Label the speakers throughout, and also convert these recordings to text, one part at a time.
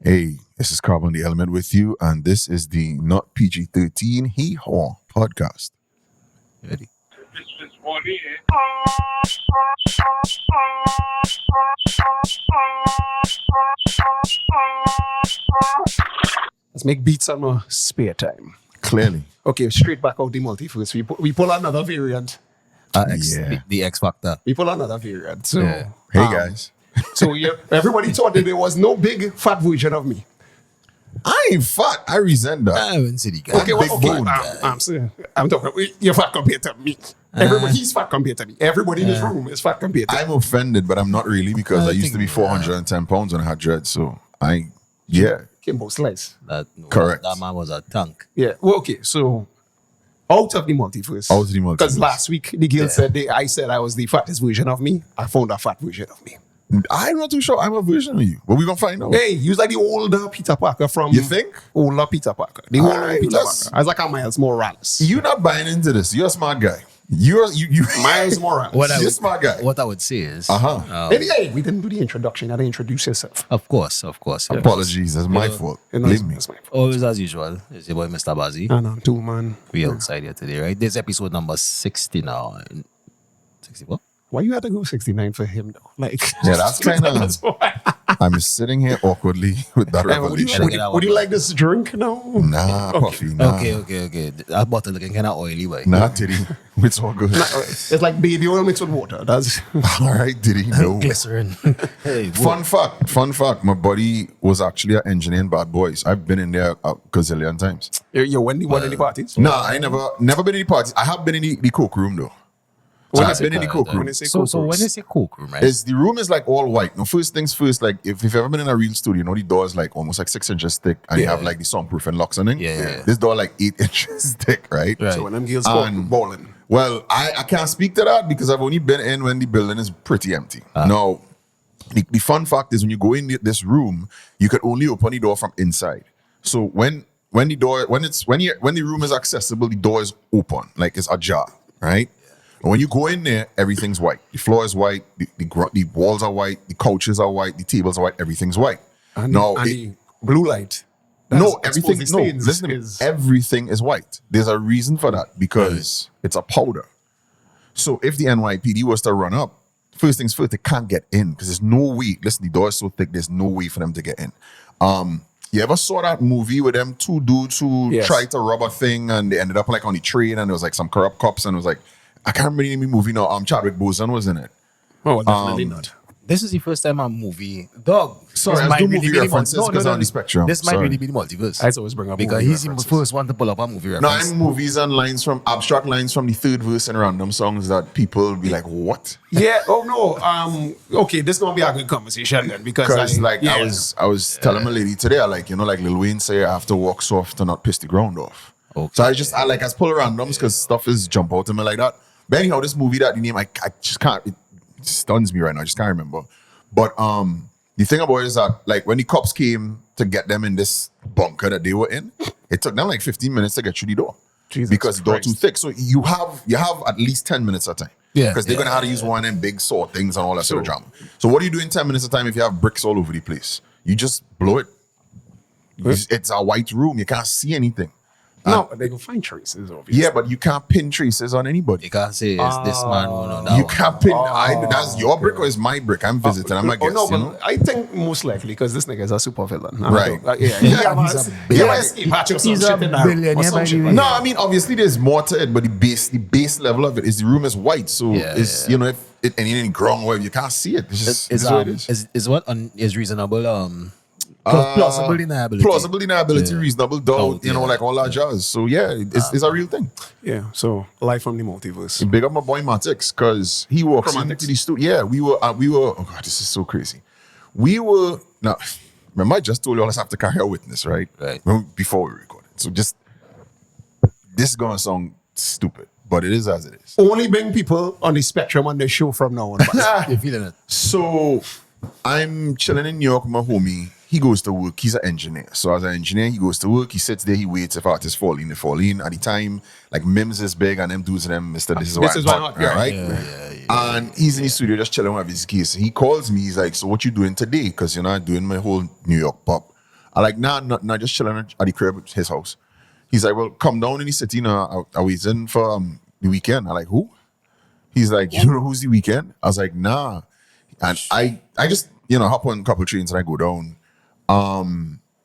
Speaker 1: Hey, this is Carbon the Element with you, and this is the Not PG-13 Hee Haw podcast.
Speaker 2: Ready?
Speaker 3: Let's make beats on my spare time.
Speaker 1: Clearly.
Speaker 3: Okay, straight back out the multiverse. We pull another variant.
Speaker 1: Yeah.
Speaker 2: The X Factor.
Speaker 3: We pull another variant. So,
Speaker 2: Yeah.
Speaker 1: Hey, guys.
Speaker 3: So yeah, everybody thought that there was no big fat version of me.
Speaker 1: I ain't fat. I resent that.
Speaker 2: I haven't seen the guy.
Speaker 3: Okay,
Speaker 1: big
Speaker 3: okay.
Speaker 1: bone.
Speaker 3: I'm talking. You're fat compared to me. Everybody, he's fat compared to me. Everybody in this room is fat compared to me.
Speaker 1: I'm offended, but I'm not really because I used to be
Speaker 2: think-
Speaker 1: 410 pounds when I had dreads. So yeah.
Speaker 3: Kimbo Slice.
Speaker 1: Correct.
Speaker 2: That man was a tank.
Speaker 3: Yeah. Well, okay. So out of the multiverse.
Speaker 1: Out of the multiverse.
Speaker 3: Because last week the girl said I said I was the fattest version of me. I found a fat version of me.
Speaker 1: I'm not too sure I'm a version of you, but we're going to find out.
Speaker 3: Hey, you was like the older Peter Parker from.
Speaker 1: You think?
Speaker 3: Older Peter Parker. The older
Speaker 1: Alright,
Speaker 3: Peter
Speaker 1: let's-
Speaker 3: Parker. I was like a Miles Morales.
Speaker 1: You're not buying into this. You're a smart guy. You
Speaker 3: Miles Morales.
Speaker 2: What I
Speaker 1: You're a
Speaker 2: would,
Speaker 1: smart guy.
Speaker 2: What I would say is,
Speaker 3: Hey, we didn't do the introduction. You had to introduce yourself.
Speaker 2: of course.
Speaker 1: Apologies. That's my fault.
Speaker 3: You know,
Speaker 1: Believe me.
Speaker 3: it's my fault.
Speaker 2: Always as usual, it's your boy Mr. Bazie.
Speaker 3: I know, too, man.
Speaker 2: We outside here today, right? This is episode number 60 now. 60 what?
Speaker 3: Why you had to go 69 for him, though? Like,
Speaker 1: Yeah, that's kind of.
Speaker 3: That's why.
Speaker 1: I'm sitting here awkwardly with that
Speaker 3: Would you,
Speaker 1: revelation.
Speaker 3: would, you, would you like this drink now?
Speaker 1: Nah, Puffy, nah.
Speaker 2: Okay. That bottle looking kind of oily, boy.
Speaker 1: Nah, Diddy. It's all good.
Speaker 3: It's like baby oil mixed with water. That's
Speaker 1: All right, Diddy. No.
Speaker 2: Glycerin. Hey,
Speaker 1: Fun fact. My buddy was actually an engineer in Bad Boys. I've been in there a gazillion times.
Speaker 3: you went one of the parties.
Speaker 1: Nah, I never been in the parties. I have been in the coke room though. So I've been in the coke room.
Speaker 3: When they say
Speaker 2: So
Speaker 3: coke
Speaker 2: when
Speaker 3: rooms.
Speaker 2: they say coke room, right?
Speaker 1: The room is like all white. Now, first things first, like if you've ever been in a real studio, you know the door is like almost like 6 inches thick and you have like the soundproof and locks on it.
Speaker 2: Yeah.
Speaker 1: This door like 8 inches thick, right?
Speaker 2: Right.
Speaker 3: So when them girls
Speaker 1: And-
Speaker 3: balling.
Speaker 1: Well, I can't speak to that because I've only been in when the building is pretty empty. Now, the fun fact is when you go in this room, you can only open the door from inside. So when the room is accessible, the door is open, like it's ajar, right? And when you go in there, everything's white. The floor is white, the walls are white, the couches are white, the tables are white, everything's white.
Speaker 3: And,
Speaker 1: Now,
Speaker 3: and the blue light.
Speaker 1: no,
Speaker 3: That's
Speaker 1: everything.
Speaker 3: exposing
Speaker 1: No,
Speaker 3: stains
Speaker 1: listen to me.
Speaker 3: is-
Speaker 1: Everything is white. There's a reason for that because it's a powder. So if the NYPD was to run up, first things first, they can't get in because there's no way. Listen, the door is so thick. There's no way for them to get in. You ever saw that movie with them two dudes who
Speaker 3: Yes.
Speaker 1: tried to rob a thing and they ended up like on the train and there was like some corrupt cops and it was like I can't remember the name of the movie now. Chadwick Boseman was in it.
Speaker 3: Oh, definitely not.
Speaker 2: This is the first time a movie. Dog.
Speaker 1: Sorry,
Speaker 2: this
Speaker 1: I
Speaker 2: might
Speaker 1: do
Speaker 2: really
Speaker 1: movie
Speaker 2: be the
Speaker 1: references
Speaker 2: mul-
Speaker 1: because I'm on the spectrum.
Speaker 2: This might
Speaker 1: Sorry.
Speaker 2: really be the multiverse.
Speaker 3: I always bring up
Speaker 2: because
Speaker 3: movie
Speaker 2: he's the
Speaker 3: references.
Speaker 2: first one to pull up a movie reference.
Speaker 1: 9 movies and lines from abstract lines from the third verse and random songs that people will be like, what?
Speaker 3: Yeah. Oh no. Okay, this gonna be a good conversation then because
Speaker 1: I was telling my lady today, like Lil Wayne say, I have to walk soft to not piss the ground off.
Speaker 2: Okay.
Speaker 1: So I just pull randoms because stuff is jump out to me like that. But anyhow, this movie that the name I just can't. It stuns me right now. I just can't remember. But the thing about it is that like when the cops came to get them in this bunker that they were in, it took them like 15 minutes to get through the door.
Speaker 3: Jesus
Speaker 1: because the door
Speaker 3: Christ.
Speaker 1: too thick. So you have at least 10 minutes at a time.
Speaker 2: Yeah,
Speaker 1: Because they're gonna have to use one and big saw things and all that sort of drama. So what do you do in 10 minutes at a time if you have bricks all over the place? You just blow it. It's a white room. You can't see anything.
Speaker 3: no, they go find traces. Obviously.
Speaker 1: Yeah, but you can't pin traces on anybody.
Speaker 2: You can't say it's this man or no, that
Speaker 1: You
Speaker 2: one.
Speaker 1: can't pin. That's your brick or is my brick? I'm visiting. I'm a guest.
Speaker 3: no,
Speaker 1: you
Speaker 3: but
Speaker 1: know?
Speaker 3: I think most likely because this nigga is a super villain.
Speaker 1: Right.
Speaker 3: Yeah.
Speaker 2: He's a billionaire by the way.
Speaker 1: No, I mean obviously there's more to it, but the base level of it is the room is white, so it's if it any ground where you can't see it. It's just what it is.
Speaker 2: Is what is reasonable plausible deniability.
Speaker 1: Plausible deniability, reasonable doubt,
Speaker 2: Doubt,
Speaker 1: like all that jazz. So yeah, it's a real thing.
Speaker 3: Yeah. So life from the multiverse.
Speaker 1: Big up my boy Matix because he walks
Speaker 3: Chromatics.
Speaker 1: into the studio. Yeah, we were. Oh god, this is so crazy. We were now. Remember, I just told you all us have to carry a witness, right?
Speaker 2: Right.
Speaker 1: Before we recorded. So just this is gonna sound stupid, but it is as it is.
Speaker 3: Only bring people on the spectrum on the show from now on.
Speaker 2: You're feeling it.
Speaker 1: So I'm chilling in New York with my homie. He goes to work. He's an engineer. So as an engineer, he goes to work. He sits there. He waits if artists fall in. They fall in. At the time, like Mims is big and them dudes and them, Mr. This is why
Speaker 3: This
Speaker 1: I'm
Speaker 3: is why
Speaker 1: hot,
Speaker 3: I'm hot,
Speaker 1: right?
Speaker 2: Yeah.
Speaker 1: And he's in the studio just chilling with his keys. He calls me. He's like, so what you doing today? Because, I'm doing my whole New York pop. I'm like, nah, just chilling at the crib at his house. He's like, well, come down in the city now. I was in for the weekend. I'm like, who? He's like, you don't know who's the weekend? I was like, nah. And I just, hop on a couple trains and I go down.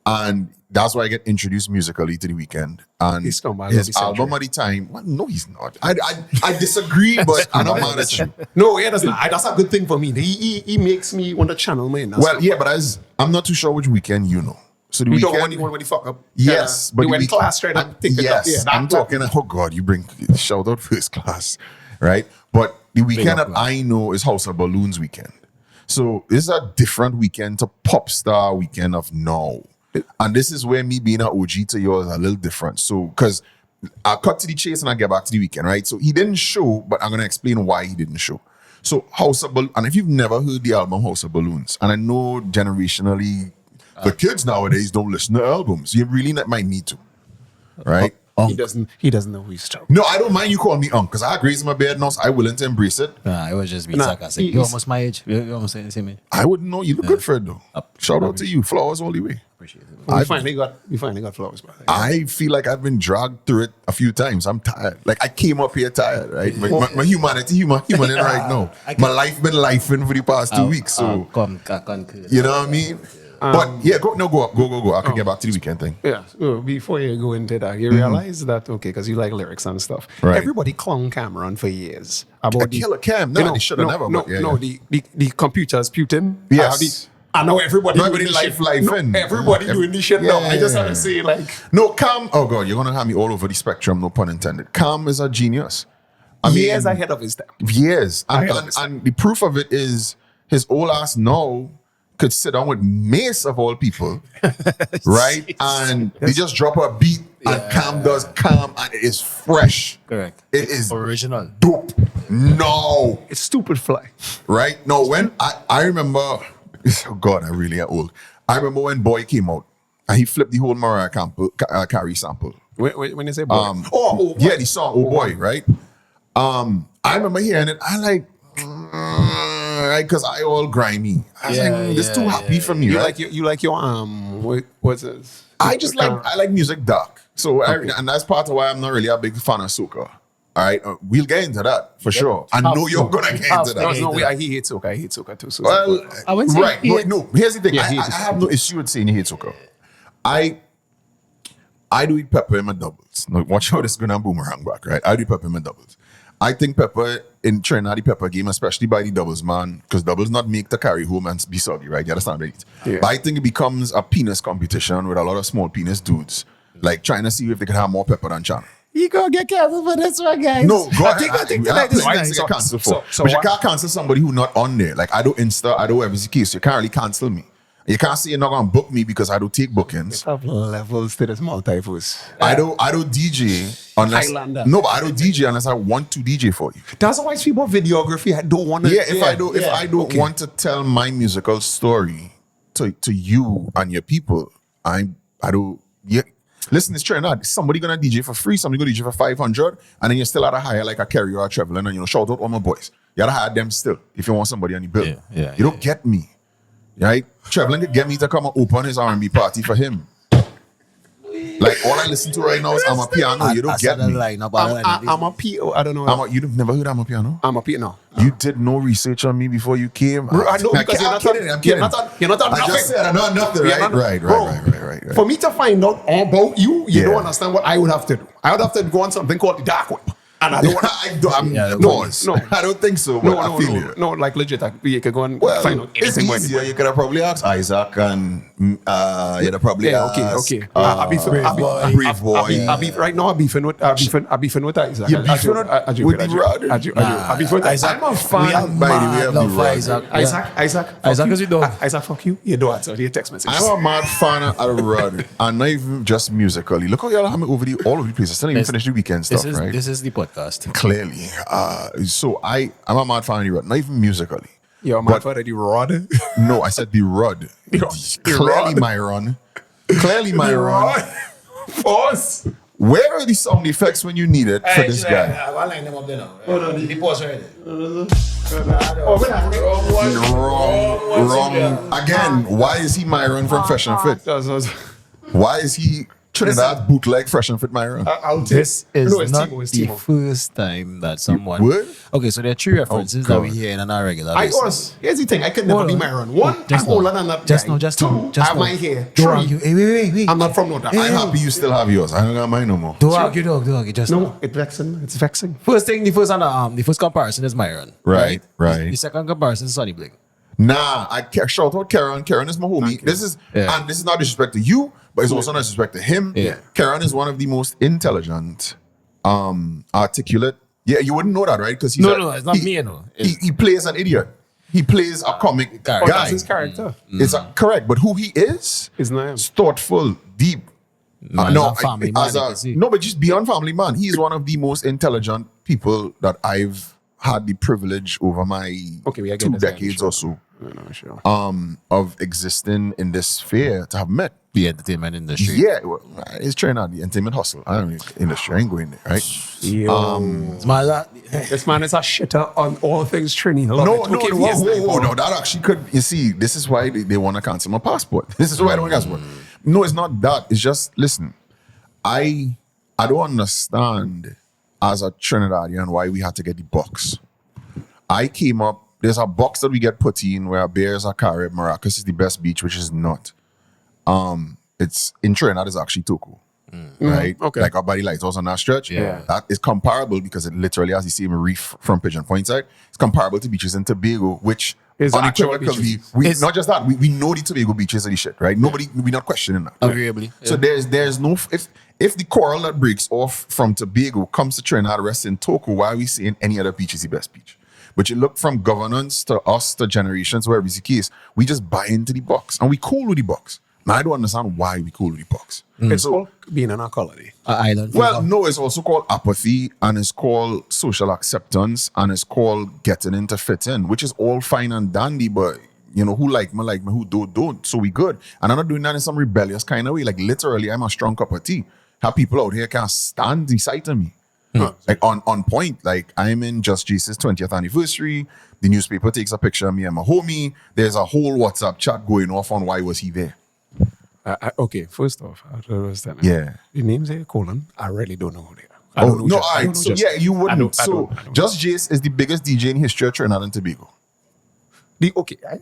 Speaker 1: And that's why I get introduced musically to the weekend. And his album at the time, well, no, he's not. I disagree, but I'm not mad at you.
Speaker 3: No, yeah, that's a good thing for me. He makes me want to channel my inner self.
Speaker 1: Yeah, but I'm not too sure which weekend you know. So the weekend,
Speaker 3: when you fuck up.
Speaker 1: Yes, but
Speaker 3: you went class right and pick it up.
Speaker 1: Yes, I'm talking. Oh God, you bring shout out first class, right? But the weekend that I know is House of Balloons weekend. So this is a different weekend to pop star weekend of now. And this is where me being an OG to yours is a little different. So, because I'll cut to the chase and I'll get back to the weekend, right? So he didn't show, but I'm going to explain why he didn't show. So House of Balloons, and if you've never heard the album House of Balloons, and I know generationally, the kids nowadays don't listen to albums. You really might need to, right?
Speaker 3: He doesn't know who he's talking.
Speaker 1: No, I don't mind you calling me Unc, because I graze my beard now, so I willing to embrace it.
Speaker 2: I was just being sarcastic. You're almost my age. You're almost the same age.
Speaker 1: I wouldn't know. You look good, Fred, though. Shout out to you. Flowers all the way.
Speaker 2: Appreciate it.
Speaker 3: We finally got flowers, brother.
Speaker 1: I feel like I've been dragged through it a few times. I'm tired. Like I came up here tired, right? My humanity, human in right now. My life been lifing for the past 2 weeks. So you know what I mean? But yeah, go. I can get back to the weekend thing.
Speaker 3: Yeah. So before you go into that, you realize that because you like lyrics and stuff.
Speaker 1: Right.
Speaker 3: Everybody clown Cameron for years
Speaker 1: about Killer Cam. No, they should have never.
Speaker 3: The computers Putin.
Speaker 1: Yes.
Speaker 3: I know everybody
Speaker 1: doing life.
Speaker 3: Everybody doing this shit now. I just have to say, like,
Speaker 1: no, Cam. Oh God, you're gonna have me all over the spectrum. No pun intended. Cam is a genius.
Speaker 3: Years ahead of his time.
Speaker 1: Years, and the proof of it is his old ass now could sit down with Mace of all people, right? And they just drop a beat and Cam does Cam and it is fresh.
Speaker 2: Correct.
Speaker 1: It is
Speaker 2: original.
Speaker 1: Dope. No.
Speaker 3: It's stupid fly.
Speaker 1: Right? No, when I remember, oh God, I really am old. I remember when Boy came out and he flipped the whole Mariah Carey sample.
Speaker 3: When you say Boy?
Speaker 1: Boy. Yeah, the song, Oh Boy, right? I remember hearing it, I like, right, because I all grimy. I was like, this too happy for me.
Speaker 3: You
Speaker 1: right?
Speaker 3: you like your what's this?
Speaker 1: I just I like music dark. So and that's part of why I'm not really a big fan of soca. All right, we'll get into that for sure. I know you're gonna get into that.
Speaker 3: No, he hates soca. I hate soca too. So
Speaker 1: well, right. No, here's the thing. I have no issue with saying you hate soca. I do eat pepper in my doubles. Now, watch how this is gonna boomerang back, right? I do pepper in my doubles. I think pepper in Trinidad, the pepper game, especially by the doubles, man, because doubles not make to carry home and be soggy, right? You understand, right?
Speaker 3: Yeah.
Speaker 1: But I think it becomes a penis competition with a lot of small penis dudes, like trying to see if they can have more pepper than China.
Speaker 2: You gonna get canceled for this one, guys.
Speaker 1: No, go ahead.
Speaker 2: I think
Speaker 1: I
Speaker 2: this
Speaker 1: get cancelled for. But you can't cancel somebody who's not on there. Like I do Insta, I do whatever the case. You can't really cancel me. You can't say you're not gonna book me because I don't take bookings.
Speaker 3: Have levels to this multiverse.
Speaker 1: I don't DJ unless
Speaker 3: Highlander.
Speaker 1: No, but I don't DJ unless I want to DJ for you.
Speaker 3: That's why people videography. I don't want to.
Speaker 1: Yeah, if I don't want to tell my musical story to you and your people, I don't. Yeah, listen, it's true or not. Somebody gonna DJ for free. Somebody gonna DJ for 500, and then you still gotta hire like a carrier or a traveler, and shout out all my boys. You gotta hire them still if you want somebody on the bill. You don't get me. Right? Traveling could get me to come and open his R&B party for him. Like, all I listen to right now is I'm a piano. You don't get me.
Speaker 3: I'm a P.O. I don't know.
Speaker 1: You've never heard I'm a piano?
Speaker 3: I'm a piano.
Speaker 1: You did no research on me before you came?
Speaker 3: I know because
Speaker 1: I'm kidding. You're not on nothing. I just said I'm not nothing, right? Right.
Speaker 3: For me to find out about you, you don't understand what I would have to do. I would have to go on something called the dark web. And I don't want
Speaker 1: I don't think so. But I feel you.
Speaker 3: No, like legit. You could go and find out
Speaker 1: it's
Speaker 3: anything.
Speaker 1: Easier. You could have probably asked Isaac and you'd have probably asked
Speaker 3: okay. Brave Boy. Right now I'm beefing with Isaac.
Speaker 1: You're beefing with the brother?
Speaker 3: I'm beefing with Isaac.
Speaker 2: I'm a fan.
Speaker 1: By the way, of the
Speaker 3: Isaac, because you don't. Isaac, fuck you. You don't answer your text messages.
Speaker 1: I'm a mad fan of the brother. And not even just musically. Look how y'all have me all over the place. I still even finish the weekend stuff, right?
Speaker 2: This is the podcast.
Speaker 1: Clearly. So I'm a mad fan of the rod, not even musically.
Speaker 3: You're a mad fan of the rod?
Speaker 1: No, I said the rod. Clearly my run.
Speaker 3: Force.
Speaker 1: Where are the sound effects when you need it for this guy?
Speaker 2: I'll line them up there now. The pause right there.
Speaker 1: Wrong. Again, why is he Myron from Fresh and Fit? Why is he Trinidad bootleg Fresh and Fit Myron?
Speaker 2: This is
Speaker 3: No, it's
Speaker 2: not
Speaker 3: Timo, it's
Speaker 2: the
Speaker 3: Timo.
Speaker 2: first time that someone.
Speaker 1: What?
Speaker 2: Okay, so there are 3 references that we
Speaker 1: God.
Speaker 2: hear in our regular.
Speaker 3: I
Speaker 2: basis.
Speaker 3: was. Here's the thing. I could never
Speaker 2: Hold
Speaker 3: be
Speaker 2: on.
Speaker 3: Myron. One,
Speaker 2: Just
Speaker 3: I'm older than that
Speaker 2: Just
Speaker 3: guy.
Speaker 2: now, just
Speaker 3: Two,
Speaker 2: now, just
Speaker 3: I have
Speaker 2: now.
Speaker 3: my hair.
Speaker 2: Don't
Speaker 3: 3,
Speaker 2: argue. Hey, wait.
Speaker 3: I'm not from North.
Speaker 1: I'm happy you still have yours. I don't got mine no more.
Speaker 2: Don't argue, dog. Don't argue. Just now.
Speaker 3: No, it's vexing. It's vexing.
Speaker 2: First thing, the first comparison is Myron.
Speaker 1: Right.
Speaker 2: The second comparison is Sonny Bling.
Speaker 1: Nah, shout out Karen. Karen is my homie. This is and this is not disrespect to you, but it's also not disrespect to him.
Speaker 2: Yeah.
Speaker 1: Karen is one of the most intelligent, articulate. Yeah, you wouldn't know that, right? Because
Speaker 2: No, it's not me, you know.
Speaker 1: He plays an idiot. He plays a comic
Speaker 2: Character.
Speaker 1: guy.
Speaker 3: That's his character.
Speaker 1: It's correct, but who he is
Speaker 3: It's not him.
Speaker 1: is thoughtful, deep.
Speaker 2: No, he's a family man, you can see.
Speaker 1: No, but just beyond family man, he's one of the most intelligent people that I've had the privilege over my
Speaker 3: We are
Speaker 1: 2
Speaker 3: getting this
Speaker 1: decades
Speaker 3: guy,
Speaker 1: or so
Speaker 3: No, sure.
Speaker 1: of existing in this sphere to have met.
Speaker 2: The entertainment industry.
Speaker 1: Yeah, well, it's trying out the entertainment hustle. I don't mean industry. I ain't going there, right?
Speaker 2: It's my lad.
Speaker 3: This man is a shitter on all things Trini.
Speaker 1: No, no, that actually could. You see, this is why they want to cancel my passport. This is why I don't want passport. No, it's not that. It's just listen. I don't understand as a Trinidadian why we had to get the box. I came up. There's a box that we get put in where Bears are Carib, Maracas is the best beach, which is not. It's in Trinidad is actually Toco. Right?
Speaker 3: Okay.
Speaker 1: Like our body lighthouse on that stretch.
Speaker 2: Yeah.
Speaker 1: That is comparable because it literally has the same reef from Pigeon Point side. It's comparable to beaches in Tobago, which
Speaker 3: Is actual
Speaker 1: unequivocally,
Speaker 3: beaches.
Speaker 1: not just that, we know the Tobago beaches are the shit, right? We're not questioning that.
Speaker 2: Agreeably.
Speaker 1: So there's no if the coral that breaks off from Tobago comes to Trinidad, rests in Toco, why are we saying any other beach is the best beach? But you look from governance to us to generations, wherever it's the case, we just buy into the box and we cool with the box. Now I don't understand why we cool with the box.
Speaker 3: It's called being an colony.
Speaker 2: Island.
Speaker 1: Well, no, it's also called apathy and it's called social acceptance and it's called getting in to fit in, which is all fine and dandy, but you know, who like me, who don't. So we good. And I'm not doing that in some rebellious kind of way. Like literally, I'm a strong cup of tea. Have people out here can't stand the sight of me. Like on point. Like I'm in Just Jesus 20th anniversary. The newspaper takes a picture of me and my homie. There's a whole WhatsApp chat going off on why was he there.
Speaker 3: Okay, first off, I don't understand.
Speaker 1: Yeah.
Speaker 3: The names here, colon, I really don't know who they are. I don't know
Speaker 1: no,
Speaker 3: Just- I
Speaker 1: all
Speaker 3: don't
Speaker 1: right.
Speaker 3: know
Speaker 1: So
Speaker 3: Just-
Speaker 1: yeah, you wouldn't.
Speaker 3: I don't
Speaker 1: So
Speaker 3: know.
Speaker 1: Just Jace is the biggest DJ in history of Trinidad and Tobago.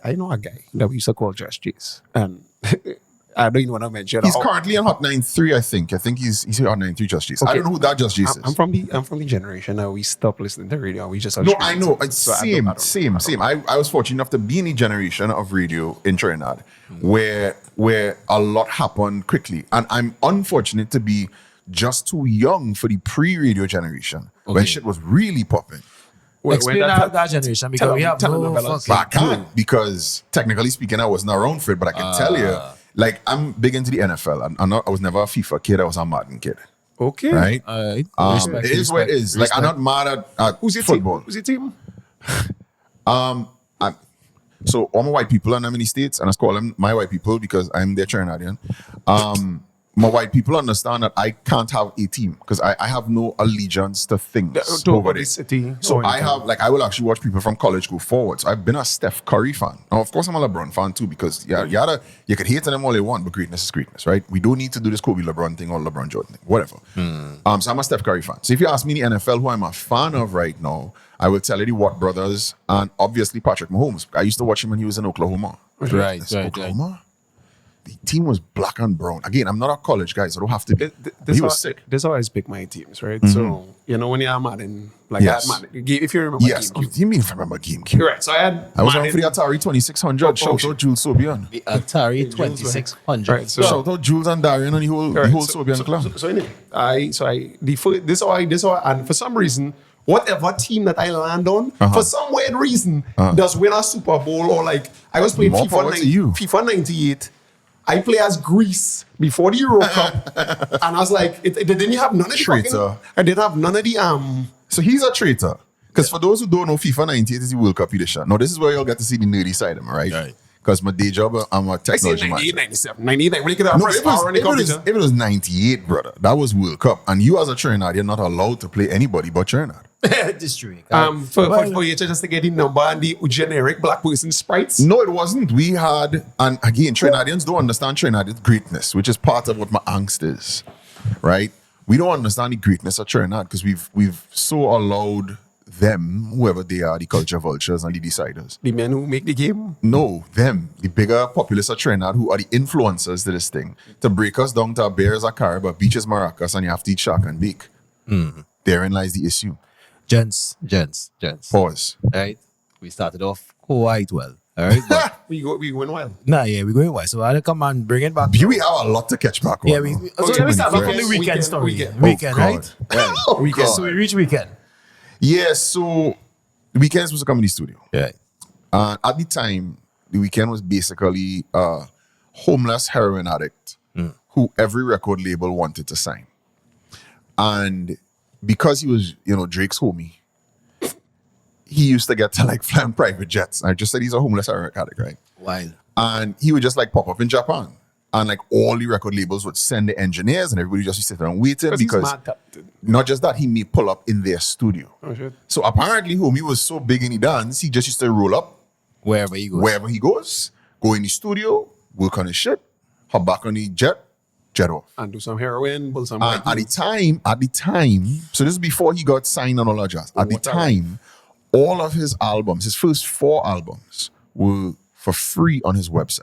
Speaker 3: I know a guy that we used to call Just Jace. And I don't even want to mention
Speaker 1: He's
Speaker 3: how-
Speaker 1: currently on Hot 93, I think. I think he's on Hot 93 Just Jace. I
Speaker 3: Okay.
Speaker 1: don't know who that Just Jace is.
Speaker 3: I'm from the generation that we stopped listening to radio and we just
Speaker 1: No, I know. It's
Speaker 3: So I
Speaker 1: same.
Speaker 3: don't-
Speaker 1: I was fortunate enough to be in a generation of radio in Trinidad where a lot happened quickly. And I'm unfortunate to be just too young for the pre-radio generation when
Speaker 2: Okay.
Speaker 1: shit was really popping.
Speaker 2: Explain that generation because we have no
Speaker 3: telenovelas.
Speaker 1: But I
Speaker 2: fucking clue.
Speaker 1: can't because technically speaking, I wasn't around for it. But I can tell you, like, I'm big into the NFL. I was never a FIFA kid. I was a Madden kid.
Speaker 3: Okay.
Speaker 1: Right?
Speaker 2: Respect,
Speaker 1: It is what it is. Like, I'm not mad at
Speaker 3: Who's your
Speaker 1: football.
Speaker 3: team? Who's your team?
Speaker 1: So all my white people, and I'm in the States, and I call them my white people because I'm their Trinidadian. My white people understand that I can't have a team because I have no allegiance to things. over there.
Speaker 3: city.
Speaker 1: So I have, like, I will actually watch people from college go forward. So I've been a Steph Curry fan. Now, of course, I'm a LeBron fan too because you could hate them all you want, but greatness is greatness, right? We don't need to do this Kobe LeBron thing or LeBron Jordan thing, whatever. So I'm a Steph Curry fan. So if you ask me the NFL, who I'm a fan of right now, I will tell you the Watt brothers and obviously Patrick Mahomes. I used to watch him when he was in Oklahoma.
Speaker 2: Right.
Speaker 1: Oklahoma? The team was black and brown. Again, I'm not a college guy, so I don't have to be. But he was sick.
Speaker 3: This always pick my teams, right? So, you know, when you're Madden, like
Speaker 1: Yes.
Speaker 3: that Madden, if you remember
Speaker 1: Yes.
Speaker 3: GameCube.
Speaker 1: You mean if I remember GameCube?
Speaker 3: Correct. So I had
Speaker 1: I was on
Speaker 3: Madden-
Speaker 1: for the Atari 2600. Shout out Jules Sobian.
Speaker 2: The Atari 2600.
Speaker 3: Right, so
Speaker 1: Shout out Jules and Darian and the whole Sobian clan.
Speaker 3: So anyway, and for some reason, whatever team that I land on, for some weird reason, does win a Super Bowl or like I was playing
Speaker 1: More power to you.
Speaker 3: FIFA 98. I play as Greece before the Euro Cup, and I was like, it didn't have none of the
Speaker 1: Traitor.
Speaker 3: fucking, I didn't have none of the
Speaker 1: So he's a traitor. Because for those who don't know, FIFA 98 is the World Cup edition. Now, this is where you'll get to see the nerdy side of him, right? Because my day job, I'm a
Speaker 3: I say
Speaker 1: technology
Speaker 3: 98,
Speaker 1: man.
Speaker 3: 97, 98. When you could have
Speaker 1: No,
Speaker 3: press
Speaker 1: if it, was,
Speaker 3: power on the
Speaker 1: if, it was,
Speaker 3: computer.
Speaker 1: if it was 98, brother, that was World Cup. And you as a Trinidad, you're not allowed to play anybody but Trinidad.
Speaker 2: This true.
Speaker 3: For you to just to get the number and the generic black person sprites.
Speaker 1: No, it wasn't. We had, and again, Trinidadians don't understand Trinidad's greatness, which is part of what my angst is, right? We don't understand the greatness of Trinidad because we've so allowed them, whoever they are, the culture vultures and the deciders.
Speaker 3: The men who make the game.
Speaker 1: No, them, the bigger populace of Trinidad who are the influencers to this thing, to break us down to bears, a carib, beaches, maracas, and you have to eat shark and bake. Therein lies the issue.
Speaker 2: Gents.
Speaker 1: Pause.
Speaker 2: Right? We started off quite well. All right? But,
Speaker 3: We went wild.
Speaker 2: we're going well. So I'll come and bring it back.
Speaker 1: We have a lot to catch back on.
Speaker 2: Yeah,
Speaker 1: now.
Speaker 2: so let me start back from the weekend story. Weekend, right?
Speaker 1: Oh,
Speaker 2: Weekend.
Speaker 1: God.
Speaker 2: So we reach weekend.
Speaker 1: Yeah, so the weekend was supposed to come in the studio.
Speaker 2: Yeah.
Speaker 1: At the time, the weekend was basically a homeless heroin addict who every record label wanted to sign. And because he was, Drake's homie, he used to get to like fly on private jets. I just said he's a homeless heroin addict, right?
Speaker 2: Wild.
Speaker 1: And he would just like pop up in Japan. And like all the record labels would send the engineers and everybody just sit there and waiting because
Speaker 3: he's mad talented.
Speaker 1: not just that, he may pull up in their studio.
Speaker 3: Oh, shit.
Speaker 1: So apparently, homie was so big in the dance, he just used to roll up
Speaker 2: Wherever he goes.
Speaker 1: go in the studio, work on his shit, hop back on the jet off.
Speaker 3: And do some heroin, pull some
Speaker 1: And at the time, so this is before he got signed and all that jazz. At the time, all of his albums, his first 4 albums, were for free on his website.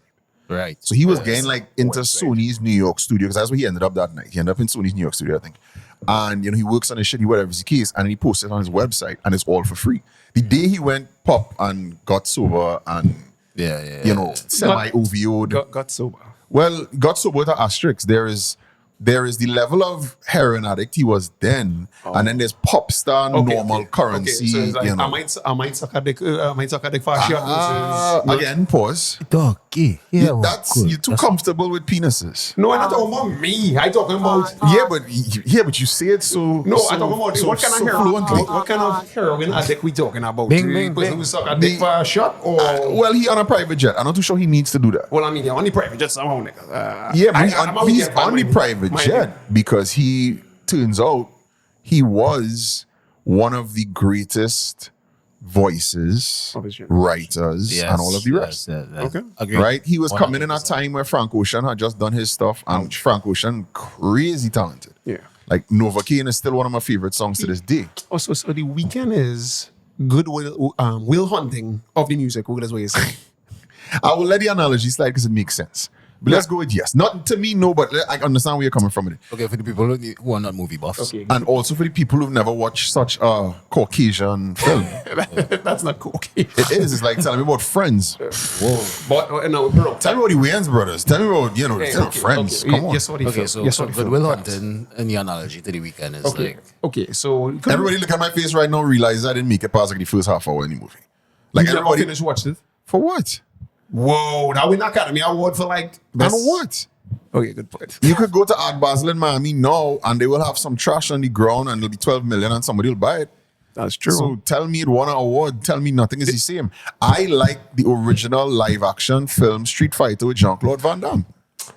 Speaker 2: Right.
Speaker 1: So he was getting like into Sony's New York studio because that's where he ended up that night. He ended up in Sony's New York studio, I think. And he works on his shit, whatever his case, and he posted it on his website, and it's all for free. The day he went pop and got sober and semi-OVO'd.
Speaker 3: got sober.
Speaker 1: Well, got sober to asterisks. There is the level of heroin addict he was then, and then there's pop star normal currency.
Speaker 3: Okay, so it's like, I might suck a dick for a shot.
Speaker 1: Again, pause.
Speaker 2: Dog, yeah.
Speaker 1: You're too comfortable with penises.
Speaker 3: No, I'm not talking about me. I'm talking about
Speaker 1: But you say it so.
Speaker 3: no.
Speaker 1: so,
Speaker 3: I'm talking about
Speaker 1: so,
Speaker 3: what kind of
Speaker 1: so
Speaker 3: heroin?
Speaker 1: fluently.
Speaker 3: What kind of heroin addict we talking about?
Speaker 2: Bing,
Speaker 3: The
Speaker 2: bing,
Speaker 3: person
Speaker 2: bing.
Speaker 3: who suck a dick for a shot, or
Speaker 1: Well, he on a private jet. I'm not too sure he needs to do that.
Speaker 3: well, I mean, on the private jet somehow, nigga.
Speaker 1: Yeah, but he's on the private
Speaker 3: mind
Speaker 1: jet because he turns out he was one of the greatest voices,
Speaker 3: Of his genre.
Speaker 1: writers, and all of the rest.
Speaker 3: Okay.
Speaker 2: Agreed.
Speaker 1: Right? He was coming in a
Speaker 2: 100%.
Speaker 1: time where Frank Ocean had just done his stuff, and Frank Ocean, crazy talented.
Speaker 3: Yeah.
Speaker 1: Like Novocaine is still one of my favorite songs to this day.
Speaker 3: Also, so the weekend is good Will Hunting of the music. What is what you're saying?
Speaker 1: I will let the analogy slide because it makes sense. But let's go with yes. Not to me, no, but I understand where you're coming from with it.
Speaker 2: Okay, for the people who are not movie buffs.
Speaker 3: Okay.
Speaker 1: And also for the people who've never watched such a Caucasian film.
Speaker 3: That's not cool.
Speaker 1: It is. It's like telling me about Friends.
Speaker 3: But no, bro.
Speaker 1: Tell me about the Wayans brothers. Tell me about, tell me Friends. Come on.
Speaker 3: Yes, what
Speaker 2: Okay, so but Will Hunting and the analogy to the weekend is
Speaker 3: Okay.
Speaker 2: like
Speaker 3: Okay, so
Speaker 1: Everybody look at my face right now, realize I didn't make it past like the first half hour in the movie. Like
Speaker 3: you never
Speaker 1: everybody.
Speaker 3: finished watching it.
Speaker 1: For what?
Speaker 3: Whoa, that win Academy Award for like best.
Speaker 1: And what?
Speaker 3: Okay, good point.
Speaker 1: You could go to Art Basel in Miami now and they will have some trash on the ground and it'll be 12 million and somebody will buy it.
Speaker 3: That's true.
Speaker 1: So tell me it won an award. Tell me nothing is the same. I like the original live action film Street Fighter with Jean-Claude Van Damme.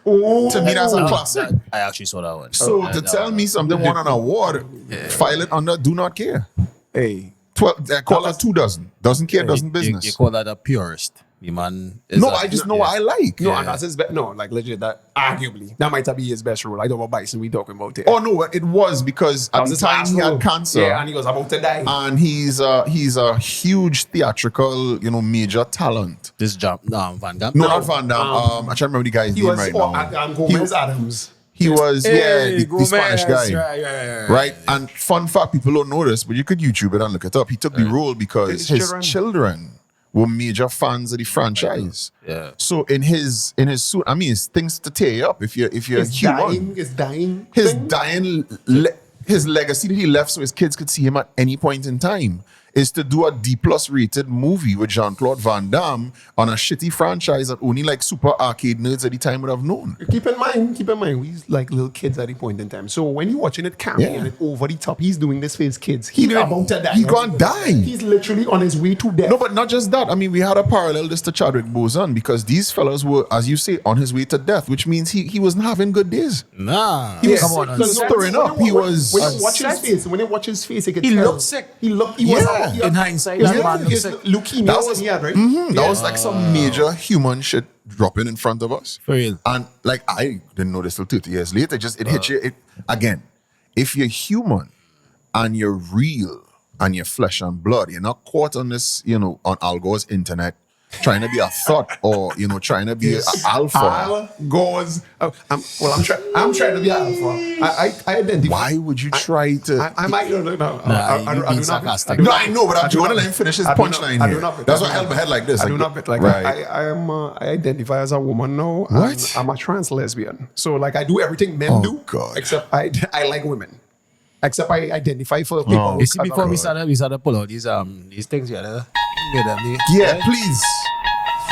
Speaker 1: To me, that's a classic.
Speaker 2: I actually saw that one.
Speaker 1: So to tell me something won an award, file it under do not care.
Speaker 3: Hey,
Speaker 1: 12, they call that 2 dozen. Doesn't care, doesn't business.
Speaker 2: You call that a purist. The man is
Speaker 1: No,
Speaker 2: a-
Speaker 1: I just know what I like.
Speaker 3: no, and that's his best. No, like legit, that arguably that might be his best role. I don't know about Bison. We talking about it.
Speaker 1: Oh no, it was because
Speaker 3: That
Speaker 1: at
Speaker 3: was
Speaker 1: the
Speaker 3: his
Speaker 1: time
Speaker 3: last
Speaker 1: he
Speaker 3: role.
Speaker 1: had cancer.
Speaker 3: Yeah, and he was about to die.
Speaker 1: And he's a huge theatrical, major talent.
Speaker 2: This jump. No, Van Damme.
Speaker 1: No, not Van Damme. I can't remember the guy's
Speaker 3: he
Speaker 1: name
Speaker 3: was
Speaker 1: right now.
Speaker 3: Gomez Adams.
Speaker 1: He was, the
Speaker 2: Gomez,
Speaker 1: Spanish guy.
Speaker 2: Right.
Speaker 1: And fun fact, people don't know this, but you could YouTube it and look it up. He took the role because his children were major fans of the franchise.
Speaker 2: Yeah.
Speaker 1: So in his suit, I mean, it's things to tear you up if you're human.
Speaker 3: It's dying.
Speaker 1: His
Speaker 3: thing.
Speaker 1: dying, his legacy that he left so his kids could see him at any point in time is to do a D+ rated movie with Jean-Claude Van Damme on a shitty franchise that only like super arcade nerds at the time would have known.
Speaker 3: Keep in mind, we like little kids at the point in time. So when you're watching it campy and it over the top, he's doing this for his kids. He's about to die.
Speaker 1: He gonna die.
Speaker 3: He's literally on his way to death.
Speaker 1: No, but not just that. I mean, we had a parallel this to Chadwick Boseman because these fellas were, as you say, on his way to death, which means he wasn't having good days.
Speaker 2: Nah.
Speaker 1: He was
Speaker 2: Come on.
Speaker 1: stirring up. He was.
Speaker 3: When you watch his face, you could
Speaker 2: He
Speaker 3: tell.
Speaker 2: looked sick.
Speaker 3: He was
Speaker 2: In hindsight, that man looked sick.
Speaker 3: leukemia.
Speaker 1: That was
Speaker 3: he had, right?
Speaker 1: That was like some major human shit dropping in front of us.
Speaker 2: For real.
Speaker 1: And like I didn't know this till 30 years later. It hit you. Again, if you're human and you're real and you're flesh and blood, you're not caught on this, on Al Gore's internet trying to be a thought or trying to be an alpha.
Speaker 3: Al Gore's. I'm trying to be alpha. I identify.
Speaker 1: Why would you try to?
Speaker 3: I might. No. I do not.
Speaker 2: Sarcastic.
Speaker 1: No, I know, but I'm trying to let him finish his punchline
Speaker 3: I
Speaker 1: here.
Speaker 3: do not.
Speaker 1: That's why I held my head like this.
Speaker 3: I do not. Like
Speaker 1: right.
Speaker 3: I identify as a woman now.
Speaker 1: What?
Speaker 3: I'm a trans lesbian. So like I do everything men do.
Speaker 1: God.
Speaker 3: Except I like women. Except I identify for people.
Speaker 2: You see, before we started pull out these things here.
Speaker 1: Yeah, please.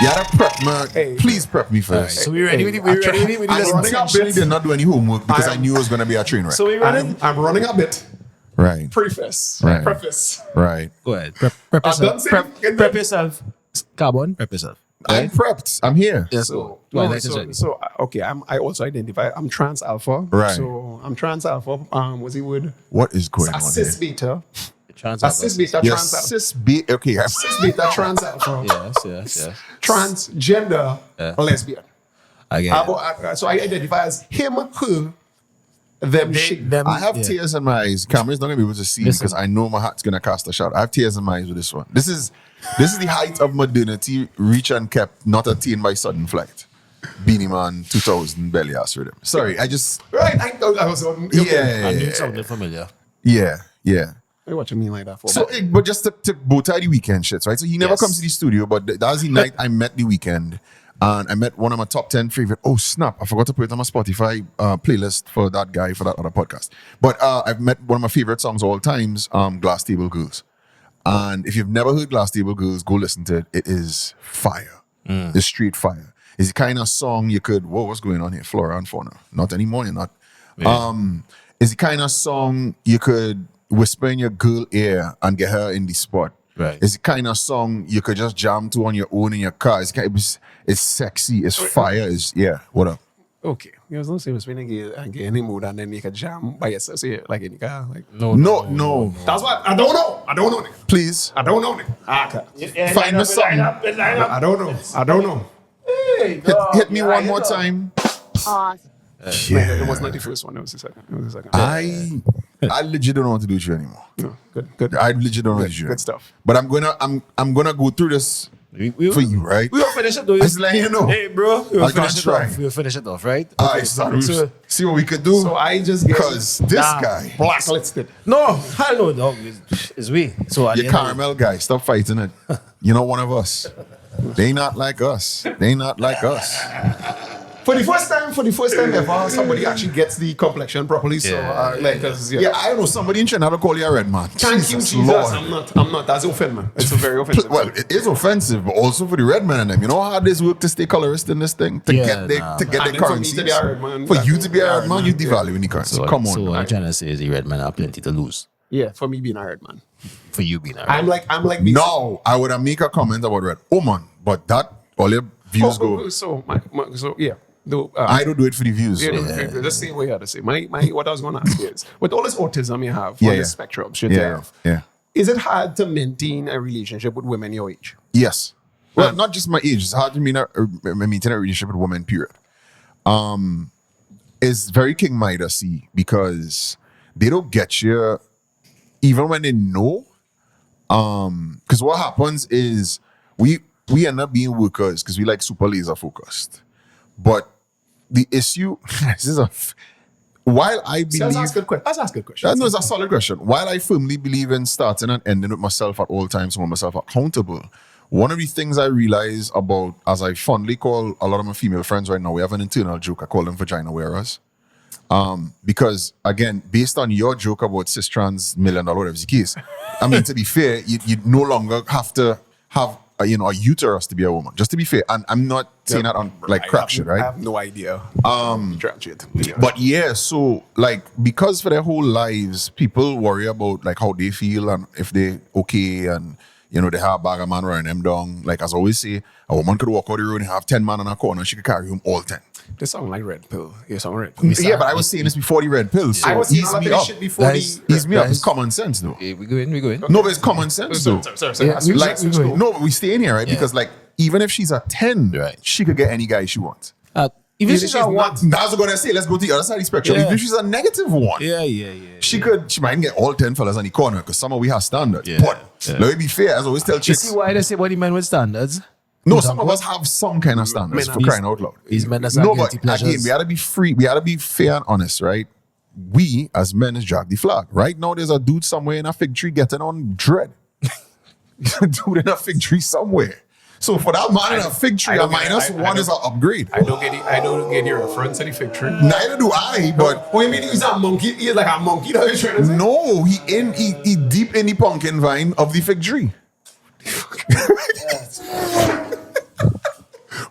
Speaker 1: You had to prep me.
Speaker 3: Hey.
Speaker 1: Please prep me first.
Speaker 2: So we ready with the
Speaker 1: I
Speaker 2: lesson?
Speaker 1: intentionally did not do any homework because I knew it was going to be a train wreck.
Speaker 2: So we running?
Speaker 3: I'm running a bit.
Speaker 1: Right.
Speaker 3: Preface.
Speaker 1: Right.
Speaker 3: Preface.
Speaker 1: Right.
Speaker 2: Go ahead. Prep yourself. Prep yourself. Carbon. Prep yourself.
Speaker 1: I'm prepped. I'm here.
Speaker 2: Yes.
Speaker 3: So okay, I also identify. I'm trans alpha.
Speaker 1: Right.
Speaker 3: So I'm trans alpha. What's the word?
Speaker 1: What is going on
Speaker 3: Cis
Speaker 1: here?
Speaker 3: beta.
Speaker 2: Trans.
Speaker 3: Cis beta.
Speaker 1: Yes,
Speaker 3: Trans alpha.
Speaker 1: cis B. Okay.
Speaker 3: Cis beta. Trans alpha.
Speaker 2: Yes.
Speaker 3: Transgender lesbian.
Speaker 2: Again.
Speaker 3: So I identify as him, her, them, she.
Speaker 1: I have tears in my eyes. Camera's not gonna be able to see because I know my heart's gonna cast a shot. I have tears in my eyes with this one. This is the height of modernity, reach and kept, not attained by sudden flight. Beanie Man 2000 belly ass rhythm. Sorry, I just
Speaker 3: Right. I was on.
Speaker 1: yeah.
Speaker 2: I knew it sounded familiar.
Speaker 1: Yeah.
Speaker 3: What you mean like that for?
Speaker 1: So, but just to bow tie the weekend shits, right? So he never comes to the studio, but that was the night I met the weekend. And I met one of my top 10 favorite. Oh, snap. I forgot to put it on my Spotify playlist for that guy, for that other podcast. But I've met one of my favorite songs of all times, Glass Table Girls. And if you've never heard Glass Table Girls, go listen to it. It is fire. It's straight fire. It's the kind of song you could, whoa, what's going on here? Flora and fauna. Not anymore, you're not.
Speaker 2: Yeah.
Speaker 1: It's the kind of song you could whisper in your girl ear and get her in the spot.
Speaker 2: Right.
Speaker 1: It's the kind of song you could just jam to on your own in your car. It's sexy. It's fire. What up?
Speaker 3: Okay. You was not saying when you get any mood and then you can jam by yourself. So like in the car. Like
Speaker 1: No.
Speaker 3: that's what I don't know. I don't know.
Speaker 1: Please.
Speaker 3: I don't know. Okay.
Speaker 1: Find me something.
Speaker 3: I don't know.
Speaker 1: Hit me one more time.
Speaker 3: It was not the first one. It was the second.
Speaker 1: I legit don't know what to do with you anymore.
Speaker 3: No, good.
Speaker 1: I legit don't know what to do.
Speaker 3: Good stuff.
Speaker 1: But I'm gonna go through this for you, right?
Speaker 2: We will finish it though.
Speaker 1: I just let you know.
Speaker 2: Hey, bro. We will
Speaker 1: I
Speaker 2: finish
Speaker 1: gotta
Speaker 2: it
Speaker 1: try.
Speaker 2: off. We will finish it off, right?
Speaker 1: Alright, so see what we could do.
Speaker 3: So I just get
Speaker 1: Because this guy,
Speaker 3: blacklisted.
Speaker 2: No, hell no, dog. It's we. So at the
Speaker 1: your
Speaker 2: end of
Speaker 1: caramel guy, stop fighting it. You're not one of us. They not like us.
Speaker 3: For the first time ever, somebody actually gets the complexion properly. So
Speaker 1: Yeah, I don't know. Somebody in China call you a red man.
Speaker 3: Thank you, Jesus.
Speaker 1: Lord.
Speaker 3: I'm not. That's offensive. It's very offensive.
Speaker 1: Well, it is offensive, but also for the red men and them. You know how hard this work to stay colorist in this thing to get the
Speaker 3: And then
Speaker 1: currency.
Speaker 3: for me to be a red man,
Speaker 1: For you to be a red man, you devalue the currency.
Speaker 2: So,
Speaker 1: Come on.
Speaker 2: So what I'm trying to say is the red men have plenty to lose.
Speaker 3: Yeah, for me being a red man.
Speaker 2: For you being a red
Speaker 3: I'm like
Speaker 1: No, I would have make a comment about red woman, but that all your views go.
Speaker 3: So yeah. Though,
Speaker 1: I don't do it for the views.
Speaker 3: Yeah,
Speaker 1: So.
Speaker 3: the same way I had to say. My what I was going to ask you is, with all this autism you have,
Speaker 1: Yeah,
Speaker 3: on
Speaker 1: yeah.
Speaker 3: the spectrum, shit you have,
Speaker 1: Yeah.
Speaker 3: is it hard to maintain a relationship with women your age?
Speaker 1: Yes. Well, not just my age. It's hard to maintain a relationship with women, period. It's very King Midas-y because they don't get you even when they know. Because what happens is we end up being workers because we like super laser focused. But the issue, while I believe...
Speaker 3: Let's ask a good question.
Speaker 1: No, it's a solid question. While I firmly believe in starting and ending with myself at all times, holding myself accountable, one of the things I realize about, as I fondly call a lot of my female friends right now, we have an internal joke, I call them vagina wearers. Because again, based on your joke about cis trans $1 million, whatever the case, I mean, to be fair, you no longer have to have a uterus to be a woman. Just to be fair, and I'm not saying that on like crap shit, right?
Speaker 3: I have no idea. Crap shit.
Speaker 1: But yeah, so like because for their whole lives, people worry about like how they feel and if they okay and they have a bag of man running them down. Like as I always say, a woman could walk out the road and have 10 men in a corner, she could carry him all 10.
Speaker 3: They sound like red pill. Yeah, sound red pill.
Speaker 1: Yeah, but I was saying this before the red pill. So
Speaker 3: I was saying
Speaker 1: ease
Speaker 3: all
Speaker 1: me
Speaker 3: that
Speaker 1: up.
Speaker 3: shit before
Speaker 1: Ease me up. It's common sense though.
Speaker 2: We go in.
Speaker 1: No, but it's common sense though.
Speaker 3: Sorry.
Speaker 1: No, but we stay in here, right?
Speaker 2: Yeah.
Speaker 1: Because like even if she's a 10,
Speaker 2: Right.
Speaker 1: she could get any guy she wants.
Speaker 2: Even
Speaker 3: If
Speaker 2: she's
Speaker 3: she's
Speaker 2: a one.
Speaker 3: not-
Speaker 1: That's what I'm gonna say. Let's go to the other side of the spectrum.
Speaker 2: Yeah.
Speaker 1: Even if she's a negative one,
Speaker 2: Yeah.
Speaker 1: she might get all 10 fellas on the corner because some of we have standards.
Speaker 2: Yeah.
Speaker 1: But let me be fair, as I always tell
Speaker 2: You
Speaker 1: chicks.
Speaker 2: see why they say body men with standards?
Speaker 1: No, some of us have some kind of standards for crying out loud.
Speaker 2: These men that's
Speaker 1: No,
Speaker 2: not
Speaker 1: but
Speaker 2: guilty pleasures.
Speaker 1: again, we gotta be free. We gotta be fair and honest, right? We as men is drag the flag. Right now, there's a dude somewhere in a fig tree getting on dread. A dude in a fig tree somewhere. So for that man in a fig tree, a -1 is an upgrade.
Speaker 3: I don't get your reference to the fig tree.
Speaker 1: Neither do I, but
Speaker 3: What do you mean he's a monkey? He's like a monkey that you're trying to say?
Speaker 1: no, he deep in the pumpkin vine of the fig tree.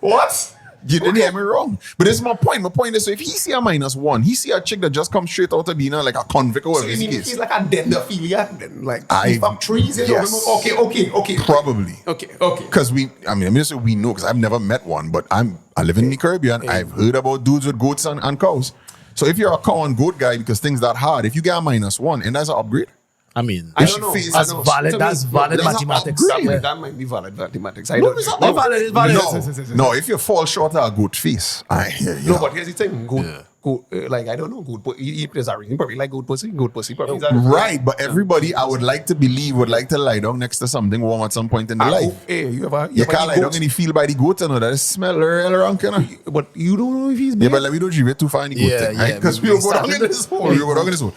Speaker 3: What?
Speaker 1: You didn't hear me wrong. But this is my point. My point is, so if he see a -1, he see a chick that just comes straight out of being like a convict or
Speaker 3: So
Speaker 1: whatever
Speaker 3: you mean
Speaker 1: his case.
Speaker 3: he's like a dendophiliac then? Like,
Speaker 1: I-
Speaker 3: he fuck trees?
Speaker 1: yes.
Speaker 3: Okay.
Speaker 1: Probably.
Speaker 3: Okay.
Speaker 1: Because let me just say we know, because I've never met one, but I live in the Caribbean. I've heard about dudes with goats and cows. So if you're a cow and goat guy because things that hard, if you get a -1, and that's an upgrade.
Speaker 2: I mean,
Speaker 3: I
Speaker 1: If
Speaker 3: don't
Speaker 1: she
Speaker 3: know.
Speaker 1: face-
Speaker 2: that's
Speaker 3: I know.
Speaker 2: valid.
Speaker 3: To
Speaker 2: That's
Speaker 3: me,
Speaker 2: valid
Speaker 1: that's an
Speaker 2: mathematics.
Speaker 1: upgrade.
Speaker 3: That might be valid mathematics. I
Speaker 1: No,
Speaker 3: don't
Speaker 1: it's
Speaker 3: know.
Speaker 1: not
Speaker 2: It's valid.
Speaker 1: No, if you fall short of a goat face, I hear you.
Speaker 3: No, but here's the thing. Goat, like, I don't know. Goat, but there's a reason. Probably like goat pussy. Goat pussy. Probably is that-
Speaker 1: Right, but everybody, I would like to believe, would like to lie down next to something warm at some point in their
Speaker 3: I
Speaker 1: life.
Speaker 3: hope, hey, you
Speaker 1: You can't lie down in the field by the goat, that smell real around, you know?
Speaker 3: But you don't know if he's
Speaker 1: Yeah,
Speaker 3: big.
Speaker 1: but let me don't drive it too far in the good
Speaker 2: Yeah,
Speaker 1: thing, right?
Speaker 2: yeah,
Speaker 1: Because
Speaker 2: we
Speaker 1: we will go down
Speaker 2: started
Speaker 1: in this hole. We will go down in this hole.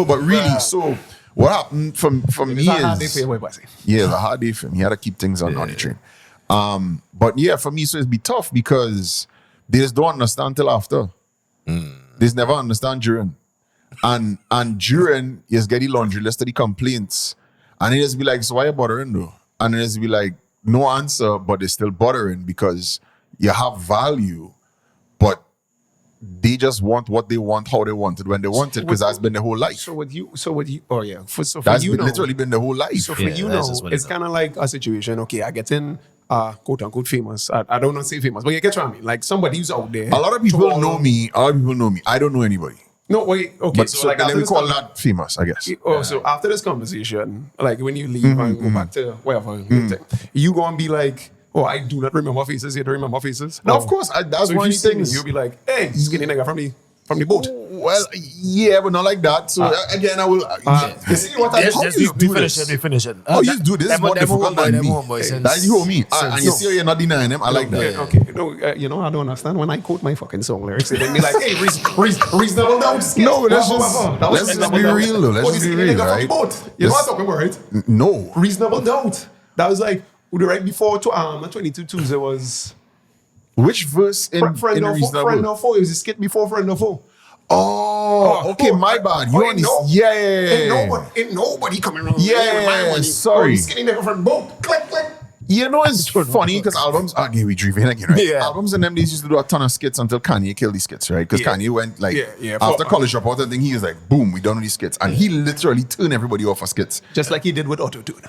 Speaker 1: But really, so what happened for me
Speaker 3: It's a hard day
Speaker 1: is
Speaker 3: for your boy, pussy.
Speaker 1: yeah, it's a hard day for him. He had to keep things on the train. But yeah, for me, so it's be tough because they just don't understand till after. They just never understand during. And during, you just get the laundry list of the complaints. And it just be like, so why you bothering though? And it just be like, no answer, but they're still bothering because you have value, but they just want what they want, how they want it, when they want it, because that's been their whole life.
Speaker 3: So with you, oh yeah. For
Speaker 1: That's
Speaker 3: you
Speaker 1: been,
Speaker 3: now,
Speaker 1: literally been their whole life.
Speaker 3: So for
Speaker 2: Yeah,
Speaker 3: you
Speaker 2: that's
Speaker 3: now,
Speaker 2: just what it
Speaker 3: it's
Speaker 2: is.
Speaker 3: kind of like a situation. Okay, I get in, quote unquote famous. I don't want to say famous, but you get what I mean. Like somebody who's out there.
Speaker 1: A lot of people know me. A lot of people know me. I don't know anybody.
Speaker 3: No, wait. Okay,
Speaker 1: But
Speaker 3: so,
Speaker 1: so
Speaker 3: like
Speaker 1: let
Speaker 3: after
Speaker 1: me
Speaker 3: this
Speaker 1: call that famous, I guess.
Speaker 3: So after this conversation, like when you leave and go back to wherever, you gonna be like, oh, I do not remember faces. You don't remember faces.
Speaker 1: No,
Speaker 3: Or-
Speaker 1: of course. That's
Speaker 3: So if
Speaker 1: one
Speaker 3: you
Speaker 1: of the
Speaker 3: see me,
Speaker 1: things.
Speaker 3: you'll be like, hey, skinny nigga from the boat.
Speaker 1: Well, yeah, but not like that. So again, I will. You see what I
Speaker 2: Yes,
Speaker 1: how
Speaker 2: yes,
Speaker 1: you
Speaker 2: we
Speaker 1: do
Speaker 2: finish
Speaker 1: this?
Speaker 2: it. We finish it.
Speaker 1: Oh, you do this is more difficult than me. That's you homie. And you see, you're not denying them. I like that.
Speaker 3: Yeah, okay. No, you know, I don't understand when I quote my fucking song lyrics. They be like, hey, reasonable doubt.
Speaker 1: No, but let's
Speaker 3: Blah,
Speaker 1: just-
Speaker 3: blah, blah, blah.
Speaker 1: let's just be real, though. Let's
Speaker 3: Oh,
Speaker 1: just
Speaker 3: this
Speaker 1: be
Speaker 3: nigga
Speaker 1: real,
Speaker 3: from the
Speaker 1: right?
Speaker 3: boat. You know what I'm talking about, right?
Speaker 1: No.
Speaker 3: Reasonable doubt. That was like right before 22 Tuesday was
Speaker 1: Which verse in
Speaker 3: friend or
Speaker 1: Reasonable?
Speaker 3: foe. It was a skit before friend or foe.
Speaker 1: Oh, okay, my bad. You
Speaker 3: Oh,
Speaker 1: only,
Speaker 3: no.
Speaker 1: yeah.
Speaker 3: Ain't nobody coming around.
Speaker 1: Yeah,
Speaker 3: with my money.
Speaker 1: sorry.
Speaker 3: Oh, skinny nigga from the boat. Click, click.
Speaker 1: You know, it's funny because albums, again, we driven again, right?
Speaker 3: Yeah.
Speaker 1: Albums and them days used to do a ton of skits until Kanye killed the skits, right? Because
Speaker 3: Yeah.
Speaker 1: Kanye went like,
Speaker 3: Yeah.
Speaker 1: after College Dropout, I think he was like, boom, we done with these skits. And he literally turned everybody off for skits.
Speaker 3: Just like he did with Auto-Tune.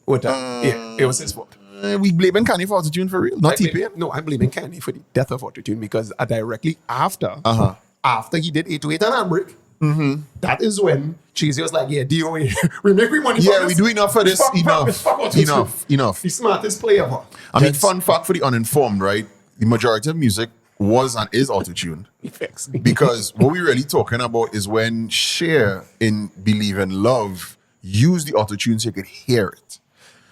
Speaker 3: Yeah, it was his fault.
Speaker 1: We blaming Kanye for autotune for real, not T-Pain.
Speaker 3: No, I'm blaming Kanye for the death of Auto-Tune because directly after he did 808 and Handbrake, that is when Cheesy was like, yeah, DOA, we make money
Speaker 1: Yeah,
Speaker 3: from
Speaker 1: we
Speaker 3: this.
Speaker 1: do enough for this.
Speaker 3: Fuck Auto-Tune.
Speaker 1: Enough.
Speaker 3: The smartest player ever.
Speaker 1: I mean, fun fact for the uninformed, right? The majority of music was and is autotuned.
Speaker 3: Effects.
Speaker 1: Because what we're really talking about is when Cher in Believe in Love used the autotune so you could hear it.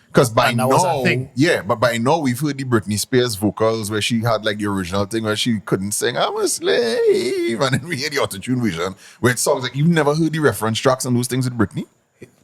Speaker 1: Because by
Speaker 2: And that was
Speaker 1: now,
Speaker 2: a thing.
Speaker 1: yeah, but by now we've heard the Britney Spears vocals where she had like the original thing where she couldn't sing, I'm a slave. And then we hear the autotune version where it sounds like you've never heard the reference tracks and those things with Britney?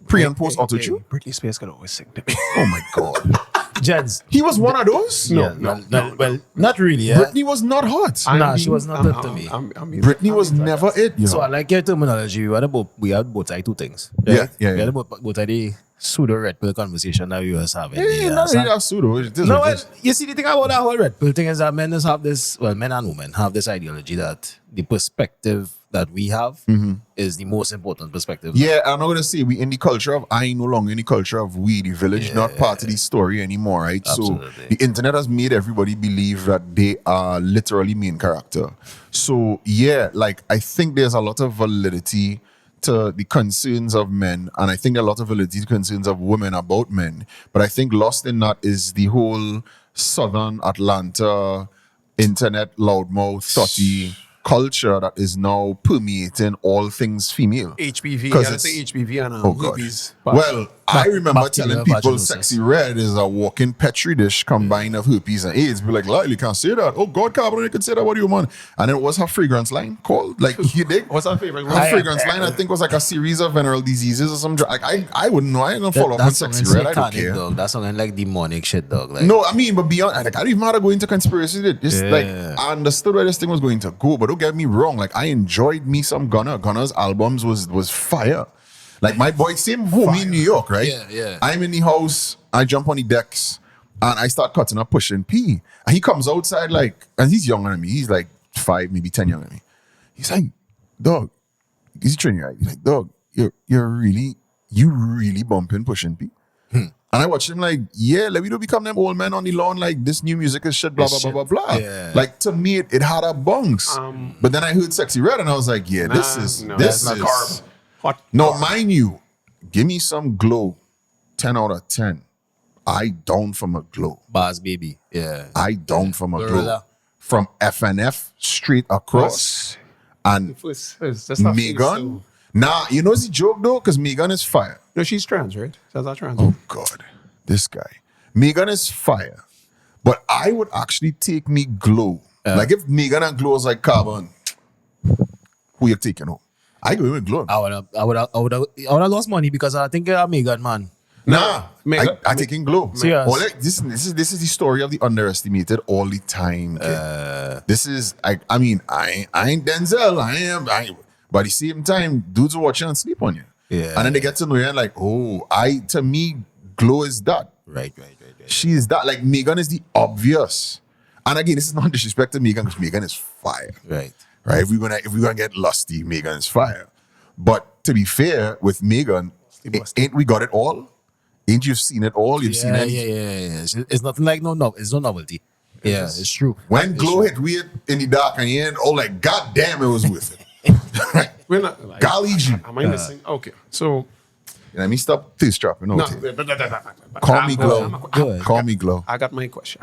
Speaker 1: Pre and post autotune?
Speaker 3: Britney Spears could always sing to me.
Speaker 1: Oh my God.
Speaker 2: Jens.
Speaker 1: He was one of those.
Speaker 2: Well, not really. Yeah.
Speaker 1: Britney was not hot.
Speaker 2: Nah, she was not that to me.
Speaker 1: Britney was never it. Yo.
Speaker 2: So I like your terminology. We had both side two things.
Speaker 1: Yeah.
Speaker 2: We had both side the pseudo red pill conversation that we was having.
Speaker 1: Not really that pseudo. It is
Speaker 2: No,
Speaker 1: what it
Speaker 2: well,
Speaker 1: is.
Speaker 2: you see the thing about that whole red pill thing is that men just have this, well, men and women have this ideology that the perspective that we have is the most important perspective.
Speaker 1: Yeah, I'm not gonna say we in the culture of I no longer in the culture of we, the village, not part of the story anymore, right?
Speaker 2: Absolutely.
Speaker 1: So the internet has made everybody believe that they are literally main character. So yeah, like I think there's a lot of validity to the concerns of men, and I think a lot of validity to concerns of women about men. But I think lost in that is the whole Southern Atlanta internet loudmouth thotty culture that is now permeating all things female.
Speaker 3: HPV.
Speaker 1: 'Cause
Speaker 3: I
Speaker 1: it's-
Speaker 3: say HPV and
Speaker 1: Oh God.
Speaker 3: herpes.
Speaker 1: Well, I remember
Speaker 2: bacterial
Speaker 1: telling people
Speaker 2: vaginosis.
Speaker 1: sexy red is a walking petri dish combined of herpes and AIDS. Be like, Lyle, you can't say that. Oh God, Carbon, you can say that about you, man. And then what's her fragrance line called? Like you dig?
Speaker 3: What's our favorite
Speaker 1: Her
Speaker 3: one?
Speaker 1: fragrance line, I think, was like a series of venereal diseases or some. Like I wouldn't know. I ain't gonna follow up on sexy red. I don't care.
Speaker 2: dog. That's something like demonic shit, dog. Like,
Speaker 1: No, I mean, but beyond, like, I don't even have to go into conspiracy. Just like
Speaker 2: Yeah.
Speaker 1: I understood where this thing was going to go, but don't get me wrong. Like I enjoyed me some Gunna. Gunna's albums was fire. Like my boy, same homie in New York, right?
Speaker 2: Yeah.
Speaker 1: I'm in the house. I jump on the decks and I start cutting up pushing P. And he comes outside like, and he's younger than me. He's like 5, maybe 10 younger than me. He's like, dog, he's training right. He's like, dog, you really bumping pushing P. And I watched him like, yeah, let me don't become them old men on the lawn like this new music is shit, blah, blah, blah, blah, blah.
Speaker 2: Yeah.
Speaker 1: Like to me, it had a bounce. But then I heard Sexy Red and I was like, yeah, this is.
Speaker 3: carb. Hot.
Speaker 1: No, mind you, give me some glow. 10 out of 10. I down from a glow.
Speaker 2: Bars, baby. Yeah.
Speaker 1: I down from a glow.
Speaker 2: Gorilla.
Speaker 1: From FNF straight across. And
Speaker 3: That's not
Speaker 1: Megan. Nah, you know the joke though? Because Megan is fire.
Speaker 3: No, she's trans, right? That's not trans.
Speaker 1: Oh God, this guy. Megan is fire. But I would actually take me glow. Like if Megan and glow is like Carbon, who you taking home? I go with glow.
Speaker 2: I would have lost money because I think I'm Megan, man.
Speaker 1: Nah,
Speaker 3: Megan-
Speaker 1: I taking glow.
Speaker 2: Serious?
Speaker 1: All like, this is the story of the underestimated all the time. Kid. This is I mean I ain't Denzel. But at the same time, dudes will watch you and sleep on you.
Speaker 2: Yeah.
Speaker 1: And then they get to know you and like, oh, to me, glow is that.
Speaker 2: Right.
Speaker 1: She is that. Like Megan is the obvious. And again, this is not disrespect to Megan because Megan is fire.
Speaker 2: Right.
Speaker 1: Right? If we're gonna get lusty, Megan is fire. But to be fair, with Megan, ain't we got it all? Ain't you seen it all? You've seen it.
Speaker 2: Yeah. It's nothing like it's no novelty. Yeah, it's true.
Speaker 1: When glow hit weird in the dark and you ain't all like, God damn, it was worth it.
Speaker 3: We're not. Like,
Speaker 1: Golly gee.
Speaker 3: am I missing? Okay, so
Speaker 1: Let me stop thirst trapping.
Speaker 3: no.
Speaker 1: Okay. Call me glow.
Speaker 2: Good.
Speaker 1: Call me glow.
Speaker 3: I got my question.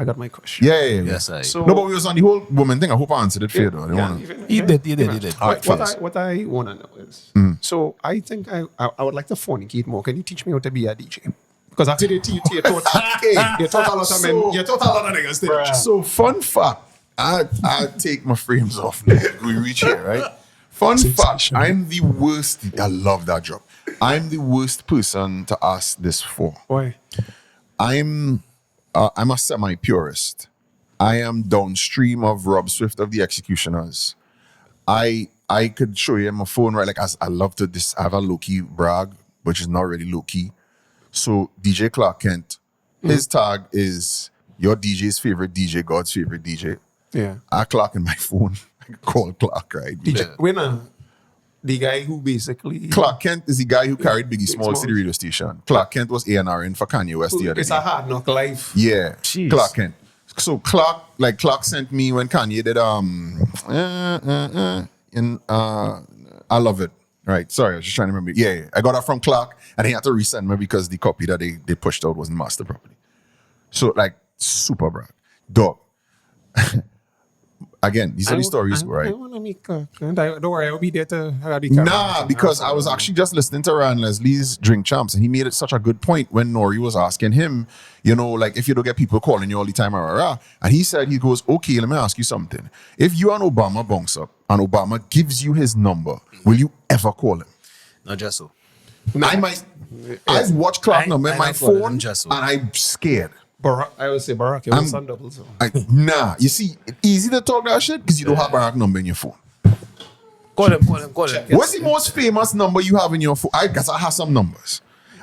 Speaker 1: Yeah.
Speaker 2: Yes, I.
Speaker 3: So
Speaker 1: No, but we was on the whole woman thing. I hope I answered it fair though. I didn't wanna...
Speaker 2: You did.
Speaker 3: What I want to know is, so I think I would like to fornicate more. Can you teach me how to be a DJ? Because after they teach you taught a lot of men, you taught a lot of niggas. didn't you?
Speaker 1: So fun fact, I take my frames off now. We reach here, right? Fun fact, I'm the worst. I love that job. I'm the worst person to ask this for.
Speaker 3: Why?
Speaker 1: I'm a semi-purist. I am downstream of Rob Swift of the Executioners. I could show you my phone, right? Like I love to I have a low-key brag, which is not really low-key. So DJ Clark Kent, his tag is your DJ's favorite DJ, God's favorite DJ.
Speaker 3: Yeah.
Speaker 1: I Clark in my phone. I call Clark, right?
Speaker 3: DJ. Winner. The guy who basically.
Speaker 1: Clark Kent is the guy who carried Biggie Smalls to the
Speaker 3: Smalls.
Speaker 1: radio station. Clark Kent was A&R in for Kanye West the other
Speaker 3: It's
Speaker 1: day.
Speaker 3: a hard knock life.
Speaker 1: Yeah,
Speaker 2: Jeez.
Speaker 1: Clark Kent. So Clark sent me when Kanye did I love it. Right. Sorry, I was just trying to remember. Yeah. I got that from Clark and he had to resend me because the copy that they pushed out wasn't master properly. So like super brag. Dog. Again, these are the stories,
Speaker 3: I
Speaker 1: right?
Speaker 3: want to make don't worry, I'll be there to have the
Speaker 1: Nah, because I was actually just listening to Ryan Leslie's Drink Champs, and he made it such a good point when Nori was asking him, you know, like if you don't get people calling you all the time, and he said, he goes, okay, let me ask you something. If you and Obama bounce up, and Obama gives you his number, will you ever call him?
Speaker 2: Not just so.
Speaker 1: I might. I've watched Clark number in
Speaker 2: I
Speaker 1: my
Speaker 2: not call him
Speaker 1: phone,
Speaker 2: just so.
Speaker 1: and I'm scared.
Speaker 3: Barack, I would say Barack. It was on double. So.
Speaker 1: Nah, you see, it's easy to talk that shit because you don't have Barack number in your phone.
Speaker 2: Call him.
Speaker 1: What's the most famous number you have in your phone? I guess I have some numbers.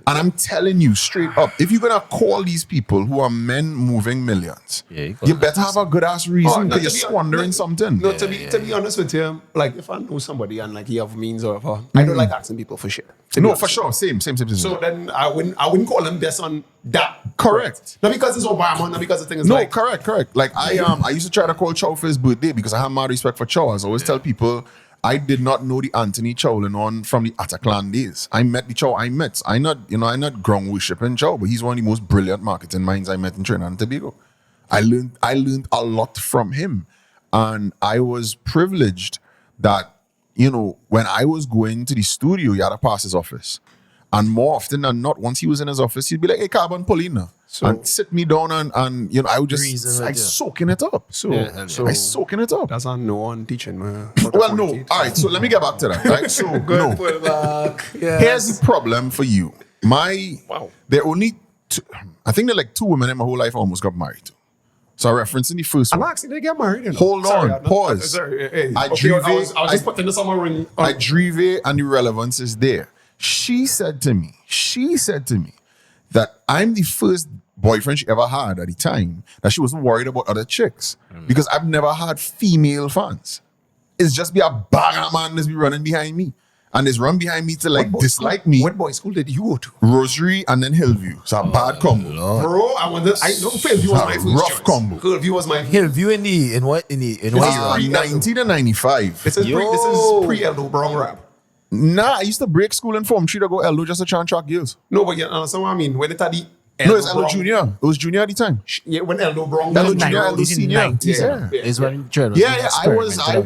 Speaker 1: And I'm telling you straight up, if you're gonna call these people who are men moving millions, you better have a good ass reason because you're squandering something.
Speaker 3: No, to be honest with you, like if I know somebody and like he have means or whatever, I don't like asking people for shit.
Speaker 1: No, for sure, same.
Speaker 3: So then I wouldn't call them based on that.
Speaker 1: Correct.
Speaker 3: Not because it's Obama, not because the thing is
Speaker 1: No,
Speaker 3: like
Speaker 1: correct. Like I used to try to call Chow for his birthday because I have mad respect for Chow. I always tell people I did not know the Anthony Chowlin from the Ataclan days. I met the Chow I met. I not ground worshiping Chow, but he's one of the most brilliant marketing minds I met in Trinidad and Tobago. I learned a lot from him. And I was privileged that, when I was going to the studio, he had to pass his office. And more often than not, once he was in his office, he'd be like, hey, Carbon, Paulina. And sit me down and I would just soaking it up. I soaking it up.
Speaker 3: That's a no on teaching, man.
Speaker 1: Well, no. All right, so let me get back to that. Right? So no.
Speaker 2: Put it back. Yes.
Speaker 1: Here's the problem for you. There are only I think there are like 2 women in my whole life I almost got married to. So I'm referencing the first one.
Speaker 3: I'm actually they get married.
Speaker 1: Hold on, pause.
Speaker 3: Sorry,
Speaker 1: I
Speaker 3: was just putting this on my ring.
Speaker 1: I drive and the relevance is there. She said to me that I'm the first boyfriend she ever had at the time that she wasn't worried about other chicks because I've never had female fans. It's just be a bag of man that's be running behind me. And it's run behind me to dislike me.
Speaker 3: What boys' school did you go to?
Speaker 1: Rosary and then Hillview. It's a bad combo.
Speaker 3: Bro, I know Hillview was my first
Speaker 1: rough
Speaker 3: choice.
Speaker 1: combo.
Speaker 3: Hillview was my
Speaker 2: Hillview in what era?
Speaker 1: 90 to 95.
Speaker 3: This is pre-Eldo Brown rap.
Speaker 1: Nah, I used to break school in Form 3 to go Eldo just to try and track girls.
Speaker 3: No, but you understand what I mean? When it had the
Speaker 1: No, it's Eldo Junior. It was Junior at the time.
Speaker 3: Yeah, when Eldo Brown.
Speaker 1: Eldo Junior, Eldo Senior.
Speaker 2: Is when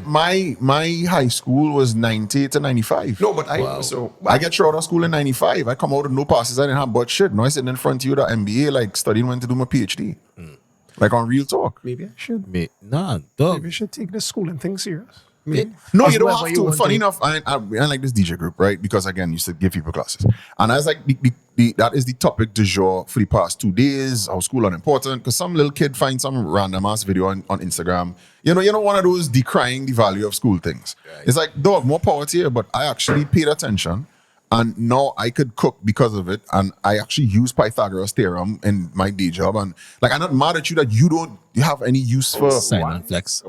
Speaker 1: my high school was 90 to 95.
Speaker 3: No, but
Speaker 1: I get thrown out of school in 95. I come out with no passes. I didn't have but shit. Now I sitting in front of you at MBA, like studying when to do my PhD. Like on real talk.
Speaker 3: Maybe I should.
Speaker 2: Maybe I
Speaker 3: should take this schooling thing serious.
Speaker 1: No, you don't have to. Funny enough, I like this DJ group, right? Because again, you used to give people classes. And I was like, that is the topic du jour for the past 2 days. How school unimportant. Because some little kid finds some random ass video on Instagram. You know, one of those decrying the value of school things. Right. It's like, dog, more power to you, but I actually paid attention. And now I could cook because of it. And I actually use Pythagoras theorem in my day job. And like, I'm not mad at you that you have any use for
Speaker 2: silent flex.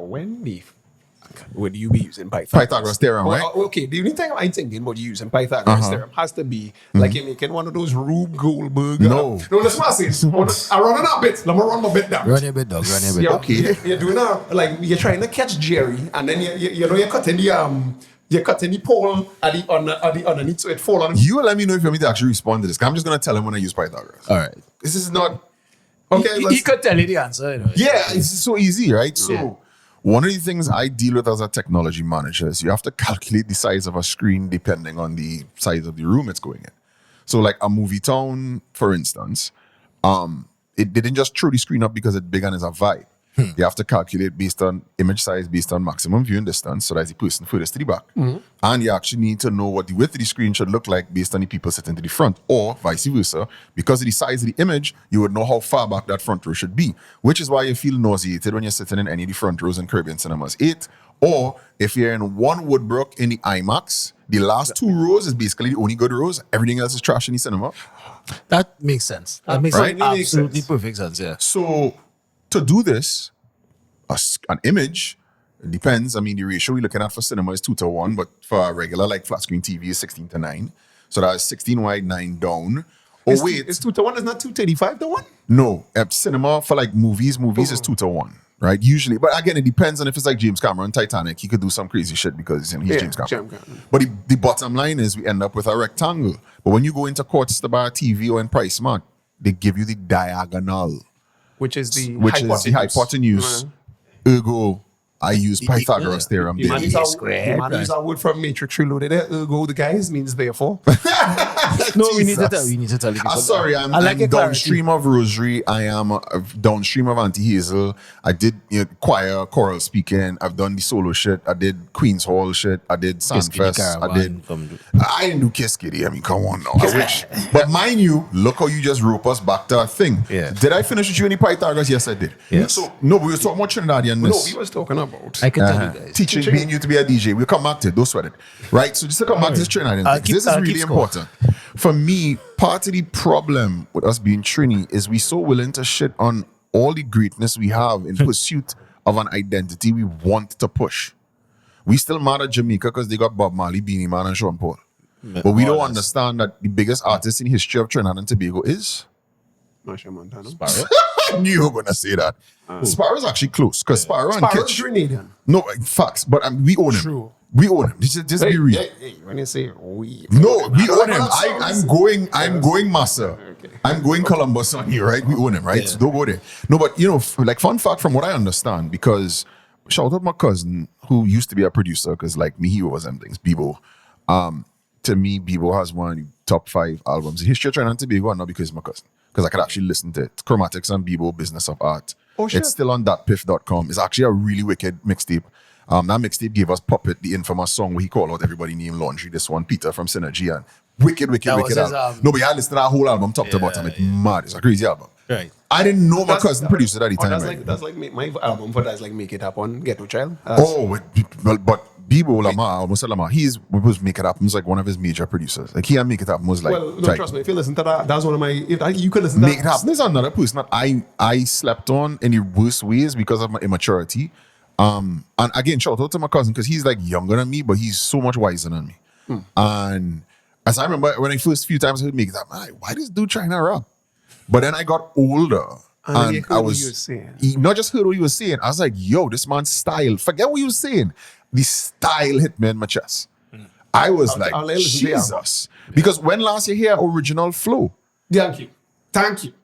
Speaker 3: Would you be using
Speaker 1: Pythagoras theorem, right?
Speaker 3: Okay, the only thing I'm thinking about using Pythagoras theorem has to be like you're making one of those Rube Goldberg.
Speaker 1: No,
Speaker 3: that's what I say. I'm running a bit. Let me run my bit down.
Speaker 2: Run your bit, dog.
Speaker 1: Okay.
Speaker 3: You're doing you're trying to catch Jerry, and then you're cutting the pole underneath so it fall on him.
Speaker 1: You will let me know if you want me to actually respond to this. I'm just gonna tell him when I use Pythagoras.
Speaker 2: All right.
Speaker 1: This is not okay.
Speaker 2: He could tell you the answer.
Speaker 1: Yeah, it's so easy, right? So one of the things I deal with as a technology manager is you have to calculate the size of a screen depending on the size of the room it's going in. So like a movie town, for instance, it didn't just throw the screen up because it's big and it's a vibe. You have to calculate based on image size, based on maximum viewing distance, so that's the person furthest to the back. And you actually need to know what the width of the screen should look like based on the people sitting to the front, or vice versa. Because of the size of the image, you would know how far back that front row should be, which is why you feel nauseated when you're sitting in any of the front rows in Caribbean Cinemas 8. Or if you're in one Woodbrook in the IMAX, the last 2 rows is basically the only good rows. Everything else is trash in the cinema.
Speaker 2: That makes sense. That makes absolutely perfect sense, yeah.
Speaker 1: So to do this, an image, it depends. I mean, the ratio we're looking at for cinema is 2:1, but for a regular like flat screen TV is 16:9. So that's 16 wide, 9 down. Oh, wait.
Speaker 3: It's 2:1, it's not 2:35:1?
Speaker 1: No. Cinema for like movies is 2:1, right? Usually. But again, it depends on if it's like James Cameron, Titanic, he could do some crazy shit because he's James Cameron. But the bottom line is we end up with a rectangle. But when you go into Courts to buy a TV or in PriceSmart, they give you the diagonal.
Speaker 3: Which is the
Speaker 1: hypotenuse. Ergo, I use Pythagoras theorem.
Speaker 3: The man
Speaker 1: daily.
Speaker 3: is a
Speaker 2: squared,
Speaker 3: the man is a word from Matrix Reloaded. Ergo, the guys means therefore.
Speaker 2: No, we need to
Speaker 1: Jesus.
Speaker 2: tell. We need to tell you.
Speaker 1: Sorry, I'm
Speaker 2: I like your clarity.
Speaker 1: downstream of Rosary. I am downstream of Auntie Hazel. I did choir, choral speaking. I've done the solo shit. I did Queen's Hall shit. I did Sandfest. I didn't do Kiss Kitty. I mean, come on now. I wish. But mind you, look how you just rope us back to a thing.
Speaker 2: Yeah.
Speaker 1: Did I finish with you any Pythagoras? Yes, I did.
Speaker 2: Yes.
Speaker 1: So, no, we were talking about Trinidadianness.
Speaker 3: No, we was talking about.
Speaker 2: I can tell you guys.
Speaker 1: Teaching, being you to be a DJ. We'll come back to it. Don't sweat it. Right? So just to come back to this Trinidadian
Speaker 2: I'll
Speaker 1: thing.
Speaker 2: keep-
Speaker 1: This is
Speaker 2: I'll
Speaker 1: really
Speaker 2: keep score.
Speaker 1: important. For me, part of the problem with us being Trini is we so willing to shit on all the greatness we have in pursuit of an identity we want to push. We still mad at Jamaica because they got Bob Marley, Beanie Man, and Sean Paul. But we don't understand that the biggest artist in the history of Trinidad and Tobago is...
Speaker 3: Marshall Montano.
Speaker 1: I knew you were going to say that. Sparrow is actually close because Sparrow and
Speaker 3: Sparrow
Speaker 1: Kitch...
Speaker 3: Trinidadian.
Speaker 1: No, facts, but we own him.
Speaker 3: True.
Speaker 1: We own him. Just be real.
Speaker 3: Hey, when you say we.
Speaker 1: No, we own him.
Speaker 3: I'm
Speaker 1: I'm going Massa.
Speaker 3: Okay.
Speaker 1: I'm going Columbus on here, right? We own him, right?
Speaker 2: Yeah.
Speaker 1: So don't go there. No, but like fun fact from what I understand, because shout out my cousin who used to be a producer, because like me, he was them things, Bebo. To me, Bebo has one of the top 5 albums in history of Trinidad and Tobago, and not because he's my cousin. Because I could actually listen to it. Chromatics and Bebo, Business of Art.
Speaker 3: Oh, shit.
Speaker 1: It's still on thatpiff.com. It's actually a really wicked mixtape. That mixtape gave us Puppet, the infamous song where he called out everybody named Laundry. This one, Peter from Synergy, and wicked
Speaker 2: That was his,
Speaker 1: album. No, but I listened to that whole album top to bottom. It's mad. It's a crazy album.
Speaker 2: Right.
Speaker 1: I didn't know my cousin produced it at the time.
Speaker 3: That's
Speaker 1: right?
Speaker 3: like my album for that's like Make It Happen, Ghetto Child.
Speaker 1: But Bebo Lamar, almost Lamar, was Make It Happen. Was like one of his major producers. Like he and Make It Happen was like.
Speaker 3: Well, no, trust me. If you listen to that, that's one of my. You could listen to
Speaker 1: Make It Happen is another person that I slept on in the worst ways because of my immaturity. And again, shout out to my cousin because he's like younger than me, but he's so much wiser than me. And as I remember when I first few times I heard Make It Happen, why this dude trying to rap? But then I got older.
Speaker 3: And you
Speaker 1: And
Speaker 3: heard
Speaker 1: I
Speaker 3: what
Speaker 1: was
Speaker 3: he was saying.
Speaker 1: not just heard what he was saying. I was like, yo, this man's style. Forget what he was saying. The style hit me in my chest. I was like,
Speaker 3: I'll listen to the album.
Speaker 1: Jesus. Because when last you hear original flow,
Speaker 3: Thank you.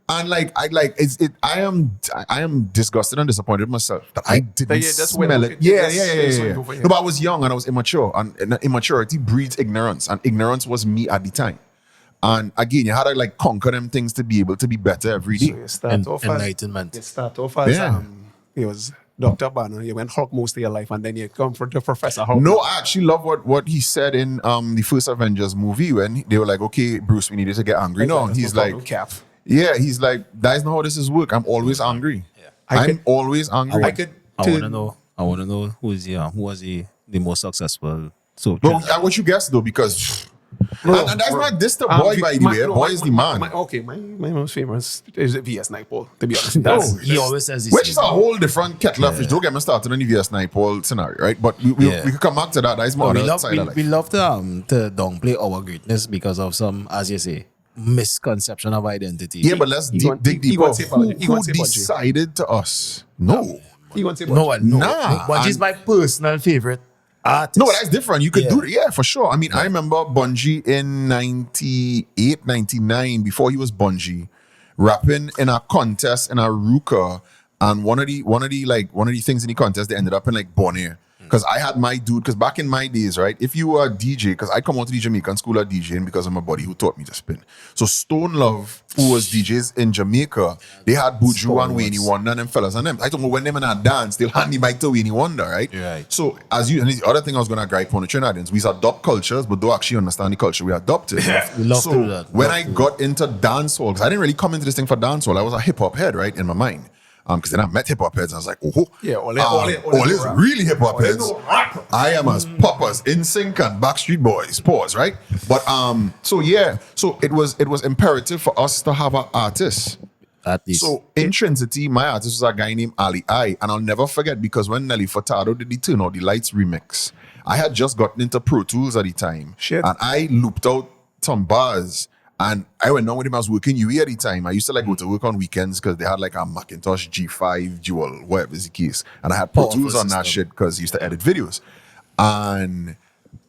Speaker 1: and I am disgusted and disappointed with myself that I didn't smell it. Yeah. No, but I was young and I was immature, and immaturity breeds ignorance, and ignorance was me at the time. And again, you had to like conquer them things to be able to be better every day.
Speaker 3: So you start off as
Speaker 2: Enlightenment.
Speaker 3: it was Dr. Banner. You went Hulk most of your life, and then you come for the Professor Hulk.
Speaker 1: No, I actually love what he said in the first Avengers movie when they were like, okay, Bruce, we needed to get angry. No, he's like,
Speaker 3: Cap.
Speaker 1: yeah, he's like, that's not how this is work. I'm always angry. I'm always angry.
Speaker 2: I want to know who was the most successful. So
Speaker 1: But what you guess though, because and that's not this the boy by the way. Boy is the man.
Speaker 3: My most famous is VS Naipaul, to be honest.
Speaker 2: he always says this.
Speaker 1: Which is a whole different kettle of fish. Don't get me started on the VS Naipaul scenario, right? But we could come back to that. That's more other side of life.
Speaker 2: We love to downplay our greatness because of some, as you say, misconception of identity.
Speaker 1: Yeah, but let's dig deeper. Who decided to us? No.
Speaker 3: He wants to say
Speaker 2: No one, no.
Speaker 1: Nah,
Speaker 2: But she's my personal favorite artist.
Speaker 1: No, that's different. You could
Speaker 2: Yeah.
Speaker 1: do it. Yeah, for sure. I mean, I remember Bungie in 98, 99, before he was Bungie, rapping in a contest in a Ruka. And one of the things in the contest, they ended up in like Bonaire. Because I had my dude, because back in my days, right, if you were a DJ, because I come out to the Jamaican school of DJing because of my buddy who taught me to spin. So Stone Love, who was DJs in Jamaica, they had Buju and Wayne Wonder and them fellas and them. I don't know when them in a dance, they'll hand the mic to Wayne Wonder, right?
Speaker 2: Right.
Speaker 1: So and the other thing I was gonna gripe on the Trinidadians, we adopt cultures, but don't actually understand the culture we adopted.
Speaker 2: We love
Speaker 1: so
Speaker 2: to do that.
Speaker 1: when I got into dancehall, because I didn't really come into this thing for dancehall, I was a hip hop head, right, in my mind. Because then I met hip hop heads, and I was like, oh,
Speaker 3: Yeah, all
Speaker 1: is really hip hop heads. I am as poppers, in sync and Backstreet Boys. Pause, right? But so it was imperative for us to have an artist.
Speaker 2: At least.
Speaker 1: So in Trinity, my artist was a guy named Ali I, and I'll never forget because when Nelly Furtado did the Turn Out the Lights remix, I had just gotten into Pro Tools at the time,
Speaker 3: Shit.
Speaker 1: and I looped out some bars. And I went down with him. I was working UE at the time. I used to like go to work on weekends because they had like a Macintosh G5 Dual, whatever is the case. And I had Pro Tools on that shit because he used to edit videos. And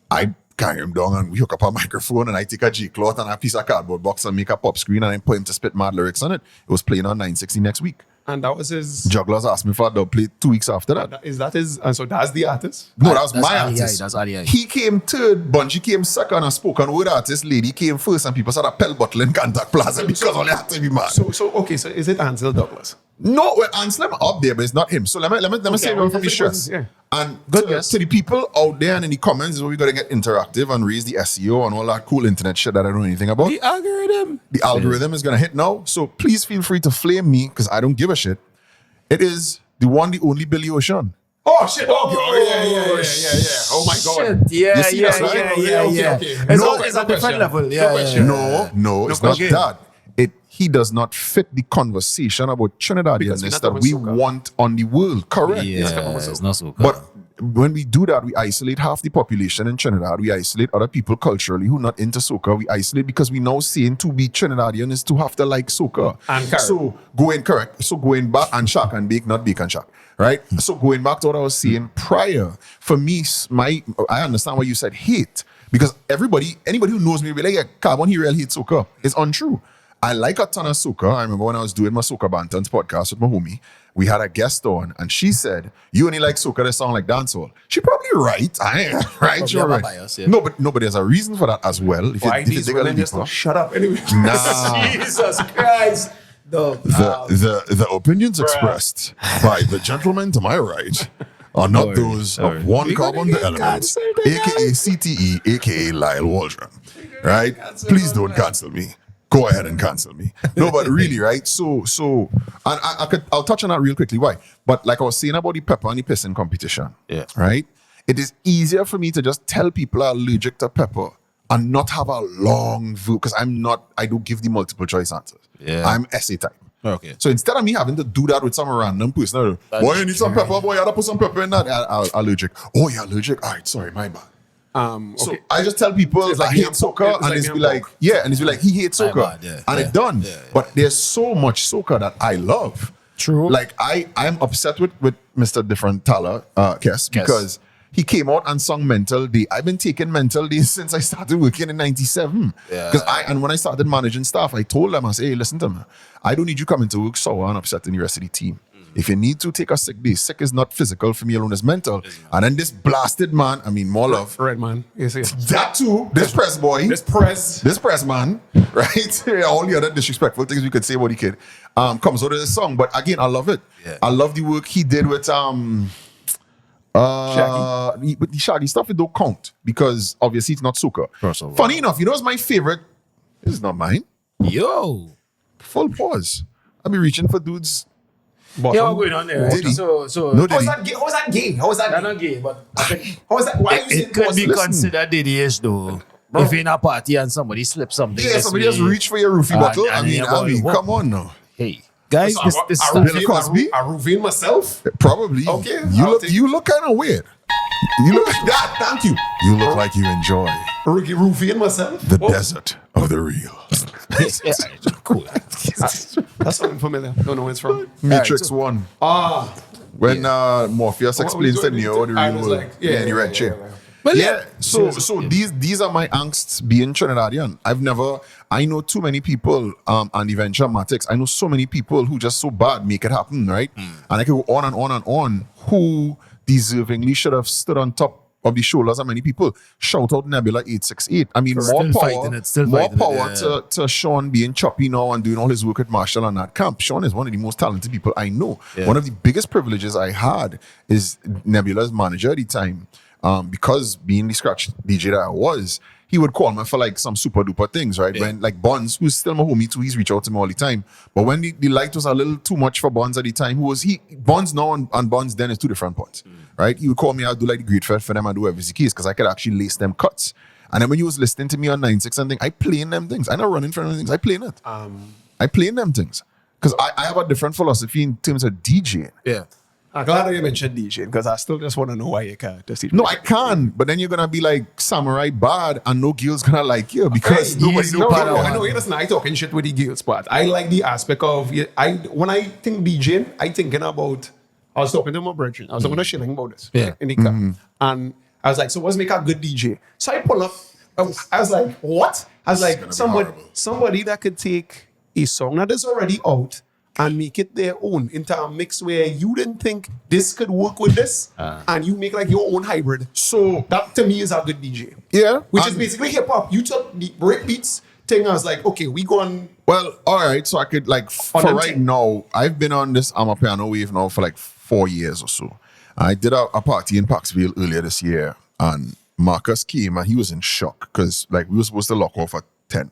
Speaker 1: I carry him down and we hook up a microphone and I take a G-cloth and a piece of cardboard box and make a pop screen and I put him to spit mad lyrics on it. It was playing on 960 next week.
Speaker 3: And that was his.
Speaker 1: Jugglers asked me for a dub plate 2 weeks after that.
Speaker 3: Is that his? And so that's the artist.
Speaker 1: No, that was
Speaker 2: That's
Speaker 1: my
Speaker 2: Ali,
Speaker 1: artist.
Speaker 2: that's Ali.
Speaker 1: He came third, Bungie came second, and spoken word artist lady came first, and people started Pell Bottle in Contact Plaza because all they had to be mad.
Speaker 3: So is it Ansel Douglas?
Speaker 1: No, well, Anselm up there, but it's not him. So let me say one from the stress.
Speaker 3: Yeah.
Speaker 1: And
Speaker 2: Good
Speaker 1: to,
Speaker 2: guess.
Speaker 1: to the people out there and in the comments is where we got to get interactive and raise the SEO and all that cool internet shit that I don't know anything about.
Speaker 2: The algorithm.
Speaker 1: The algorithm is going to hit now. So please feel free to flame me because I don't give a shit. It is the one, the only Billy Ocean.
Speaker 3: Oh shit! Oh yeah. Oh my god!
Speaker 2: Shit. Yeah,
Speaker 1: You see
Speaker 2: yeah,
Speaker 1: that, right?
Speaker 2: yeah.
Speaker 3: Okay.
Speaker 2: It's a different level. Yeah,
Speaker 3: question.
Speaker 1: No, it's not
Speaker 3: question.
Speaker 1: that. He does not fit the conversation about Trinidadianness that we want on the world. Correct.
Speaker 2: Yeah, it's not so good.
Speaker 1: But when we do that, we isolate half the population in Trinidad. We isolate other people culturally who not into soca. We isolate because we now saying to be Trinidadian is to have to like soca.
Speaker 3: And correct.
Speaker 1: So going back and shack and bake, not bake and shack. Right? So going back to what I was saying prior, for me, I understand why you said hate. Because anybody who knows me will be like, yeah, Carbon, he really hates soca. It's untrue. I like a ton of soca. I remember when I was doing my Soca Banters podcast with my homie, we had a guest on and she said, you only like soca that sound like dancehall. She probably right. I ain't right. You're right.
Speaker 2: Bias, yeah.
Speaker 1: No, but there's a reason for that as well. If
Speaker 3: Why
Speaker 1: you
Speaker 3: these
Speaker 1: dig a little
Speaker 3: women just
Speaker 1: deeper.
Speaker 3: shut up anyway?
Speaker 1: Nah.
Speaker 2: Jesus Christ.
Speaker 1: The opinions expressed by the gentleman to my right are not those of one carbon the elements, aka CTE, aka Lyle Waldron. Right? Please don't cancel me. Go ahead and cancel me. No, but really, right? So, and I'll touch on that real quickly. Why? But like I was saying about the pepper and the pissing competition,
Speaker 2: Yeah.
Speaker 1: right? It is easier for me to just tell people are allergic to pepper and not have a long view because I don't give the multiple choice answers.
Speaker 2: Yeah.
Speaker 1: I'm essay type.
Speaker 2: Okay.
Speaker 1: So instead of me having to do that with some random person, boy, you need some pepper, boy, you gotta put some pepper in that. I'm allergic. Oh, you're allergic? All right, sorry, my bad. So
Speaker 3: Okay.
Speaker 1: I just tell people
Speaker 3: It's
Speaker 1: I
Speaker 3: like
Speaker 1: hate
Speaker 3: me and
Speaker 1: soca,
Speaker 3: Pork.
Speaker 1: and it's be like, yeah, and it's be like he hates
Speaker 2: My
Speaker 1: soca,
Speaker 2: bad, yeah,
Speaker 1: and
Speaker 2: yeah,
Speaker 1: it's done.
Speaker 2: yeah.
Speaker 1: But there's so much soca that I love.
Speaker 2: True.
Speaker 1: Like I'm upset with Mr. Different Tala, Kes, because he came out and sung Mental Day. I've been taking Mental Day since I started working in 97.
Speaker 2: Yeah.
Speaker 1: And when I started managing staff, I told them, I said, hey, listen to me. I don't need you coming to work sour and upsetting the rest of the team. If you need to take a sick day, sick is not physical for me alone, it's mental. And then this blasted man, more love.
Speaker 3: Red man. You see.
Speaker 1: That too, this press boy.
Speaker 3: This press
Speaker 1: Man, right? All the other disrespectful things we could say about the kid comes out of the song. But again, I love it.
Speaker 2: Yeah.
Speaker 1: I love the work he did with
Speaker 3: Shaggy.
Speaker 1: but the Shaggy stuff, it don't count because obviously it's not soca.
Speaker 2: First of all.
Speaker 1: Funny enough, you know what's my favorite? This is not mine.
Speaker 2: Yo.
Speaker 1: Full pause. I'll be reaching for dudes.
Speaker 3: Bottom.
Speaker 2: Yeah, what's going on there?
Speaker 1: Did he?
Speaker 2: So
Speaker 1: No,
Speaker 3: How
Speaker 1: did
Speaker 3: is
Speaker 1: he?
Speaker 3: that gay? How is that gay? How is that
Speaker 2: they're
Speaker 3: gay?
Speaker 2: not gay, but I think
Speaker 3: How is that? Why are you
Speaker 2: it
Speaker 3: saying
Speaker 2: could
Speaker 3: pause?
Speaker 2: be
Speaker 1: Listen.
Speaker 2: considered DDH though. If you're in a party and somebody slips something.
Speaker 1: Yeah,
Speaker 2: this
Speaker 1: somebody
Speaker 2: way,
Speaker 1: just reach for your roofie
Speaker 2: and-
Speaker 1: bottle.
Speaker 2: and you're about to walk.
Speaker 1: Come on now.
Speaker 2: Hey, guys,
Speaker 3: So
Speaker 2: this
Speaker 3: I
Speaker 2: stuff.
Speaker 1: Bill Cosby?
Speaker 3: I reveal myself.
Speaker 1: Probably.
Speaker 3: Okay,
Speaker 1: You
Speaker 3: I'll
Speaker 1: look
Speaker 3: take-
Speaker 1: you look kind of weird. You look that. Thank you. You look like you enjoy
Speaker 3: Reveal myself.
Speaker 1: the
Speaker 3: Oh,
Speaker 1: desert of the real.
Speaker 2: Yeah, cool.
Speaker 3: That's something familiar. Don't know where it's from.
Speaker 1: Matrix 1. When Morpheus explains to Neo the
Speaker 3: I
Speaker 1: real
Speaker 3: was
Speaker 1: world.
Speaker 3: like,
Speaker 1: Yeah, in the red chair.
Speaker 2: Well,
Speaker 1: Yeah, so these are my angsts being Trinidadian. I know too many people and the venture matics. I know so many people who just so bad make it happen, right? And I could go on and on and on who deservingly should have stood on top of the shoulders of many people. Shout out Nebula 868.
Speaker 2: Still fighting it, still
Speaker 1: more
Speaker 2: fighting it,
Speaker 1: power
Speaker 2: yeah.
Speaker 1: to Sean being choppy now and doing all his work at Marshall and that camp. Sean is one of the most talented people I know.
Speaker 2: Yeah.
Speaker 1: One of the biggest privileges I had is Nebula's manager at the time. Because being the scratch DJ that I was, he would call me for like some super duper things, right?
Speaker 2: Yeah.
Speaker 1: When like Bonds, who's still my homie too, he's reached out to me all the time. But when the light was a little too much for Bonds at the time, Bonds now and Bonds then is two different points, right? He would call me, I'd do like the great fed for them and do whatever the case because I could actually lace them cuts. And then when you was listening to me on 9-6 and thing, I playing them things. I not running from them things. I playing it. I playing them things. Because I have a different philosophy in terms of DJing.
Speaker 2: Yeah.
Speaker 3: I'm glad that you mentioned DJing because I still just want to know why you can't just teach
Speaker 1: No,
Speaker 3: me.
Speaker 1: I can, but then you're gonna be like samurai bad, and no girl's gonna like you because nobody
Speaker 2: no
Speaker 1: know
Speaker 2: part
Speaker 1: Padawan.
Speaker 3: I know. Listen, I talking shit with the girls, but I like the aspect of when I think DJing, I thinking about. I was talking to my brethren. I was talking to Shilling about this
Speaker 2: Yeah.
Speaker 3: in the car, and I was like, "So what's make a good DJ?" So I pull up. I was like, "What?" I was like,
Speaker 1: gonna be horrible.
Speaker 3: "Somebody that could take a song that is already out and make it their own into a mix where you didn't think this could work with this, and you make like your own hybrid.
Speaker 1: So
Speaker 3: That to me is a good DJ.
Speaker 1: yeah,
Speaker 3: Which is
Speaker 1: and-
Speaker 3: basically hip hop. You took the break beats thing. I was like, okay, we going.
Speaker 1: Well, all right. So I could like for
Speaker 3: them
Speaker 1: right
Speaker 3: thing.
Speaker 1: now, I've been on this I'm a piano wave now for like 4 years or so. I did a party in Parksville earlier this year, and Marcus came and he was in shock because like we were supposed to lock off at 10.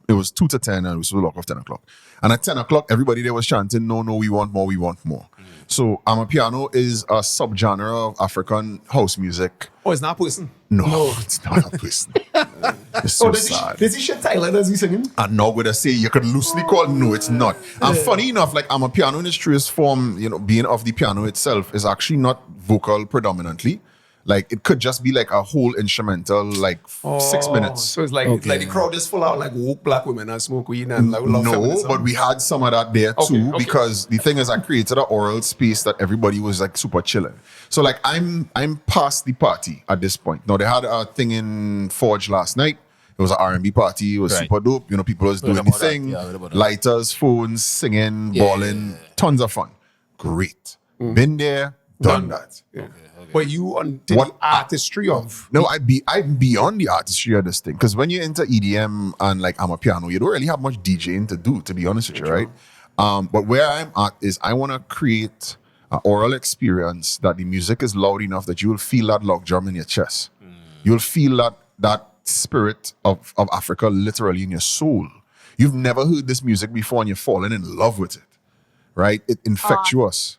Speaker 1: It was 2 to 10 and we were supposed to lock off 10 o'clock. And at 10 o'clock, everybody there was chanting, no, we want more, we want more. So Amapiano is a subgenre of African house music.
Speaker 3: Oh, it's not a person.
Speaker 1: No, it's not a person. It's so sad.
Speaker 3: Does he shit Tyler? Does he singing?
Speaker 1: I'm not gonna say you could loosely call it. No, it's not. And funny enough, like I'm a piano industry is form, being off the piano itself is actually not vocal predominantly. Like it could just be like a whole instrumental, like 6 minutes.
Speaker 3: So it's like the crowd is full out like woke black women and smoke weed and like love
Speaker 1: No,
Speaker 3: feminism.
Speaker 1: but we had some of that there too
Speaker 3: Okay.
Speaker 1: because the thing is I created an oral space that everybody was like super chilling. So like I'm past the party at this point. Now they had a thing in Forge last night. It was an R&B party. It was
Speaker 2: Right.
Speaker 1: super dope. People was doing the
Speaker 2: about that.
Speaker 1: thing.
Speaker 2: Yeah, I heard about that.
Speaker 1: Lighters, phones, singing, balling. Tons of fun. Great.
Speaker 2: Mm.
Speaker 1: Been there, done that.
Speaker 3: Yeah. But you on the
Speaker 1: What-
Speaker 3: artistry of
Speaker 1: No, I'm beyond the artistry of this thing. Because when you're into EDM and like I'm a piano, you don't really have much DJing to do, to be honest with you, right? But where I'm at is I want to create an oral experience that the music is loud enough that you will feel that log drum in your chest. You'll feel that spirit of Africa literally in your soul. You've never heard this music before and you're falling in love with it, right? It's infectious.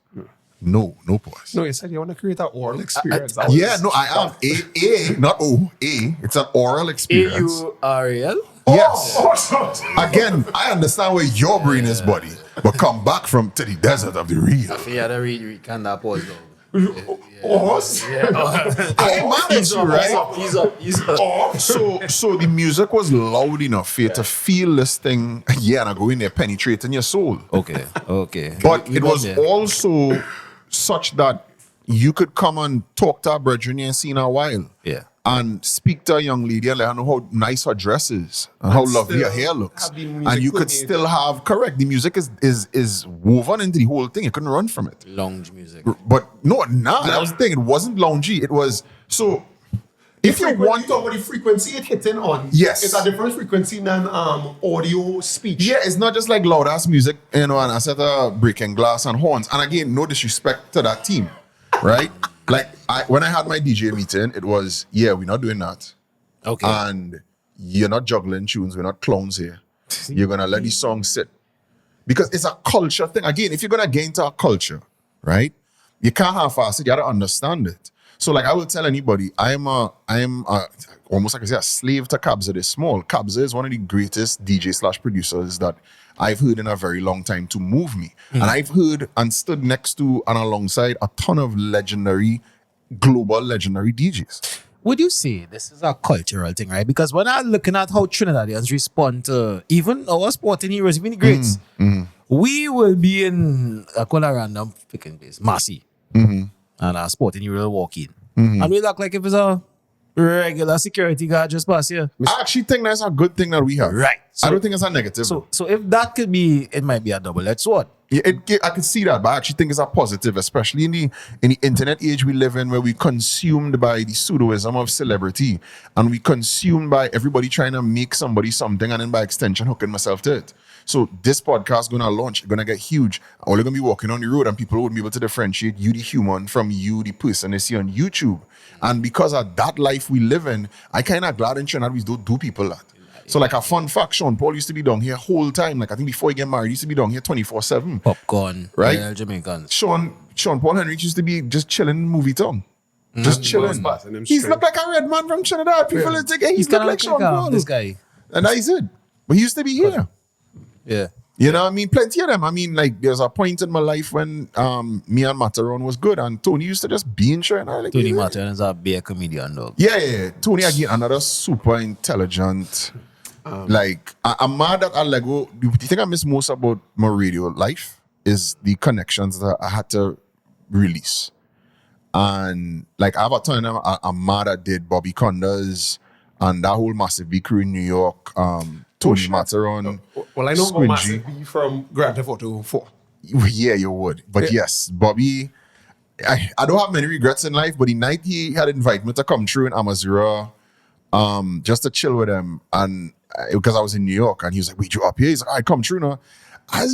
Speaker 1: No pause.
Speaker 3: no, you said you want to create an oral experience.
Speaker 1: Yeah, no, I am. A, not O, A. It's an oral experience.
Speaker 2: AURL?
Speaker 1: Yes. Again, I understand where your brain is, buddy. But come back to the desert of the real.
Speaker 2: Yeah, the read can that pause though.
Speaker 1: I ain't mad at you, right?
Speaker 2: He's up.
Speaker 1: So the music was loud enough for you to feel this thing, and I go in there penetrating your soul.
Speaker 2: Okay.
Speaker 1: But
Speaker 2: We
Speaker 1: it
Speaker 2: got
Speaker 1: was
Speaker 2: there.
Speaker 1: also such that you could come and talk to a brethren you ain't seen in a while.
Speaker 2: Yeah.
Speaker 1: And speak to a young lady and let her know how nice her dress is and how lovely her hair looks.
Speaker 3: have the music
Speaker 1: And you could
Speaker 3: permeate.
Speaker 1: still have the music is woven into the whole thing. You couldn't run from it.
Speaker 2: Lounge music.
Speaker 1: But that was the thing. It wasn't loungy. It was so if you want
Speaker 3: you talk about the frequency it hitting on,
Speaker 1: Yes.
Speaker 3: it's a different frequency than audio speech.
Speaker 1: yeah, it's not just like loud ass music, and I set a breaking glass and horns. And again, no disrespect to that team, right? Like when I had my DJ meeting, it was, we're not doing that.
Speaker 2: Okay.
Speaker 1: And you're not juggling tunes. We're not clowns here. You're going to let the song sit. Because it's a culture thing. Again, if you're going to get into a culture, right, you can't half-ass it. You got to understand it. So like I will tell anybody, I am almost like I say a slave to Kabza this small. Kabza is one of the greatest DJ/producers that I've heard in a very long time to move me. And I've heard and stood next to and alongside a ton of global legendary DJs.
Speaker 2: Would you say this is a cultural thing, right? Because when I'm looking at how Trinidadians respond to even our sporting heroes, even the greats, we will be in a random picking place, Massey, and a sporting hero will walk in. And we look like if it's a regular security guard just pass here.
Speaker 1: I actually think that's a good thing that we have.
Speaker 2: Right.
Speaker 1: I don't think it's a negative.
Speaker 2: So if that could be, it might be a double-edged sword.
Speaker 1: Yeah, I can see that, but I actually think it's a positive, especially in the internet age we live in, where we consumed by the pseudoism of celebrity, and we consumed by everybody trying to make somebody something, and then by extension hooking myself to it. So this podcast gonna launch, gonna get huge. I'm only gonna be walking on the road, and people wouldn't be able to differentiate you, the human, from you, the person they see on YouTube. And because of that life we live in, I kind of glad in Trinidad we don't do people that. So like a fun fact, Sean Paul used to be down here whole time. Like I think before he get married, he used to be down here 24/7.
Speaker 2: Popcorn,
Speaker 1: Right?
Speaker 2: real Jamaicans.
Speaker 1: Sean Paul Henry used to be just chilling in movie town. Just chilling.
Speaker 3: Passing them
Speaker 1: He's
Speaker 3: straight.
Speaker 1: look like a red man from Trinidad. People
Speaker 3: Yeah.
Speaker 1: are thinking he's
Speaker 2: Kind
Speaker 1: look
Speaker 2: of
Speaker 1: like Sean Paul.
Speaker 2: this guy.
Speaker 1: And that is it. But he used to be here.
Speaker 2: Yeah.
Speaker 1: You know what I mean? Plenty of them. I mean, like, there's a point in my life when me and Mataron was good, and Tony used to just be in Trinidad. Like,
Speaker 2: Tony
Speaker 1: yeah.
Speaker 2: Martin is a beer comedian, dog.
Speaker 1: Yeah. Tony again, another super intelligent. I'm mad that I let go. The thing I miss most about my radio life is the connections that I had to release. And like I have a ton of them I'm mad I did Bobby Conda's and that whole Massive B crew in New York, Tony Matteron,
Speaker 3: Well, I know about
Speaker 1: Squingy.
Speaker 3: Massive B from Grand Theft Auto 4.
Speaker 1: Yeah, you would. But yes, Bobby, I don't have many regrets in life, but the night he had invited me to come through in Amazura, just to chill with him, and because I was in New York, and he was like, "Wait, you up here?" He's like, "I come through now." I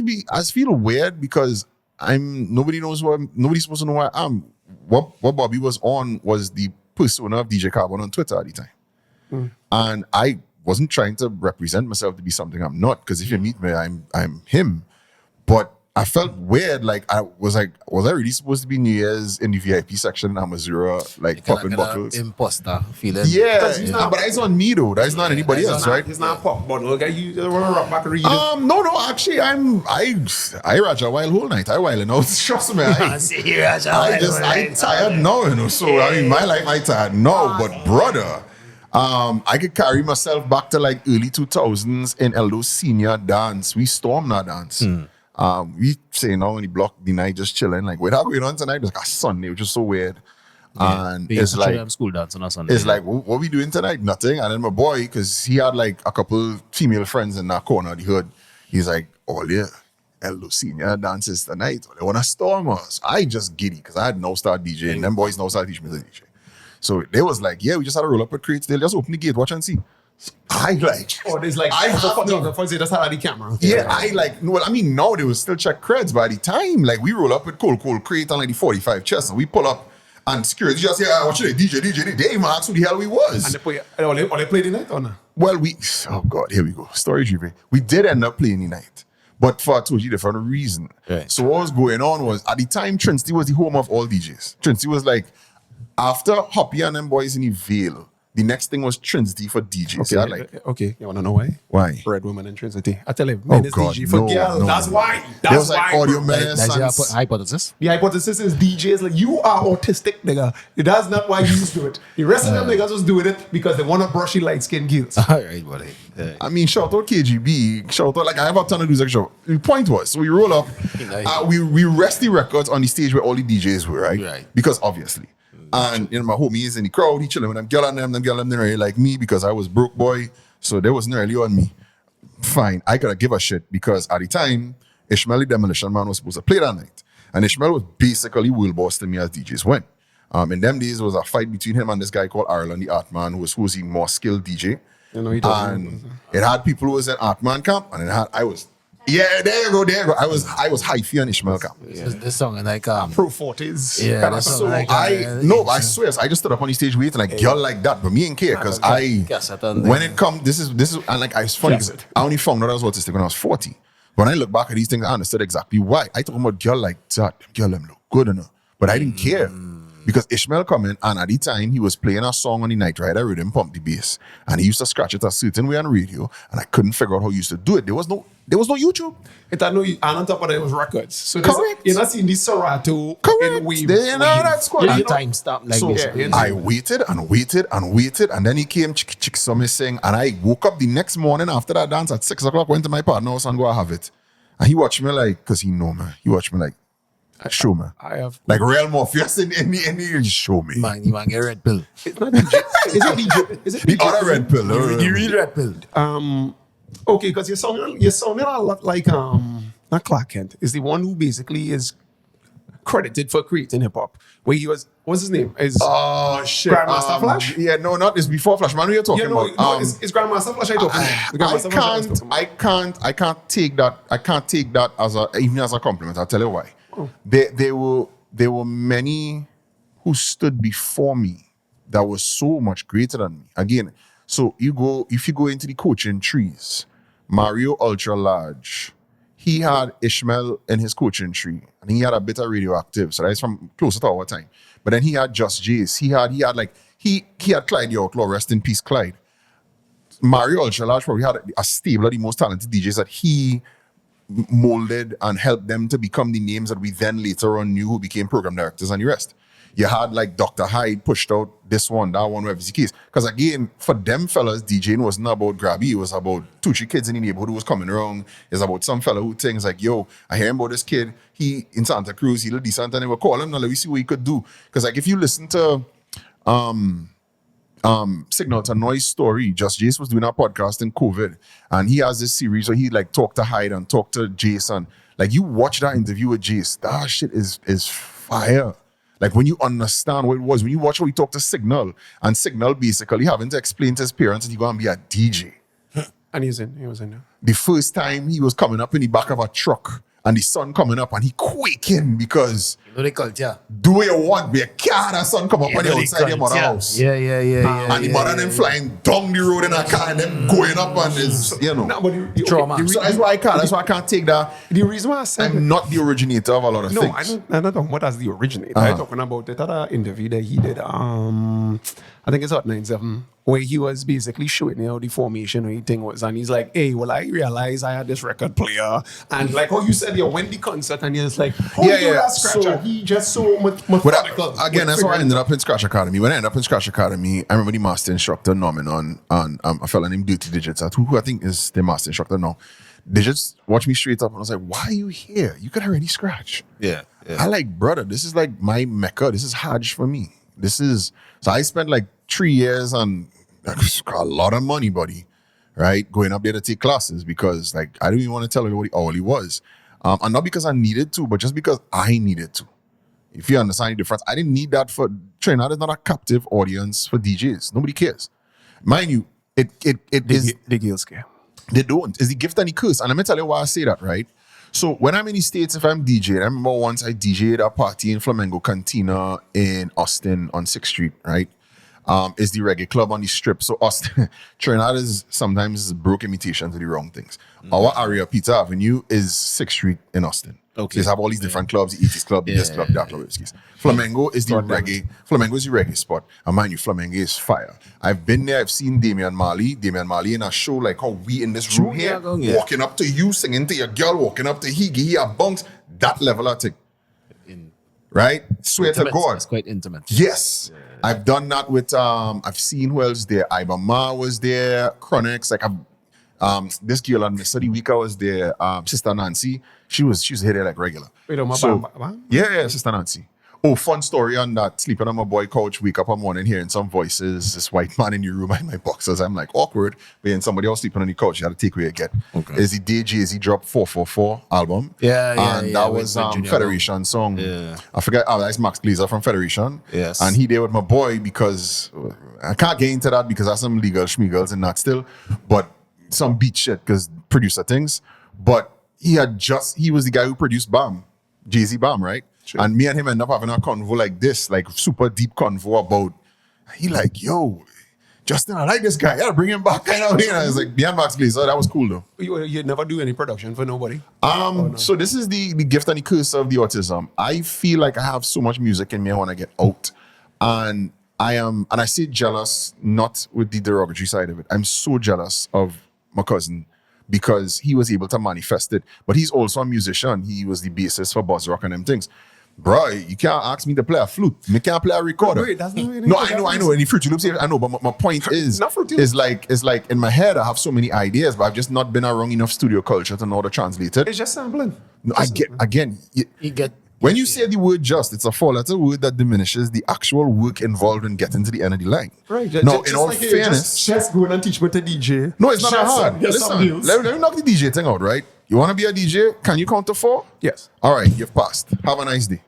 Speaker 1: feel weird because nobody's supposed to know who I am. What Bobby was on was the persona of DJ Carbon on Twitter at the time, and I wasn't trying to represent myself to be something I'm not. Because if you meet me, I'm him, but I felt weird. Like was I really supposed to be New Year's in the VIP section in Amazura, like popping bottles?
Speaker 2: Imposter feeling.
Speaker 1: Yeah, but that's on me though. That's not anybody else, right?
Speaker 3: He's not pop bottle. Okay, you want to rock back and read it?
Speaker 1: No. Actually, I Raja while whole night. I while out. Trust me. I tired now, you know. So I mean, my life I tired now, but brother. I could carry myself back to like early 2000s in Eldo's senior dance. We stormed that dance. We say now on the block the night just chilling, like what going on tonight? It was like a Sunday, which is so weird. And it's like
Speaker 2: school dance on a Sunday.
Speaker 1: it's like what we doing tonight? Nothing. And then my boy, because he had like a couple female friends in that corner of the hood, he's like, "Oh yeah, Eldo senior dances tonight. They wanna storm us." I just giddy because I had no start DJing. And them boys no start teaching me to DJ. So they was like, "Yeah, we just had to roll up with crates. They'll just open the gate, watch and see." So I like,
Speaker 3: there's like
Speaker 1: I have no.
Speaker 3: that's how the camera.
Speaker 1: Yeah, I like. Well, I mean, now they will still check creds. By the time, like, we roll up with cold crate on like the 45 chest, and we pull up, and security just say, "Watch it, DJ." They even asked who the hell we was.
Speaker 3: And they played the night or not?
Speaker 1: Well, oh God, here we go. Story driven. We did end up playing the night, but for a totally different reason.
Speaker 2: Right.
Speaker 1: So what was going on was, at the time, Trinity was the home of all DJs. Trinity was like, after Hoppy and them boys in the Vale, the next thing was Trinity for DJs.
Speaker 3: Okay. You want to know why?
Speaker 1: Why?
Speaker 3: Red Woman and Trinity. I tell you, men is
Speaker 1: God,
Speaker 3: DJ for
Speaker 1: no,
Speaker 3: girls.
Speaker 1: no,
Speaker 3: That's
Speaker 1: no.
Speaker 3: why.
Speaker 1: There
Speaker 3: That's
Speaker 1: was like
Speaker 3: why.
Speaker 1: audio
Speaker 3: bro.
Speaker 1: menace.
Speaker 2: That's your hypothesis.
Speaker 3: The hypothesis is DJs like, you are autistic, nigga. That's not why you used to do it. The rest of them niggas was doing it because they want to brushy light skinned girls.
Speaker 2: All right, buddy.
Speaker 1: I mean, shout out KGB, shout out, like, I have a ton of music show. The point was, so we roll up, we rest the records on the stage where all the DJs were, right?
Speaker 2: Right.
Speaker 1: Because obviously. And, you know, my homies in the crowd, he chilling with them girl and them girl didn't really like me because I was broke boy, so they wasn't really on me. Fine, I could give a shit because at the time, Ishmael the Demolition Man was supposed to play that night. And Ishmael was basically world boss to me as DJs went. In them days, there was a fight between him and this guy called Ireland, the art man, who was the more skilled DJ.
Speaker 3: You know, he
Speaker 1: And it had people who was in art man camp, and I was, yeah, there you go. I was hyphy on Ishmael camp.
Speaker 2: This song and like
Speaker 3: Pro 40s.
Speaker 2: Yeah, that's
Speaker 1: So
Speaker 2: like
Speaker 1: I swear, I just stood up on the stage waiting like girl like that, but me ain't care because when it come, this is and like it's funny because I only found out I was autistic when I was 40. When I look back at these things, I understood exactly why. I talk about girl like that, girl them look good enough, but I didn't care. Because Ishmael come in, and at the time, he was playing a song on the Night Rider rhythm, pump the bass. And he used to scratch it a certain way on radio, and I couldn't figure out how he used to do it. There was no YouTube.
Speaker 3: And on top of that, it was records. So
Speaker 1: Correct.
Speaker 3: You're not seeing this Serato in wave.
Speaker 1: They know that squad.
Speaker 2: and time stop like
Speaker 1: So
Speaker 2: this.
Speaker 1: I waited, and then he came, chick, saw me sing, and I woke up the next morning after that dance at 6 o'clock, went to my partner house and go have it. And he watched me like, because he know me, he watched me like, show me.
Speaker 3: I have.
Speaker 1: Like real Morpheus in the show me.
Speaker 2: Man, you man get red pill.
Speaker 3: It's not DJ. Is it DJ? Is it
Speaker 1: The
Speaker 3: DJ?
Speaker 1: other red pill.
Speaker 2: You read red pill.
Speaker 3: Okay, because you're sounding a lot like not Clark Kent. Is the one who basically is credited for creating hip hop. Where he was, what's his name? Is
Speaker 1: Oh shit!
Speaker 3: Grandmaster Flash?
Speaker 1: Yeah, no, not it's before Flash. Man, who you're talking about?
Speaker 3: It's Grandmaster Flash.
Speaker 1: I can't take that. I can't take that as even as a compliment. I'll tell you why. There were many who stood before me that was so much greater than me. Again, so if you go into the coaching trees, Mario Ultra Large, he had Ishmael in his coaching tree, and he had a bit of Radioactive, so that's from closer to our time. But then he had Just Jace. He had Clyde the Outlaw, rest in peace, Clyde. Mario Ultra Large probably had a stable of the most talented DJs that he molded and helped them to become the names that we then later on knew who became program directors and the rest. You had like Dr. Hyde pushed out this one, that one, whatever the case. Because again, for them fellas, DJing wasn't about grabby. It was about 2-3 kids in the neighborhood who was coming around. It's about some fella who thinks like, yo, I hear about this kid. He in Santa Cruz, he look decent, and they will call him. Now let me see what he could do. Because like if you listen to Signal to Noise story. Just Jace was doing a podcast in COVID, and he has this series where he like talked to Hyde and talked to Jason. Like you watch that interview with Jace, that shit is fire. Like when you understand what it was, when you watch how he talked to Signal, and Signal basically having to explain to his parents that he gonna be a DJ.
Speaker 3: And he was in there.
Speaker 1: The first time he was coming up in the back of a truck, and the sun coming up, and he quaking because
Speaker 2: You know they culture.
Speaker 1: do what you want, but you can't have sun come up on the outside your mother's house.
Speaker 2: Yeah.
Speaker 1: And the mother them flying down the road in a car and them going up and is, you know.
Speaker 3: No, but
Speaker 2: Trauma.
Speaker 1: So that's why I can't take that.
Speaker 3: the reason why I said
Speaker 1: I'm not the originator of a lot of
Speaker 3: no,
Speaker 1: things.
Speaker 3: I'm not talking about as the originator. I'm talking about that other interview that he did. I think it's Hot 97, where he was basically showing how the formation and thing was, and he's like, "Hey, well, I realized I had this record player, and like how you said, you went the concert, and you're like, how
Speaker 1: Yeah,
Speaker 3: you do
Speaker 1: yeah.
Speaker 3: that scratcher?
Speaker 1: So-
Speaker 3: He just so methodical.
Speaker 1: Again, that's how I ended up in Scratch Academy. When I ended up in Scratch Academy, I remember the master instructor, Norman, on a fella named Dirty Digits, who I think is the master instructor now. Digits watched me straight up and I was like, why are you here? You could already scratch.
Speaker 2: Yeah.
Speaker 1: I like, brother, this is like my mecca. This is Hajj for me. So I spent like 3 years and a lot of money, buddy, right? Going up there to take classes because like, I didn't even want to tell everybody all he was. And not because I needed to, but just because I needed to. If you understand the difference, I didn't need that for Trinidad is not a captive audience for DJs. Nobody cares. Mind you, it is
Speaker 3: the girls care.
Speaker 1: they don't. It's the gift and the curse. And let me tell you why I say that, right? So when I'm in the States, if I'm DJing, I remember once I DJed a party in Flamengo Cantina in Austin on 6th Street, right? It's the reggae club on the strip. So Austin, Trinidad is sometimes broke imitations of the wrong things. Our area, Peter Avenue, is 6th Street in Austin.
Speaker 2: Okay.
Speaker 1: So they have all these different clubs, the 80s club, this club, that club, excuse. Flamengo is the reggae. Flamengo is the reggae spot. And mind you, Flamengo is fire. I've been there, I've seen Damian Marley in a show like how we in this room here, walking up to you, singing to your girl, walking up to he a bunks, that level of thing. Right? Swear to God.
Speaker 2: It's quite intimate.
Speaker 1: Yes. I've done that with I've seen who else there. Iba Ma was there, Chronix, like this girl on Mr. Week I was there, Sister Nancy. She was here there like regular.
Speaker 3: Wait,
Speaker 1: Yeah, Sister Nancy. Oh, fun story on that. Sleeping on my boy couch, wake up one morning hearing some voices, this white man in your room in my boxers. I'm like, awkward. But then somebody else sleeping on the couch, you had to take where you get.
Speaker 2: Okay.
Speaker 1: Is the day Jay-Z dropped 444 album.
Speaker 2: Yeah,
Speaker 1: that was
Speaker 2: with Junior
Speaker 1: Federation song.
Speaker 2: Yeah.
Speaker 1: I forget, that's Max Glazer from Federation.
Speaker 2: Yes.
Speaker 1: And he there with my boy because, I can't get into that because that's some legal schmeagles and that still, but some beat shit because producer things. But he was the guy who produced BAM, Jay-Z BAM, right? Sure. And me and him end up having a convo like this, like super deep convo about, he like, yo, Justin, I like this guy. I gotta bring him back. Kind of thing. And I was like, beyond Max Glazer, that was cool though.
Speaker 3: You never do any production for nobody?
Speaker 1: So this is the gift and the curse of the autism. I feel like I have so much music in me I want to get out. And I say jealous, not with the derogatory side of it. I'm so jealous of my cousin because he was able to manifest it. But he's also a musician. He was the bassist for Buzz Rock and them things. Bro, you can't ask me to play a flute. Me can't play a recorder.
Speaker 3: Wait, that's not really
Speaker 1: No, I know. Any Fruity Loops, I know. But my point is,
Speaker 3: Not Fruity Loops.
Speaker 1: is like in my head, I have so many ideas, but I've just not been around enough studio culture to know how to translate it.
Speaker 3: It's just sampling.
Speaker 1: No, I get again.
Speaker 2: You get
Speaker 1: When you say the word just, it's a four-letter word that diminishes the actual work involved in getting to the end of the line.
Speaker 3: Right.
Speaker 1: Now, in all fairness,
Speaker 3: just go and teach me to DJ.
Speaker 1: no, it's not that
Speaker 3: Just
Speaker 1: hard.
Speaker 3: get some
Speaker 1: Listen,
Speaker 3: deals.
Speaker 1: let me knock the DJ thing out, right? You want to be a DJ? Can you count to 4?
Speaker 3: Yes.
Speaker 1: All right, you've passed. Have a nice day.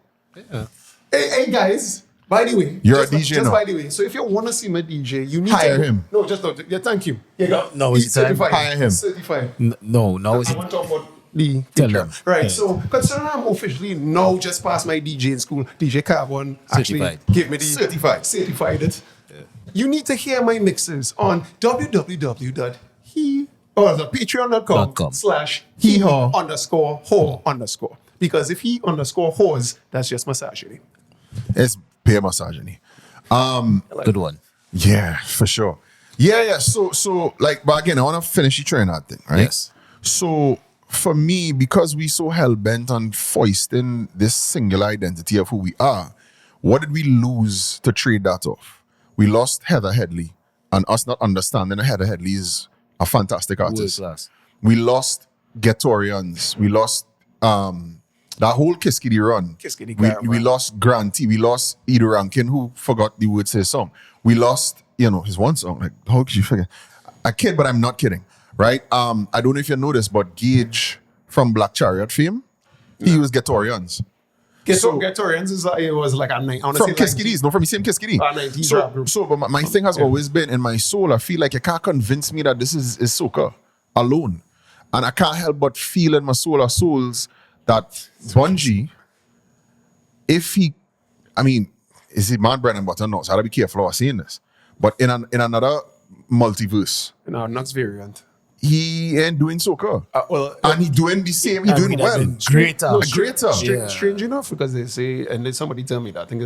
Speaker 3: Hey guys, by the way.
Speaker 1: You're a
Speaker 3: just,
Speaker 1: DJ
Speaker 3: Just
Speaker 1: now.
Speaker 3: by the way, so if you want to see my DJ, you need
Speaker 1: Hire
Speaker 3: to
Speaker 1: him.
Speaker 3: No, just don't. Yeah, thank you. Yeah,
Speaker 2: No,
Speaker 3: he's
Speaker 2: it's time.
Speaker 3: certified.
Speaker 1: Hire him.
Speaker 3: Certified.
Speaker 2: no,
Speaker 3: I
Speaker 2: it's
Speaker 3: want to talk about the
Speaker 2: Tell
Speaker 3: teacher.
Speaker 2: them.
Speaker 3: Right,
Speaker 2: Yeah.
Speaker 3: so considering I'm officially now just passed my DJ in school, DJ Carbon actually
Speaker 2: Certified.
Speaker 3: gave me the
Speaker 1: Certified
Speaker 3: it. You need to hear my mixes on patreon.com/he_ho_. Because if he underscore whores, that's just misogyny.
Speaker 1: It's peer misogyny.
Speaker 2: good one.
Speaker 1: Yeah, for sure. Yeah. So like, but again, I want to finish the Trinidad thing, right?
Speaker 2: Yes.
Speaker 1: So for me, because we so hell-bent on foisting this singular identity of who we are, what did we lose to trade that off? We lost Heather Headley, and us not understanding that Heather Headley is a fantastic artist.
Speaker 2: World class.
Speaker 1: We lost Ghettorians. We lost that whole Kiskiddy run.
Speaker 3: Kiskiddy
Speaker 1: we
Speaker 3: Caravan.
Speaker 1: lost Granty. We lost Edo Rankin, who forgot the words to his song. We lost, his one song. Like, how could you forget? I kid, but I'm not kidding, right? I don't know if you noticed, but Gage from Black Chariot fame, he was Gatorians.
Speaker 3: Gatorians it was like a night.
Speaker 1: From Kiskidis, no, from the same Kiskidi.
Speaker 3: 90s rap group.
Speaker 1: But my thing has always been in my soul. I feel like you can't convince me that this is soca alone, and I can't help but feel in my soul of souls that Bungie, if he, is he man bread and butter? No, so I gotta be careful of saying this. But in another multiverse,
Speaker 3: in our next variant,
Speaker 1: he ain't doing soca. And he doing the same. He doing well.
Speaker 2: Greater.
Speaker 1: Greater.
Speaker 3: Strange enough, because they say, and then somebody tell me that, I think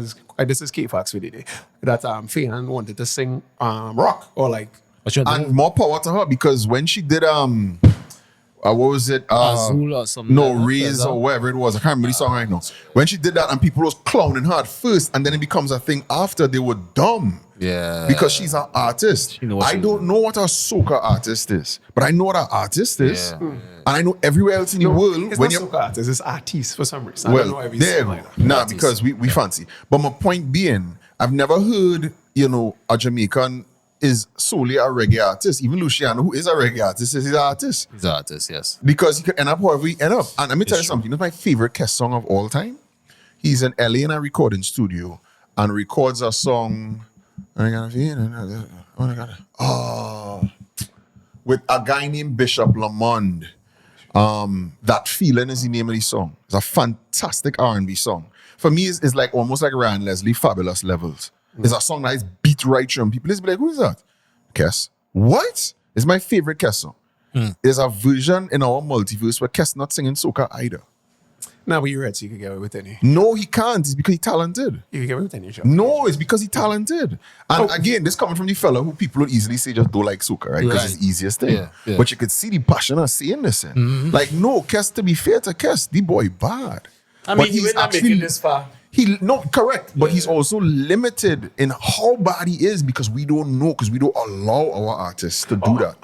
Speaker 3: this is K-Fax for the day, that Fahan wanted to sing rock or like.
Speaker 1: And more power to her, because when she did what was it?
Speaker 2: Azul or something.
Speaker 1: No, Raise or whatever it was. I can't remember the song right now. When she did that and people was clowning her at first, and then it becomes a thing after, they were dumb.
Speaker 2: Yeah.
Speaker 1: Because she's an artist. I don't know what a soca artist is, but I know what an artist is.
Speaker 2: Yeah.
Speaker 1: And I know everywhere else in the world.
Speaker 3: It's not soca artist, it's artiste for some reason.
Speaker 1: Well,
Speaker 3: I don't know everything like that.
Speaker 1: Nah, because we fancy. But my point being, I've never heard, a Jamaican is solely a reggae artist. Even Luciano, who is a reggae artist, is an artist.
Speaker 2: He's an artist, yes.
Speaker 1: Because he could end up however he end up. And let me tell you something. My favorite Kes song of all time? He's in LA in a recording studio and records a song. With a guy named Bishop Lamond. That Feeling is the name of the song. It's a fantastic R&B song. For me, it's like almost like Ryan Leslie, Fabulous Levels. It's a song that is beat right through. And people is like, who is that? Kes. What? It's my favorite Kes song. There's a version in our multiverse where Kes not singing soca either.
Speaker 3: Now, but you're right, so you can get away with any.
Speaker 1: No, he can't. It's because he's talented.
Speaker 3: You can get away with any show.
Speaker 1: No, it's because he's talented. And again, this coming from the fella who people would easily say just don't like soca, right? Because it's the easiest thing.
Speaker 2: Yeah.
Speaker 1: But you could see the passion of saying this in. Like, no, Kes, to be fair to Kes, the boy bad.
Speaker 2: But he's not making this far.
Speaker 1: Correct. But he's also limited in how bad he is because we don't know, because we don't allow our artists to do that.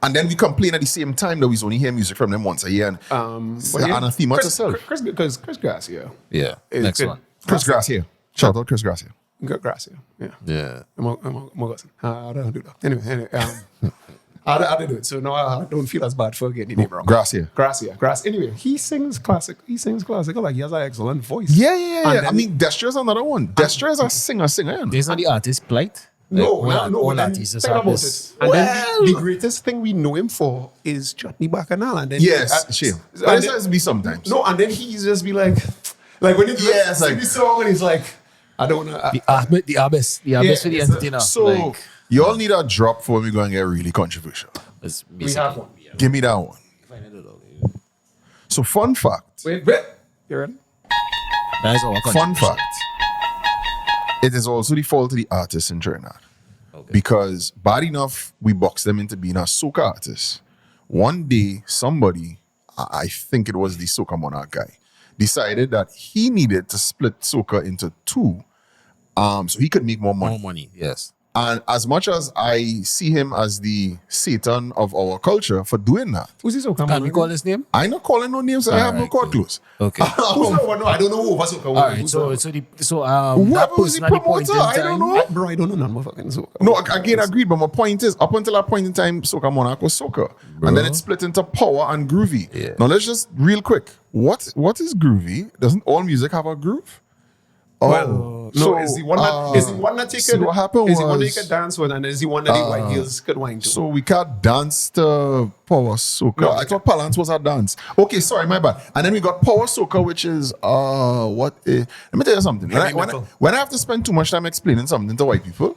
Speaker 1: And then we complain at the same time that we only hear music from them once a year. And anathema to self.
Speaker 3: Chris Gracia.
Speaker 2: Yeah. Next one.
Speaker 1: Chris Gracia. Shout out Chris Gracia.
Speaker 3: Gracia. Yeah.
Speaker 2: Yeah.
Speaker 3: I don't do that. Anyway. I do it. So now I don't feel as bad for getting the name wrong.
Speaker 1: Gracia.
Speaker 3: Anyway, he sings classical. Like, he has an excellent voice.
Speaker 1: Yeah. Destra is another one. Destra is a singer.
Speaker 2: There's not the artist plight.
Speaker 3: No.
Speaker 2: All artists
Speaker 3: Think about
Speaker 2: this.
Speaker 3: it. And then the greatest thing we know him for is Chutney Bacchanal. And then
Speaker 1: shame. But it has to be sometimes.
Speaker 3: No, and then he's just be like when he does the song and he's like, I don't know.
Speaker 2: The abyss for the entertainer.
Speaker 1: So you all need a drop for when we go and get really controversial.
Speaker 3: We have one.
Speaker 1: Give me that one. So fun fact.
Speaker 3: Wait. You ready?
Speaker 2: That is our
Speaker 1: Fun fact. It is also the fault of the artists in Trinidad.
Speaker 2: Okay.
Speaker 1: Because bad enough, we box them into being a soca artist. One day, somebody, I think it was the Soca Monarch guy, decided that he needed to split soca into two so he could make more money.
Speaker 2: More money, yes.
Speaker 1: And as much as I see him as the Satan of our culture for doing that,
Speaker 3: Who's this Soca?
Speaker 2: Can we call his name?
Speaker 1: I'm not calling no names. I have no court close.
Speaker 2: Okay.
Speaker 3: Who's that one? No, I don't know who was Soca.
Speaker 2: All right. So that
Speaker 1: whoever was
Speaker 2: person
Speaker 1: the
Speaker 2: at the point
Speaker 1: promoter,
Speaker 2: in
Speaker 1: I
Speaker 2: time.
Speaker 1: don't know.
Speaker 3: Bro, I don't know none of fucking Soca.
Speaker 1: No, again, agreed. But my point is, up until that point in time, Soca Monarch was soca, and then it split into Power and Groovy.
Speaker 2: Yeah.
Speaker 1: Now let's just real quick. What is Groovy? Doesn't all music have a groove?
Speaker 3: Is the one that take
Speaker 1: see what happened
Speaker 3: is the one that
Speaker 1: was-
Speaker 3: you can dance with, and is the one that the white girls could wine to.
Speaker 1: So we can't dance to Power Soca.
Speaker 3: No,
Speaker 1: I thought Palance was a dance. Okay, sorry, my bad. And then we got Power Soca, which is let me tell you something. When I have to spend too much time explaining something to white people,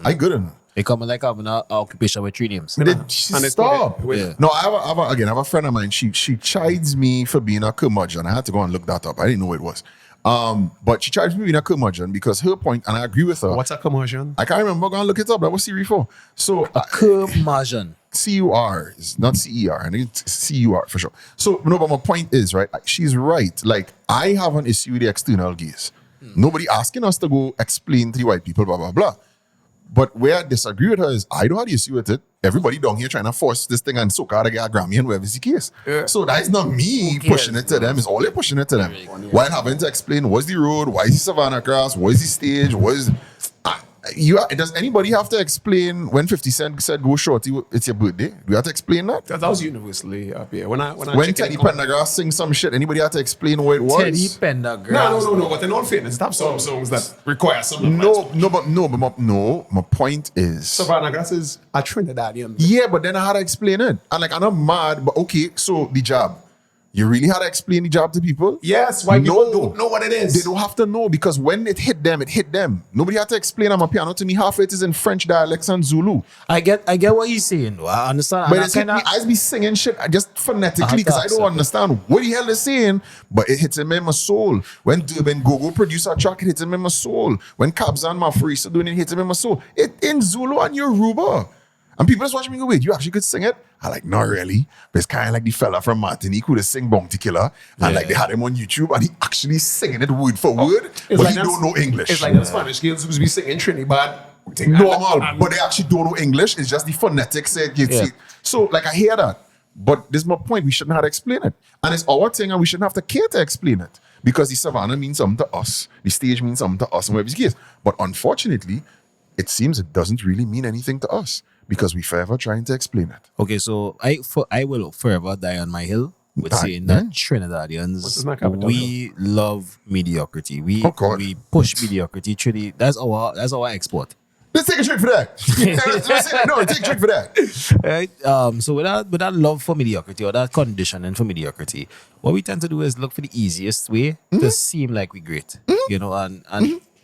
Speaker 1: I good enough.
Speaker 2: They come like having an occupation with 3 names.
Speaker 1: Stop.
Speaker 2: Yeah.
Speaker 1: No, I have a friend of mine. She chides me for being a curmudgeon. I had to go and look that up. I didn't know what it was. But she charged me being a curmudgeon because her point, and I agree with her.
Speaker 3: What's a commercial?
Speaker 1: I can't remember. Go and look it up. That was Siri 4. So
Speaker 2: Curmudgeon.
Speaker 1: CUR is not CER. I think it's CUR for sure. So no, but my point is, right, she's right. Like, I have an issue with the external gaze. Nobody asking us to go explain to the white people, blah, blah, blah. But where I disagree with her is I don't have the issue with it. Everybody down here trying to force this thing and soca to get a Grammy and whatever's the case.
Speaker 3: Yeah.
Speaker 1: So that is not me pushing it to them. It's all they pushing it to them. While having to explain what's the road, why is the Savannah Cross, what is the stage, what is... does anybody have to explain when 50 Cent said go shorty, it's your birthday? Do you have to explain that?
Speaker 3: That was universally up here. When
Speaker 1: Teddy Pendergrass sings some shit, anybody have to explain what it was?
Speaker 2: Teddy Pendergrass.
Speaker 3: No. But in all fairness, have some songs that require some.
Speaker 1: My point is.
Speaker 3: Savannah Grass is a Trinidadian.
Speaker 1: Yeah, but then I had to explain it. And like, I'm not mad, but okay, so the job. You really had to explain the job to people?
Speaker 3: Yes, why people don't know what it is.
Speaker 1: They don't have to know because when it hit them, it hit them. Nobody had to explain on my piano to me. Half it is in French dialects and Zulu.
Speaker 2: I get what you're saying. Though. I understand.
Speaker 1: But it's hit me. I be singing shit just phonetically because I don't understand what the hell they're saying. But it hits him in my soul. When Gogo produced a track, it hits him in my soul. When Kabzan Mafrisa doing it, hits him in my soul. It in Zulu and Yoruba. And people just watch me go, wait, you actually could sing it? I like, not really. But it's kind of like the fella from Martinique who just sing Bounty Killer. And like they had him on YouTube and he actually singing it word for word. But
Speaker 3: like
Speaker 1: he don't know English.
Speaker 3: It's like the Spanish girls who be singing Trinidad.
Speaker 1: Normal. But they actually don't know English. It's just the phonetics. So like I hear that. But this is my point. We shouldn't have to explain it. And it's our thing and we shouldn't have to care to explain it. Because the savannah means something to us. The stage means something to us and whatever the case. But unfortunately, it seems it doesn't really mean anything to us. Because we forever trying to explain it.
Speaker 2: Okay, so I will forever die on my hill with saying that Trinidadians, we love mediocrity. We push mediocrity. Truly, that's our export.
Speaker 1: Let's take a trick for that. Take a trick for that.
Speaker 2: Right. So with that love for mediocrity or that conditioning for mediocrity, what we tend to do is look for the easiest way to seem like we're great. You know, and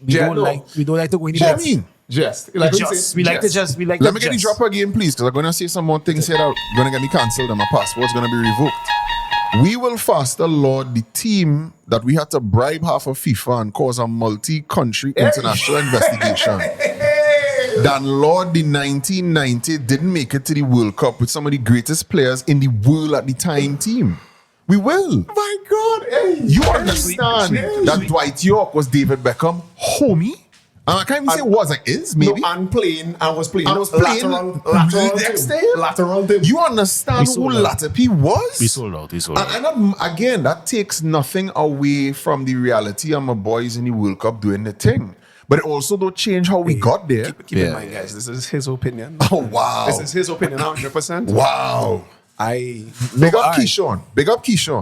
Speaker 2: we don't like to go in the depths.
Speaker 3: Just.
Speaker 2: Let me get
Speaker 1: the drop again, please, because I'm going to say some more things here that are going to get me cancelled and my passport's going to be revoked. We will faster laud the team that we had to bribe half of FIFA and cause a multi-country international investigation than laud the 1990 didn't make it to the World Cup with some of the greatest players in the world at the time team. We will.
Speaker 3: My God. Hey,
Speaker 1: you understand that Dwight York was David Beckham, homie? I can't even say was, like is, maybe.
Speaker 3: No, and was playing lateral team.
Speaker 1: You understand who Latipi was?
Speaker 2: We sold out.
Speaker 1: And again, that takes nothing away from the reality of my boys in the World Cup doing the thing. But it also don't change how we got there.
Speaker 3: Keep in mind, guys, this is his opinion.
Speaker 1: Oh, wow.
Speaker 3: This is his opinion 100%.
Speaker 1: Wow. Big up Keyshawn.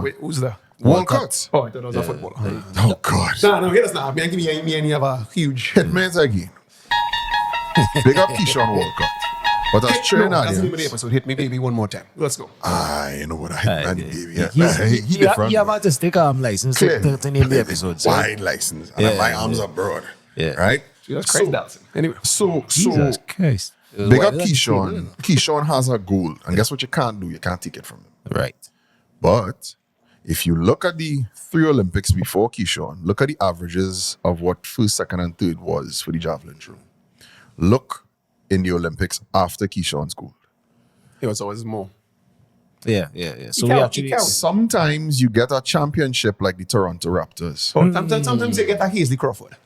Speaker 3: Wait, who's that?
Speaker 1: Walcott.
Speaker 3: Oh, I thought it was a footballer.
Speaker 1: Oh, God.
Speaker 3: No, hear us now. Me give me any of a huge
Speaker 1: Hitman's again. Big up Keyshawn Walcott. But that's true.
Speaker 3: That's the name of the episode. Hit me, baby, one more time. Let's go.
Speaker 1: I know what a hitman baby. He different.
Speaker 2: You have a stick license to name the episode. So.
Speaker 1: Wide license. And my arms are broad.
Speaker 2: Yeah.
Speaker 1: Right?
Speaker 3: Jesus Christ, anyway.
Speaker 2: Jesus Christ.
Speaker 1: Big up Keyshawn. Keyshawn has a goal. And guess what you can't do? You can't take it from him.
Speaker 2: Right.
Speaker 1: But if you look at the 3 Olympics before Keyshawn, look at the averages of what first, second, and third was for the javelin throw. Look in the Olympics after Keyshawn's gold.
Speaker 3: It was always more.
Speaker 2: Yeah. So we actually
Speaker 1: sometimes you get a championship like the Toronto Raptors.
Speaker 3: Sometimes you get a Hazley Crawford.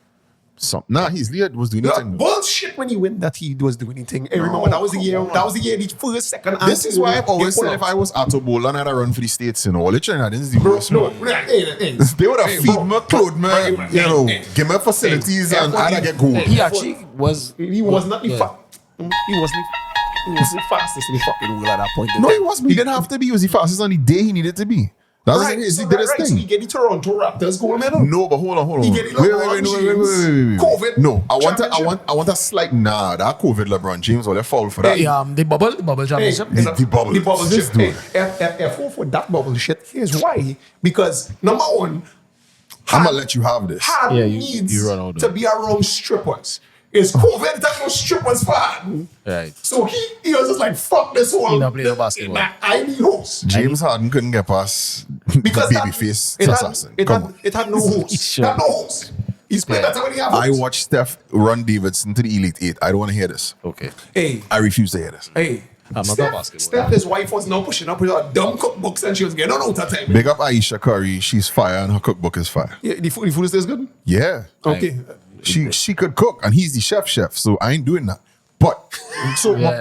Speaker 1: Hazley was doing anything.
Speaker 3: Bullshit when you win that he was doing anything. Hey, remember that was the year. That was the year. The first, second.
Speaker 1: This is why I've always said if I was Atto Bolan, I'd run for the States. You know, literally, this is the worst. They would have feed me, clothed me, give me facilities, and I'd get gold.
Speaker 2: He actually was.
Speaker 3: He was not the He was the fastest in the fucking world at that point.
Speaker 1: No, he wasn't. He didn't have to be. He was the fastest on the day he needed to be. That's right, he did his thing.
Speaker 3: So he get the Toronto Raptors gold medal.
Speaker 1: No, but hold on.
Speaker 3: He get the
Speaker 1: Wait.
Speaker 3: COVID.
Speaker 1: No, I want a slight that COVID LeBron James or they fall for that.
Speaker 2: The bubble championship.
Speaker 1: The bubble
Speaker 3: shit. If for that bubble shit, here's why. Because number one,
Speaker 1: I'm gonna let you have this.
Speaker 3: Needs you run out to be around strippers. Is COVID that no strippers fan?
Speaker 2: Right.
Speaker 3: So he was just like, fuck this whole.
Speaker 2: He not play the basketball.
Speaker 3: I need hosts.
Speaker 1: James Harden couldn't get past
Speaker 3: because
Speaker 1: babyface assassin.
Speaker 3: It had no hosts. It had no hosts. He's played that when he had
Speaker 1: I watched Steph run Davidson to the Elite 8. I don't want to hear this.
Speaker 2: Okay.
Speaker 3: Hey.
Speaker 1: I refuse to hear this.
Speaker 3: Hey.
Speaker 2: I'm not basketball.
Speaker 3: Steph, his wife was now pushing up with her dumb cookbooks and she was getting on out of time.
Speaker 1: Big up Aisha Curry. She's fire and her cookbook is fire.
Speaker 3: Yeah, the food is good?
Speaker 1: Yeah.
Speaker 3: Okay.
Speaker 1: She could cook and he's the chef, so I ain't doing that. But so my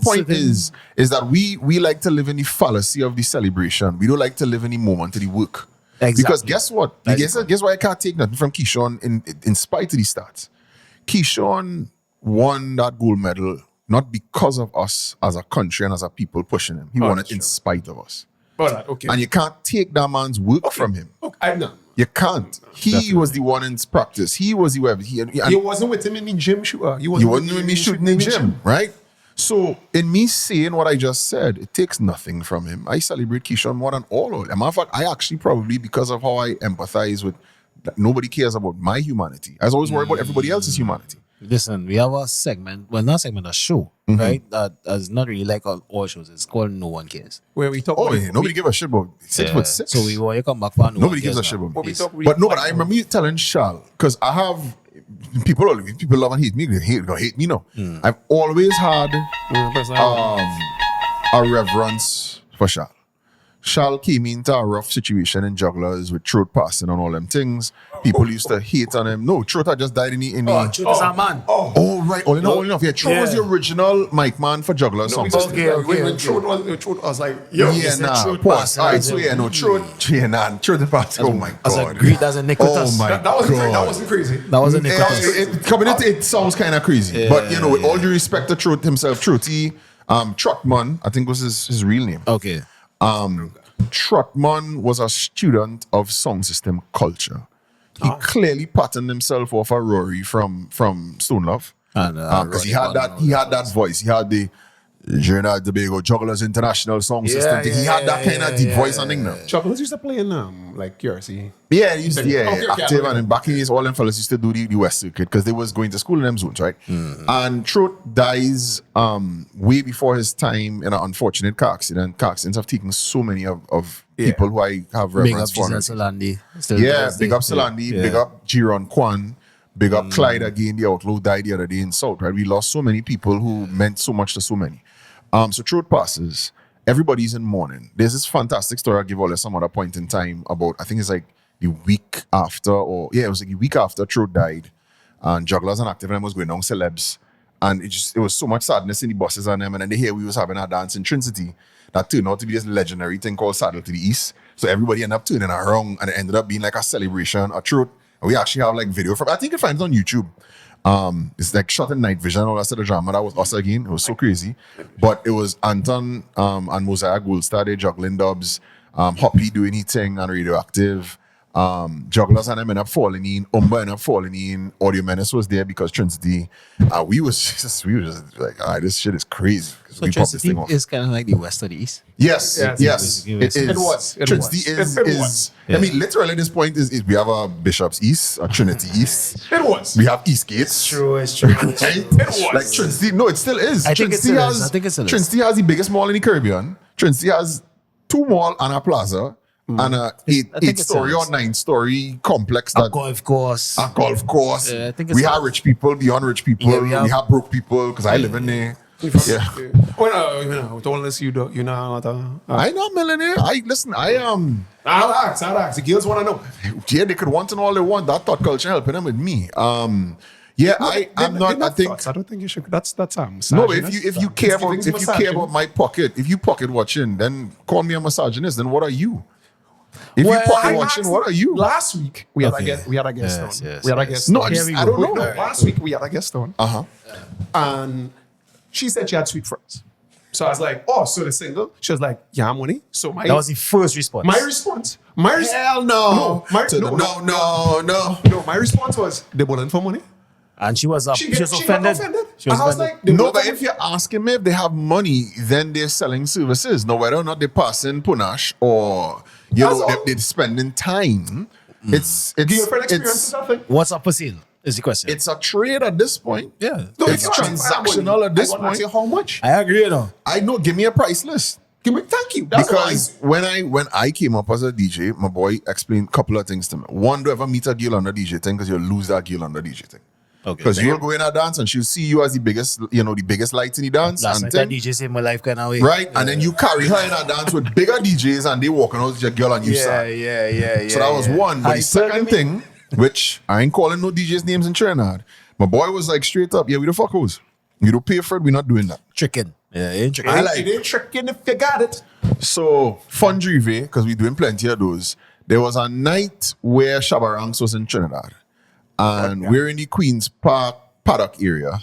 Speaker 1: point is that we like to live in the fallacy of the celebration. We don't like to live in the moment of the work.
Speaker 2: Exactly.
Speaker 1: Because guess what? Guess why I can't take nothing from Keyshawn in spite of the stats. Keyshawn won that gold medal not because of us as a country and as a people pushing him. He won it in spite of us.
Speaker 3: Okay.
Speaker 1: And you can't take that man's work from him.
Speaker 3: Okay. I know.
Speaker 1: You can't. He was the one in practice. He was the whoever.
Speaker 3: You wasn't with him in the gym.
Speaker 1: You wasn't with me shooting in the gym, right? So in me saying what I just said, it takes nothing from him. I celebrate Keyshawn more than all of them. Matter of fact, I actually probably, because of how I empathize with that nobody cares about my humanity. I was always worried about everybody else's humanity.
Speaker 2: Listen, we have a segment, well, not a segment, a show, right? That is not really like all shows. It's called No One Cares.
Speaker 3: Where we talk.
Speaker 1: Nobody give a shit about 6'6".
Speaker 2: So we want you come back for
Speaker 1: Nobody gives a shit about me. But I remember you telling Shal, because I have people love and hate me. They hate me now. I've always had a reverence for Shal. Shal came into a rough situation in jugglers with throat passing and all them things. People used to hate on him. No, Throat had just died in the...
Speaker 2: Throat is a man.
Speaker 1: Right. All enough. Yeah, Throat was the original mic man for jugglers.
Speaker 3: When Throat was like, yo,
Speaker 1: Throat pass. All right, so Throat... Yeah, nah, Throat pass. Oh my God.
Speaker 2: That's a Nicholas.
Speaker 1: Oh my
Speaker 3: God. That wasn't crazy.
Speaker 2: That was a Nicholas.
Speaker 1: It sounds kind of crazy. But, with all due respect to Throat himself, Throaty, Trotman, I think was his real name.
Speaker 2: Okay.
Speaker 1: Trotman was a student of sound system culture. He clearly patterned himself off a Rory from Stone Love. Because he had that voice. He had the Trinidad Tobago Jugglers International Song System. He had that kind of deep voice and thing now.
Speaker 3: Jugglers used to play in like QRC.
Speaker 1: Yeah, he used to, active, and then back in his all them fellas used to do the West Circuit because they was going to school in them zones, right? And Throat dies way before his time in an unfortunate car accident. Car accidents have taken so many of people who I have reverence for.
Speaker 2: Big up Salandi.
Speaker 1: Big up Salandi, big up Jiron Kwan. Big up Clyde again, the outlaw died the other day in South, right? We lost so many people who meant so much to so many. So Throat passes. Everybody's in mourning. There's this fantastic story I'll give all at some other point in time about, I think it's like the week after, it was like the week after Throat died. And Jugglers and Active was going on celebs. And it was so much sadness in the buses and them. And then they hear we was having a dance in Trinity that turned out to be this legendary thing called Saddle to the East. So everybody ended up turning around and it ended up being like a celebration, a Throat. And we actually have like video from, I think you find it on YouTube. It's like shot in night vision, all that sort of drama. That was us again. It was so crazy. But it was Anton and Mosiah Goldstar, they juggling dubs, Hoppy doing his thing and Radioactive. Jugglers and them ended up falling in. Umba ended up falling in. Audio Menace was there because Trinity. We was just like, this shit is crazy.
Speaker 2: So Trinity is kind of like the West or the East?
Speaker 1: Yes. It is.
Speaker 3: It was.
Speaker 1: Trinity is. I mean, literally at this point is we have a Bishop's East, a Trinity East.
Speaker 3: It was.
Speaker 1: We have East Gates.
Speaker 2: It's true.
Speaker 1: Right?
Speaker 3: It was.
Speaker 1: Like Trinity, no, it still is.
Speaker 2: I think it still is.
Speaker 1: Trinity has the biggest mall in the Caribbean. Trinity has 2 malls and a plaza. And a 8-story or 9-story complex.
Speaker 2: A golf course.
Speaker 1: A golf course.
Speaker 2: I think
Speaker 1: we have rich people, beyond rich people. We have broke people because I live in there.
Speaker 3: With all this, you know what
Speaker 1: I'm not a millionaire. I am.
Speaker 3: I'll ask. The girls want to know.
Speaker 1: Yeah, they could want to know all they want. That thought culture helping them with me. I'm not. I think.
Speaker 3: Thoughts. I don't think you should. That's
Speaker 1: no. If you care about my pocket, if you pocket watching, then call me a misogynist. Then what are you? If you pocket watching, what are you?
Speaker 3: Last week we had a guest. We had a guest on.
Speaker 2: Yes,
Speaker 3: we had a guest.
Speaker 1: No,
Speaker 3: on.
Speaker 1: I don't know.
Speaker 3: Last week we had a guest on. And she said she had sweet friends. So I was like, oh, so they're single? She was like, yeah, money. So that
Speaker 2: was the first response.
Speaker 3: My response.
Speaker 1: Hell no.
Speaker 3: No. My response was, they bowling for money.
Speaker 2: And she was offended.
Speaker 3: She was offended.
Speaker 1: No, but if you're asking me if they have money, then they're selling services. No, whether or not they're passing punash or they're spending time. It's
Speaker 3: girlfriend experience nothing.
Speaker 2: What's up for sale? Is the question.
Speaker 1: It's a trade at this point.
Speaker 2: Yeah.
Speaker 1: No, it's transactional at this point.
Speaker 3: How much?
Speaker 2: I agree, though.
Speaker 1: I know. Give me a price list.
Speaker 3: Thank you. That's
Speaker 1: because when I came up as a DJ, my boy explained a couple of things to me. One, do ever meet a girl on the DJ thing because you'll lose that girl on the DJ thing.
Speaker 2: Okay.
Speaker 1: Because you'll go in a dance and she'll see you as the biggest light in the dance.
Speaker 2: Last night that DJ saved my life kind of way.
Speaker 1: Right? Yeah. And then you carry her in a dance with bigger DJs and they walking out with your girl and you start.
Speaker 2: Yeah.
Speaker 1: So that was one. But the second thing, which I ain't calling no DJs names in Trinidad, my boy was like straight up, we the fuckos. You don't pay for it, we're not doing that.
Speaker 2: Tricking. Yeah, it ain't tricking.
Speaker 3: It ain't tricking if you got it.
Speaker 1: So, Fun Drive, because we're doing plenty of those, there was a night where Shabarangs was in Trinidad. And we're in the Queen's Park paddock area.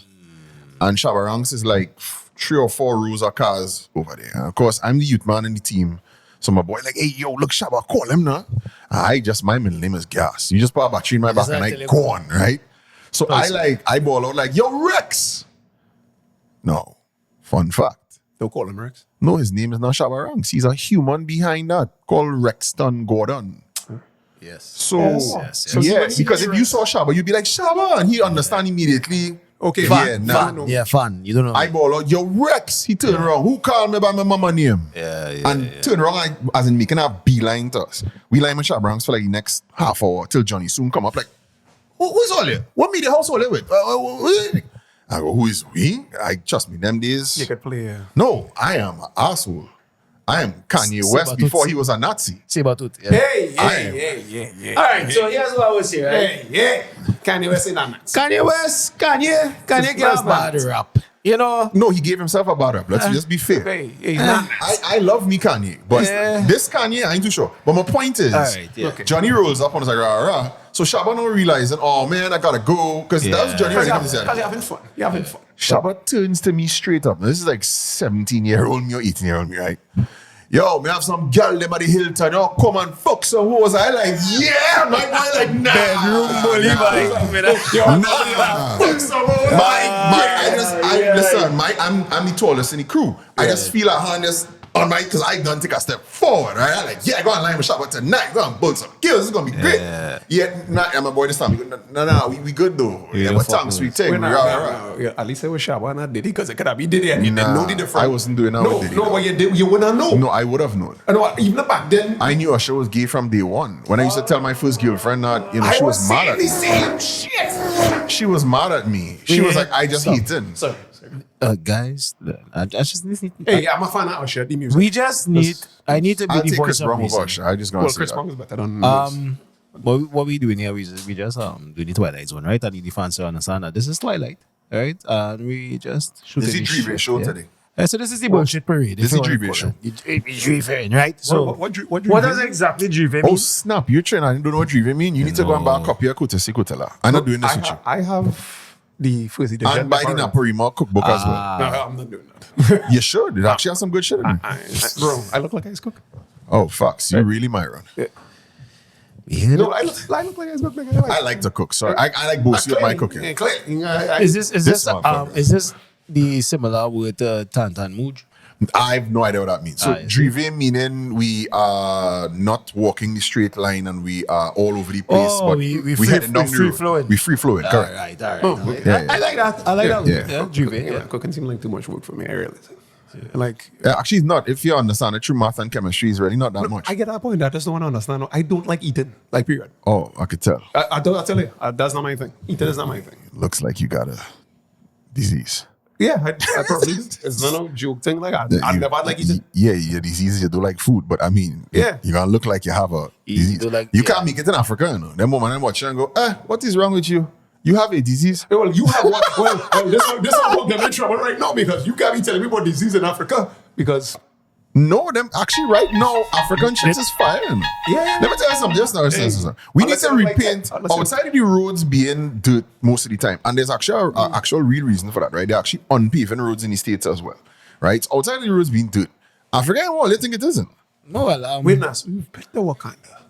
Speaker 1: And Shabba Ranks is like 3 or 4 rows of cars over there. And of course, I'm the youth man in the team. So my boy like, hey, yo, look, Shabba, call him now. My middle name is Gas. You just put a battery in my back and I go on, right? So I ball out like, yo, Rex. No. Fun fact.
Speaker 3: Don't call him Rex.
Speaker 1: No, his name is not Shabba Ranks. He's a human behind that called Rexton Gordon.
Speaker 2: Yes.
Speaker 1: So,
Speaker 2: Yes.
Speaker 1: yes, because if you saw Shabba, you'd be like, Shabba, and he'd understand immediately.
Speaker 3: Okay,
Speaker 2: Fun. You don't know.
Speaker 1: I ball out, yo, Rex. He turned around. Who called me by my mama name? And turned around, as in making a beeline to us. We line with Shabba Ranks for like the next half hour till Johnny soon come up like, who's all here? What media house all here with? I go, who is we? Trust me, them days.
Speaker 3: You could play.
Speaker 1: No, I am an asshole. I am Kanye West before he was a Nazi.
Speaker 2: Sabertooth. Yeah.
Speaker 3: Hey.
Speaker 2: All right, so here's what I was here, right?
Speaker 3: Hey. Kanye West in that man.
Speaker 2: Kanye gets bad rap. You know?
Speaker 1: No, he gave himself a bad rap. Let's just be fair.
Speaker 3: Hey, nah.
Speaker 1: I love me Kanye, but this Kanye, I ain't too sure. But my point is,
Speaker 3: Okay.
Speaker 1: Johnny rolls up and was like, rah. So Shabba don't realize, oh man, I gotta go. Because that was Johnny.
Speaker 3: Because you're having fun. You're having fun.
Speaker 1: Shabba turns to me straight up. Now, this is like 17-year-old me or 18-year-old me, right? Yo, me have some girl them at the Hilton. Oh, come and fuck some hoes. I like, yeah, my boy like, nah.
Speaker 2: Bedroom bully,
Speaker 1: Fuck some hoes. I'm the tallest in the crew. I just feel a hand just on my, because I done take a step forward, right? I like, yeah, go online with Shabba tonight. Go and build some kills. It's going to be great. Yeah, my boy this time. No, we good though. Yeah, but thanks, we take.
Speaker 3: At least I was Shabba and I did it because it could have been Diddy and you didn't know the difference.
Speaker 1: I wasn't doing that with Diddy.
Speaker 3: No, but you wouldn't know.
Speaker 1: No, I would have known.
Speaker 3: No, even back then.
Speaker 1: I knew Usher was gay from day one. When I used to tell my first girlfriend that, she was mad at me.
Speaker 3: Same shit.
Speaker 1: She was mad at me. She was like, I just hate him.
Speaker 3: Sorry.
Speaker 2: Guys, I just need.
Speaker 3: Hey, I'm a fan of Usher, the music.
Speaker 2: We just need. I need to be
Speaker 1: I'll
Speaker 2: the
Speaker 1: take
Speaker 2: voice
Speaker 1: Chris
Speaker 2: of
Speaker 1: Brown over
Speaker 2: reason.
Speaker 1: Usher. I just gonna say
Speaker 3: Chris
Speaker 1: that.
Speaker 3: Brown is better than
Speaker 2: What we doing here? We just doing the Twilight Zone, right? I need the fans to understand that this is Twilight, right? And we just shoot.
Speaker 1: This is the Drive show today.
Speaker 2: So this is the bullshit parade.
Speaker 1: This is the Drive show.
Speaker 2: Drive, right? So
Speaker 3: what
Speaker 2: does exactly Drive mean?
Speaker 1: Oh snap! You're trying. I don't know what Drive mean. You need to go and buy a copy of Kutesi Kutela. I'm not doing this with you.
Speaker 3: I have the first edition.
Speaker 1: And buy the Naparima cookbook as well.
Speaker 3: No, I'm not doing that.
Speaker 1: You should. It actually has some good shit in it.
Speaker 3: Bro, I look like ice cook.
Speaker 1: Oh fuck! You really Myron.
Speaker 3: No, I look like ice cook.
Speaker 1: I like to cook, so I like boasting with my cooking.
Speaker 2: Is this the similar with Tantan Mooj?
Speaker 1: I have no idea what that means. So Drive meaning we are not walking the straight line and we are all over the place.
Speaker 2: Oh,
Speaker 1: but
Speaker 2: we
Speaker 1: heading down the
Speaker 2: free
Speaker 1: road.
Speaker 2: flowing.
Speaker 1: We free flowing, correct.
Speaker 2: All right. I like that. I like that.
Speaker 1: Yeah.
Speaker 2: Drive.
Speaker 3: Cooking seems like too much work for me. I realize. Like,
Speaker 1: Actually, it's not. If you understand it, true math and chemistry is really not that much.
Speaker 3: I get that point. I just don't want to understand. I don't like eating. Like, period.
Speaker 1: Oh, I could tell.
Speaker 3: I tell you, that's not my thing. Eating is not my thing.
Speaker 1: Looks like you got a disease.
Speaker 3: Yeah, I probably. It's not a joke thing. Like, I never had like eating.
Speaker 1: Yeah, your disease, you do like food, but I mean,
Speaker 3: Yeah.
Speaker 1: you're gonna look like you have a disease. You can't make it in Africa, you know. That moment I'm watching and go, what is wrong with you? You have a disease?
Speaker 3: Well, you have one. Well, this one get in trouble right now because you can't be telling me about disease in Africa because.
Speaker 1: No, them actually right now, African shit is fire.
Speaker 3: Yeah.
Speaker 1: Let me tell you something. Just now, we need to repaint outside of the roads being dirt most of the time. And there's actually an actual real reason for that, right? They're actually unpaving roads in the States as well, right? Outside of the roads being dirt. Africa ain't what they think it isn't.
Speaker 2: No, well,
Speaker 3: We've picked the Wakanda.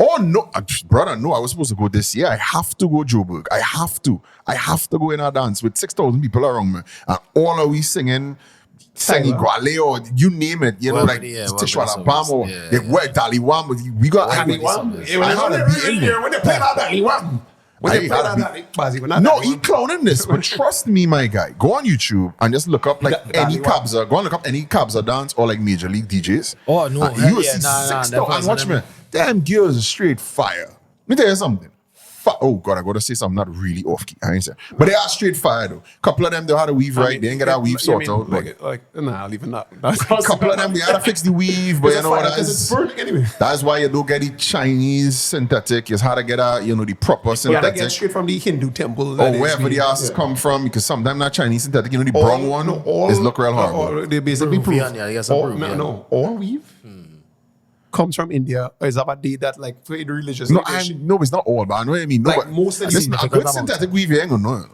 Speaker 1: Oh, no. Brother, no, I was supposed to go this year. I have to go Joburg. I have to go in a dance with 6,000 people around me. And all of we singing Guale or you name it, you know, like Tishwala Bam or like Daliwam. We got
Speaker 3: When they play that Daliwam.
Speaker 1: No, he clowning this, but trust me, my guy. Go on YouTube and just look up like any Kabza. Go and look up any Kabza dance or like Major League DJs.
Speaker 2: Oh no,
Speaker 1: you will see 6,000. And watch me. Damn girls are straight fire. Let me tell you something. Oh God, I gotta say something not really off key. I ain't say, but they are straight fire though. Couple of them they had a weave right. They ain't get that weave sorted out.
Speaker 3: Nah, I'll even not.
Speaker 1: Couple of them we had to fix the weave, but you know what?
Speaker 3: It's burning anyway.
Speaker 1: That's why you don't get the Chinese synthetic. It's hard to get the proper synthetic.
Speaker 3: You gotta get straight from the Hindu temple.
Speaker 1: Or wherever the asses come from, because sometimes not Chinese synthetic. The brown one is look real horrible.
Speaker 3: They basically prove.
Speaker 2: No.
Speaker 3: All weave comes from India. Or is that a day that like for the religious?
Speaker 1: No, it's not all, but I know what I mean. No,
Speaker 3: like
Speaker 1: but
Speaker 3: most of
Speaker 1: listen, a good synthetic weave, you ain't gonna know.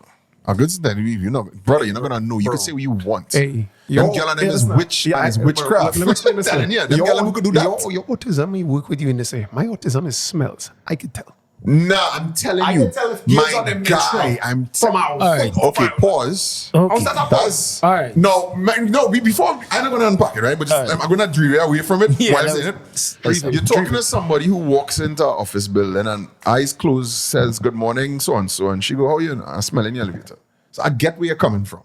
Speaker 1: A good thing you know, brother, you're not gonna know. You can say what you want.
Speaker 3: Hey,
Speaker 1: Them girl and them is witch and is witchcraft.
Speaker 3: Let me explain this.
Speaker 1: Telling you, them girl who could do that.
Speaker 3: Your autism may work with you in this way. My autism is smells. I could tell.
Speaker 1: Nah, I'm telling
Speaker 3: I
Speaker 1: you,
Speaker 3: can tell if girls are
Speaker 1: my
Speaker 3: them
Speaker 1: guy. I'm
Speaker 3: from our
Speaker 2: All right.
Speaker 1: okay. Pause.
Speaker 3: How's that a pause?
Speaker 2: All right.
Speaker 1: No, no. Before I'm not gonna unpack it, right? But just, I'm gonna drill away from it.
Speaker 2: Yeah,
Speaker 1: while I'm saying it. You're talking to somebody who walks into an office building and eyes closed says good morning, so and so, and she go, how you know? I smell in the elevator. So I get where you're coming from.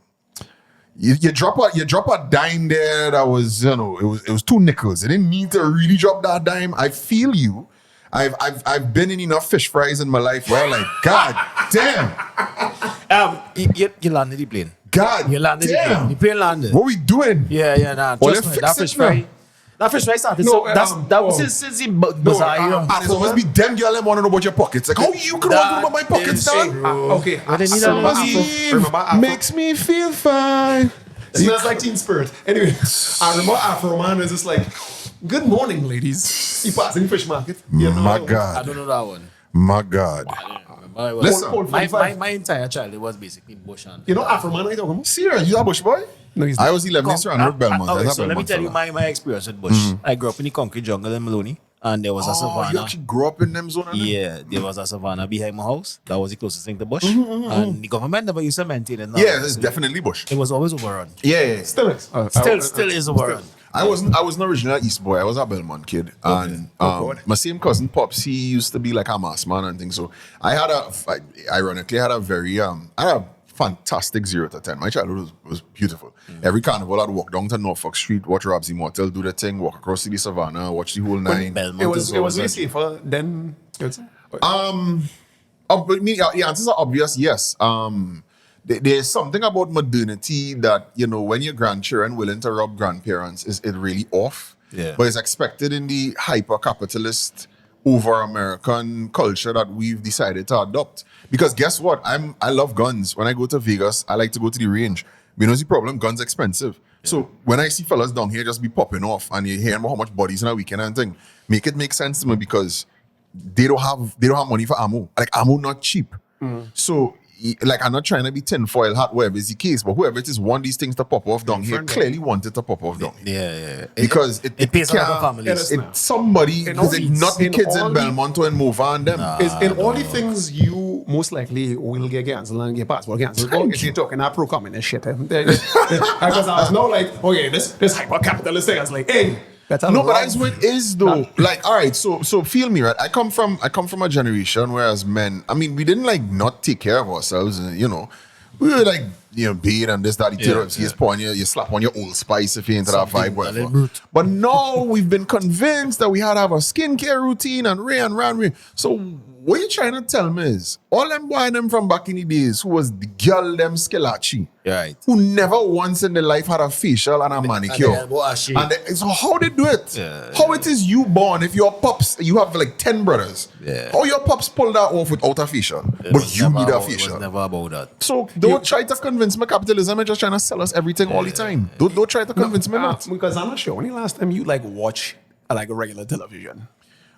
Speaker 1: You drop a dime there that was, you know, it was 2 nickels. You didn't need to really drop that dime. I feel you. I've been in enough fish fries in my life where I'm like, God damn.
Speaker 2: You landed the plane.
Speaker 1: God
Speaker 2: You landed the
Speaker 1: damn.
Speaker 2: plane. The plane landed.
Speaker 1: What we doing?
Speaker 2: Yeah, nah.
Speaker 1: Well,
Speaker 2: Trust
Speaker 1: let's
Speaker 2: me,
Speaker 1: fix
Speaker 2: that
Speaker 1: it
Speaker 2: fish
Speaker 1: now.
Speaker 2: fry. That fish fry started.
Speaker 3: No,
Speaker 2: That was since the bazaar.
Speaker 1: And it's always be them girl that want to know about your pockets. Like, how you can want to know about my pockets, dog?
Speaker 3: Okay.
Speaker 2: But they need
Speaker 1: Steve makes me feel fine.
Speaker 3: It smells like Teen Spirit. Anyway, I remember Afro Man is just like, good morning, ladies. He passing fish market. You know,
Speaker 1: My
Speaker 2: I
Speaker 1: God.
Speaker 2: don't know that one.
Speaker 1: My God. Listen.
Speaker 2: My entire childhood was basically bush and.
Speaker 3: You know Afro Man I talking about?
Speaker 1: Serious? You a bush boy?
Speaker 3: No, he's
Speaker 1: I
Speaker 3: not.
Speaker 1: was 11 years around Belmont. I
Speaker 2: Okay,
Speaker 1: was
Speaker 2: so
Speaker 1: a
Speaker 2: let me
Speaker 1: Belmont
Speaker 2: tell you
Speaker 1: fella.
Speaker 2: my experience with bush. I grew up in the concrete jungle in Maloney, and there was a
Speaker 1: Oh, you
Speaker 2: savannah.
Speaker 1: actually grew up in them zone?
Speaker 2: Yeah, there was a savannah behind my house. That was the closest thing to bush. And the government never used to maintain it now.
Speaker 1: Yeah, it's definitely bush.
Speaker 2: It was always overrun.
Speaker 1: Yeah.
Speaker 3: Still is.
Speaker 2: Still is overrun.
Speaker 1: I wasn't originally an East boy. I was a Belmont kid, and my same cousin Pops, he used to be like a mass man and things. So I ironically had a very I had a fantastic 0 to 10. My childhood was beautiful. Every carnival I'd walk down to Norfolk Street, watch Robsy Motel do the thing, walk across the savannah, watch the whole nine.
Speaker 2: Belmont
Speaker 3: It was
Speaker 2: is
Speaker 3: way
Speaker 2: always
Speaker 3: safer than.
Speaker 1: The answers are obvious. Yes. There's something about modernity that, you know, when your grandchildren willing to rob grandparents, is it really off?
Speaker 2: Yeah.
Speaker 1: But it's expected in the hyper-capitalist, over-American culture that we've decided to adopt. Because guess what? I love guns. When I go to Vegas, I like to go to the range. You know the problem? Guns expensive. Yeah. So when I see fellas down here just be popping off and you're hearing about how much bodies in a weekend and thing, make it make sense to me because they don't have money for ammo. Like ammo not cheap. So like I'm not trying to be tinfoil hat, whatever is the case, but whoever it is want these things to pop off down here clearly want it to pop off down here.
Speaker 2: Yeah.
Speaker 1: Because it
Speaker 2: pays
Speaker 1: can't-
Speaker 2: off the families.
Speaker 1: It's somebody, because it's not the kids in Belmont and move on them.
Speaker 3: Is in all the things you most likely will get cancelled and get passport cancelled. If you're talking that pro-communist shit. Because I was now like, okay, this hyper-capitalist thing. I was like, hey, that's
Speaker 1: No, but that's what it is though. Like, all right, so feel me, right? I come from a generation where as men, I mean, we didn't like not take care of ourselves, and you know, we were like, you know, bathe and this, that, you slap on your Old Spice if you're into that vibe, whatever. But now we've been convinced that we had to have a skincare routine and ran. So what you trying to tell me is all them boy them from back in the days who was the girl them skelachi,
Speaker 2: Right.
Speaker 1: who never once in their life had a facial and a manicure. So how they do it? How it is you born if your pops, you have like 10 brothers. How your pops pull that off without a facial? But you need a facial.
Speaker 2: It was never about that.
Speaker 1: So don't try to convince me capitalism is just trying to sell us everything all the time. Don't try to convince me not.
Speaker 3: Because I'm not sure. When the last time you like watch like a regular television?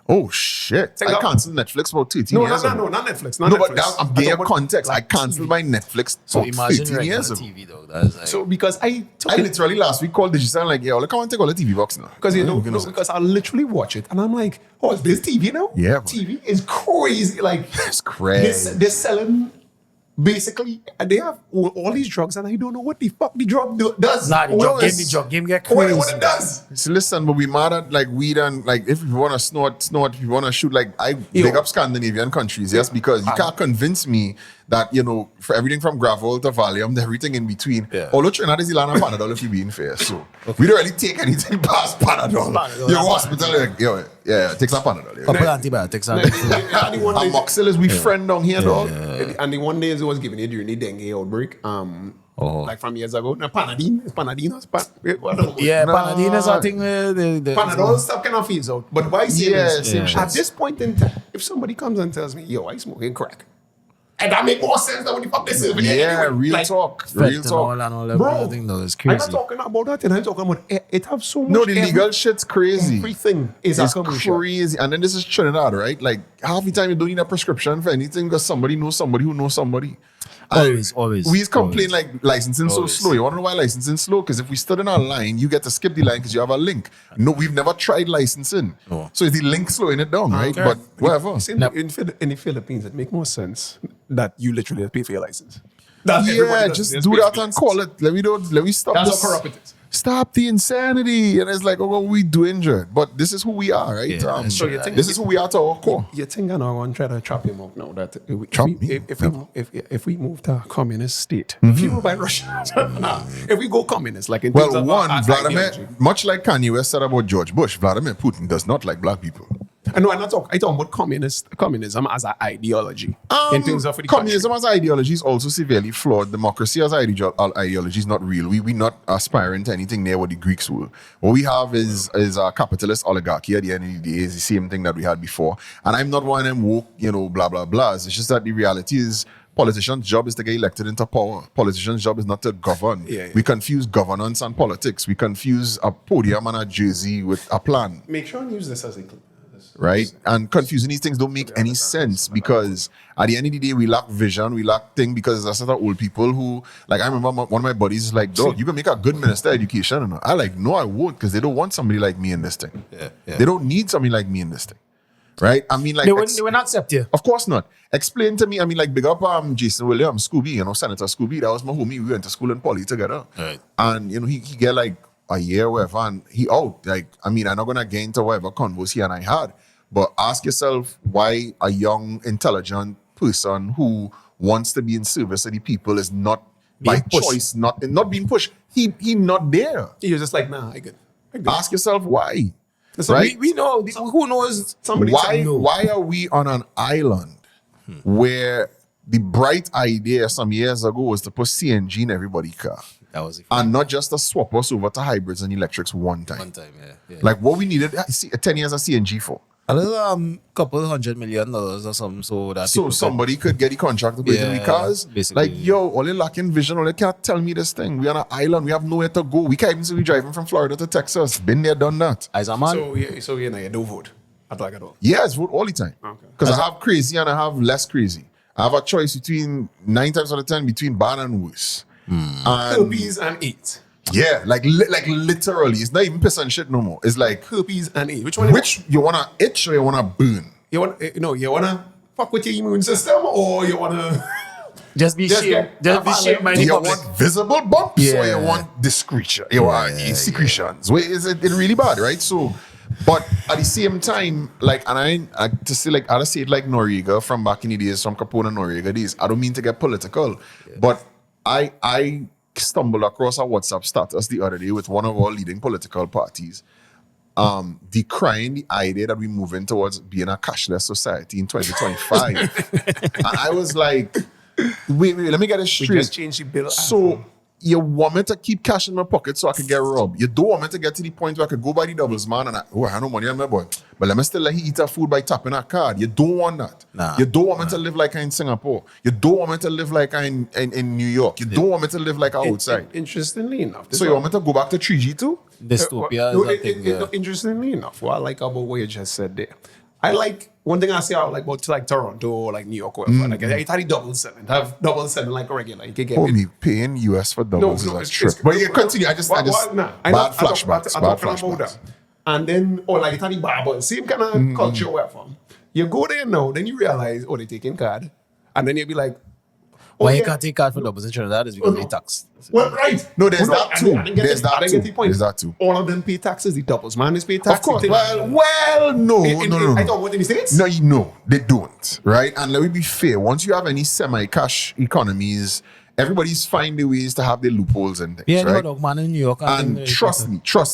Speaker 1: Oh shit. I canceled Netflix about 13 years ago.
Speaker 3: No, not Netflix.
Speaker 1: No, but I'm giving you context. I canceled my Netflix
Speaker 2: So
Speaker 1: about
Speaker 2: imagine
Speaker 1: 15 years ago.
Speaker 2: TV though. That's like,
Speaker 3: So because I
Speaker 1: literally last week called Digital and like, yeah, look, I want to take all the TV box now.
Speaker 3: because because I literally watch it and I'm like, oh, is this TV now?
Speaker 1: Yeah, bro.
Speaker 3: TV is crazy. Like
Speaker 1: It's crazy.
Speaker 3: they're selling basically they have all these drugs and I don't know what the fuck the drug does.
Speaker 2: nah, the
Speaker 3: What
Speaker 2: drug game get
Speaker 3: what
Speaker 2: crazy.
Speaker 3: it does.
Speaker 1: So listen, but we mad at like weed and like if you want to snort, if you want to shoot, like I big up Scandinavian countries, yes, because you can't convince me that, you know, for everything from gravel to Valium, to everything in between. Although Trinidad is the land of Panadol if you're being fair. So we don't really take anything past Panadol. Your hospital, like, take some Panadol.
Speaker 2: Couple antibiotics and
Speaker 1: Amoxil is we friend down here, dog.
Speaker 3: And the one day it was given it during the dengue outbreak. Like from years ago. Now, Panadine. I don't know.
Speaker 2: Panadine is I think
Speaker 3: Panadol stuff kind of feels out. But why say this?
Speaker 1: same shit.
Speaker 3: At this point in time, if somebody comes and tells me, yo, I smoking crack, And that make more sense than what the fuck they serving it
Speaker 1: Yeah,
Speaker 3: anyway.
Speaker 1: real
Speaker 3: Like,
Speaker 1: talk. Real
Speaker 2: Fentanyl
Speaker 1: talk.
Speaker 2: and all that.
Speaker 3: Bro,
Speaker 2: I think that was
Speaker 3: I'm not
Speaker 2: crazy.
Speaker 3: talking about that, and I'm talking about it have so much.
Speaker 1: No, the legal shit's crazy.
Speaker 3: Everything is a
Speaker 1: It's
Speaker 3: commercial.
Speaker 1: crazy. And then this is Trinidad, right? Like half the time you don't need a prescription for anything because somebody knows somebody who knows somebody. And
Speaker 2: Always.
Speaker 1: We complain like licensing so
Speaker 2: Always.
Speaker 1: slow. You want to know why licensing slow? Because if we stood in our line, you get to skip the line because you have a link. No, we've never tried licensing.
Speaker 2: No.
Speaker 1: So it's the link slowing it down, right?
Speaker 3: Okay.
Speaker 1: But whatever.
Speaker 3: See, in the Philippines, it makes more sense that you literally pay for your license. That everybody
Speaker 1: Yeah,
Speaker 3: does.
Speaker 1: just
Speaker 3: There's
Speaker 1: do
Speaker 3: pay
Speaker 1: that
Speaker 3: for your
Speaker 1: and
Speaker 3: license.
Speaker 1: call it. Let me stop
Speaker 3: That's
Speaker 1: this.
Speaker 3: how corrupt it is.
Speaker 1: Stop the insanity. And it's like, oh, what we doing, Jared? But this is who we are, right?
Speaker 2: Yeah, that's
Speaker 3: So
Speaker 2: true.
Speaker 3: you think
Speaker 1: This is who we are to our core.
Speaker 3: You think I know I'm gonna try to trap him out now that
Speaker 1: Trap me?
Speaker 3: if we move to a communist state, if you by Russia, if we go communist, like in terms
Speaker 1: Well,
Speaker 3: of
Speaker 1: one,
Speaker 3: our
Speaker 1: Vladimir,
Speaker 3: ideology.
Speaker 1: much like Kanye West said about George Bush, Vladimir Putin does not like black people.
Speaker 3: I know I'm not talking. I talking about communism as an ideology in terms of the
Speaker 1: Communism as ideology is also severely flawed. Democracy as ideology is not real. We not aspiring to anything near what the Greeks were. What we have is a capitalist oligarchy at the end of the day. It's the same thing that we had before. And I'm not one of them woke, blah, blah, blah. It's just that the reality is politicians' job is to get elected into power. Politicians' job is not to govern.
Speaker 3: Yeah.
Speaker 1: We confuse governance and politics. We confuse a podium and a jersey with a plan.
Speaker 3: Make sure and use this as a
Speaker 1: Right? And confusing these things don't make any sense because at the end of the day, we lack vision, we lack thing because there's certain old people who, like, I remember one of my buddies is like, dog, you can make a good minister of education. And I like, no, I won't because they don't want somebody like me in this thing.
Speaker 2: Yeah.
Speaker 1: They don't need somebody like me in this thing. Right? I mean, like,
Speaker 2: They will not accept you.
Speaker 1: of course not. Explain to me, I mean, like, big up Jason Williams, Scooby, Senator Scooby, that was my homie. We went to school in Poly together.
Speaker 2: Right.
Speaker 1: And, he get like a year, whatever, and he out. Like, I mean, I'm not going to get into whatever convos he and I had. But ask yourself why a young, intelligent person who wants to be in service of the people is not by
Speaker 2: Being pushed.
Speaker 1: choice, not being pushed. He not there.
Speaker 3: You're just like, nah, I good.
Speaker 1: Ask yourself why.
Speaker 3: So
Speaker 1: Right?
Speaker 2: We know. Who knows?
Speaker 3: Somebody
Speaker 1: Why are we on an island where the bright idea some years ago was to put CNG in everybody's car?
Speaker 2: That was the
Speaker 1: And not just to swap us over to hybrids and electrics one time.
Speaker 2: one time. Yeah.
Speaker 1: Like what we needed 10 years of CNG for.
Speaker 2: A little couple $100 million or something, so that
Speaker 1: So
Speaker 2: people
Speaker 1: somebody could get the contract to put it in the
Speaker 2: Yeah,
Speaker 1: cars.
Speaker 2: basically.
Speaker 1: Like, yo, all you lacking vision, all you can't tell me this thing. We on an island, we have nowhere to go. We can't even see we driving from Florida to Texas. Been there, done that.
Speaker 2: As a man,
Speaker 3: So you don't vote at like at all.
Speaker 1: Yes, vote all the time.
Speaker 3: Okay.
Speaker 1: Because I have crazy and I have less crazy. I have a choice between 9 times out of 10 between bad and worse. And
Speaker 3: Herpes and AIDS.
Speaker 1: yeah, like literally, it's not even piss and shit no more. It's like
Speaker 3: Herpes and AIDS. Which one?
Speaker 1: which you wanna itch or you wanna burn?
Speaker 3: you want? You wanna fuck with your immune system, or you wanna?
Speaker 2: just be
Speaker 3: Just
Speaker 2: shamed.
Speaker 3: get-
Speaker 2: Just be shamed by
Speaker 1: Do
Speaker 2: the
Speaker 1: you
Speaker 2: public.
Speaker 1: want visible bumps or
Speaker 2: Yeah.
Speaker 1: you want discretion? You want secretions? Wait, is it really bad, right? So, but at the same time, like, and I to say like I say it like Noriega from back in the days, from Capone and Noriega days. I don't mean to get political, but I stumbled across a WhatsApp status the other day with one of our leading political parties, decrying the idea that we're moving towards being a cashless society in 2025. And I was like, wait, let me get this
Speaker 3: We
Speaker 1: straight.
Speaker 3: just changed the bill.
Speaker 1: So you want me to keep cash in my pocket so I can get robbed. You don't want me to get to the point where I could go by the doubles man and I have no money on my boy. But let me still let he eat her food by tapping a card. You don't want that.
Speaker 2: Nah.
Speaker 1: You don't want me to live like I'm in Singapore. You don't want me to live like I'm in New York. You don't want me to live like I'm outside.
Speaker 3: Interestingly enough, this
Speaker 1: So you want me to go back to 3G too?
Speaker 2: Dystopia
Speaker 3: No,
Speaker 2: is a thing. Yeah.
Speaker 3: interestingly enough, what I like about what you just said there, I like one thing I say I like about like Toronto or like New York or whatever. Like it's had double seven, have double seven like a regular. You can get
Speaker 1: Homie, paying US for doubles is a trip. But you continue. I just
Speaker 3: nah,
Speaker 1: bad flashbacks. Bad flashbacks.
Speaker 3: And then, or like it's had the barber, same kind of culture where from. You go there now, then you realize, oh, they taking card. And then you'll be like, oh,
Speaker 2: Why you
Speaker 3: yeah.
Speaker 2: can't take card for doubles in Trinidad is because they tax.
Speaker 3: Well, right.
Speaker 1: No, there's that
Speaker 3: I
Speaker 1: too.
Speaker 3: didn't get
Speaker 1: There's
Speaker 3: the- I
Speaker 1: that
Speaker 3: didn't get
Speaker 1: too.
Speaker 3: the point.
Speaker 1: There's that too.
Speaker 3: All of them pay taxes. The doubles man is pay taxes.
Speaker 1: Of course. Well, no.
Speaker 3: I thought what in the States?
Speaker 1: No, they don't, right? And let me be fair. Once you have any semi-cash economies, everybody's finding ways to have their loopholes and things,
Speaker 2: Yeah, the
Speaker 1: right?
Speaker 2: hot dog man in New York.
Speaker 1: And trust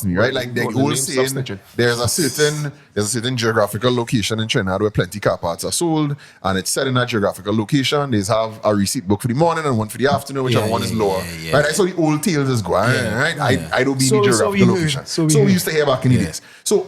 Speaker 1: me, right? Like the
Speaker 3: Well, the
Speaker 1: old
Speaker 3: name's
Speaker 1: saying,
Speaker 3: substitute.
Speaker 1: there's a certain geographical location in Trinidad where plenty car parts are sold, and it's set in that geographical location. They have a receipt book for the morning and one for the afternoon, whichever one is lower.
Speaker 2: yeah.
Speaker 1: Right? That's how the old tales is going, right? I don't be in the
Speaker 2: So
Speaker 1: geographical
Speaker 2: we
Speaker 1: location.
Speaker 2: heard.
Speaker 1: So
Speaker 2: So
Speaker 1: we
Speaker 2: we
Speaker 1: used to hear back in the days. So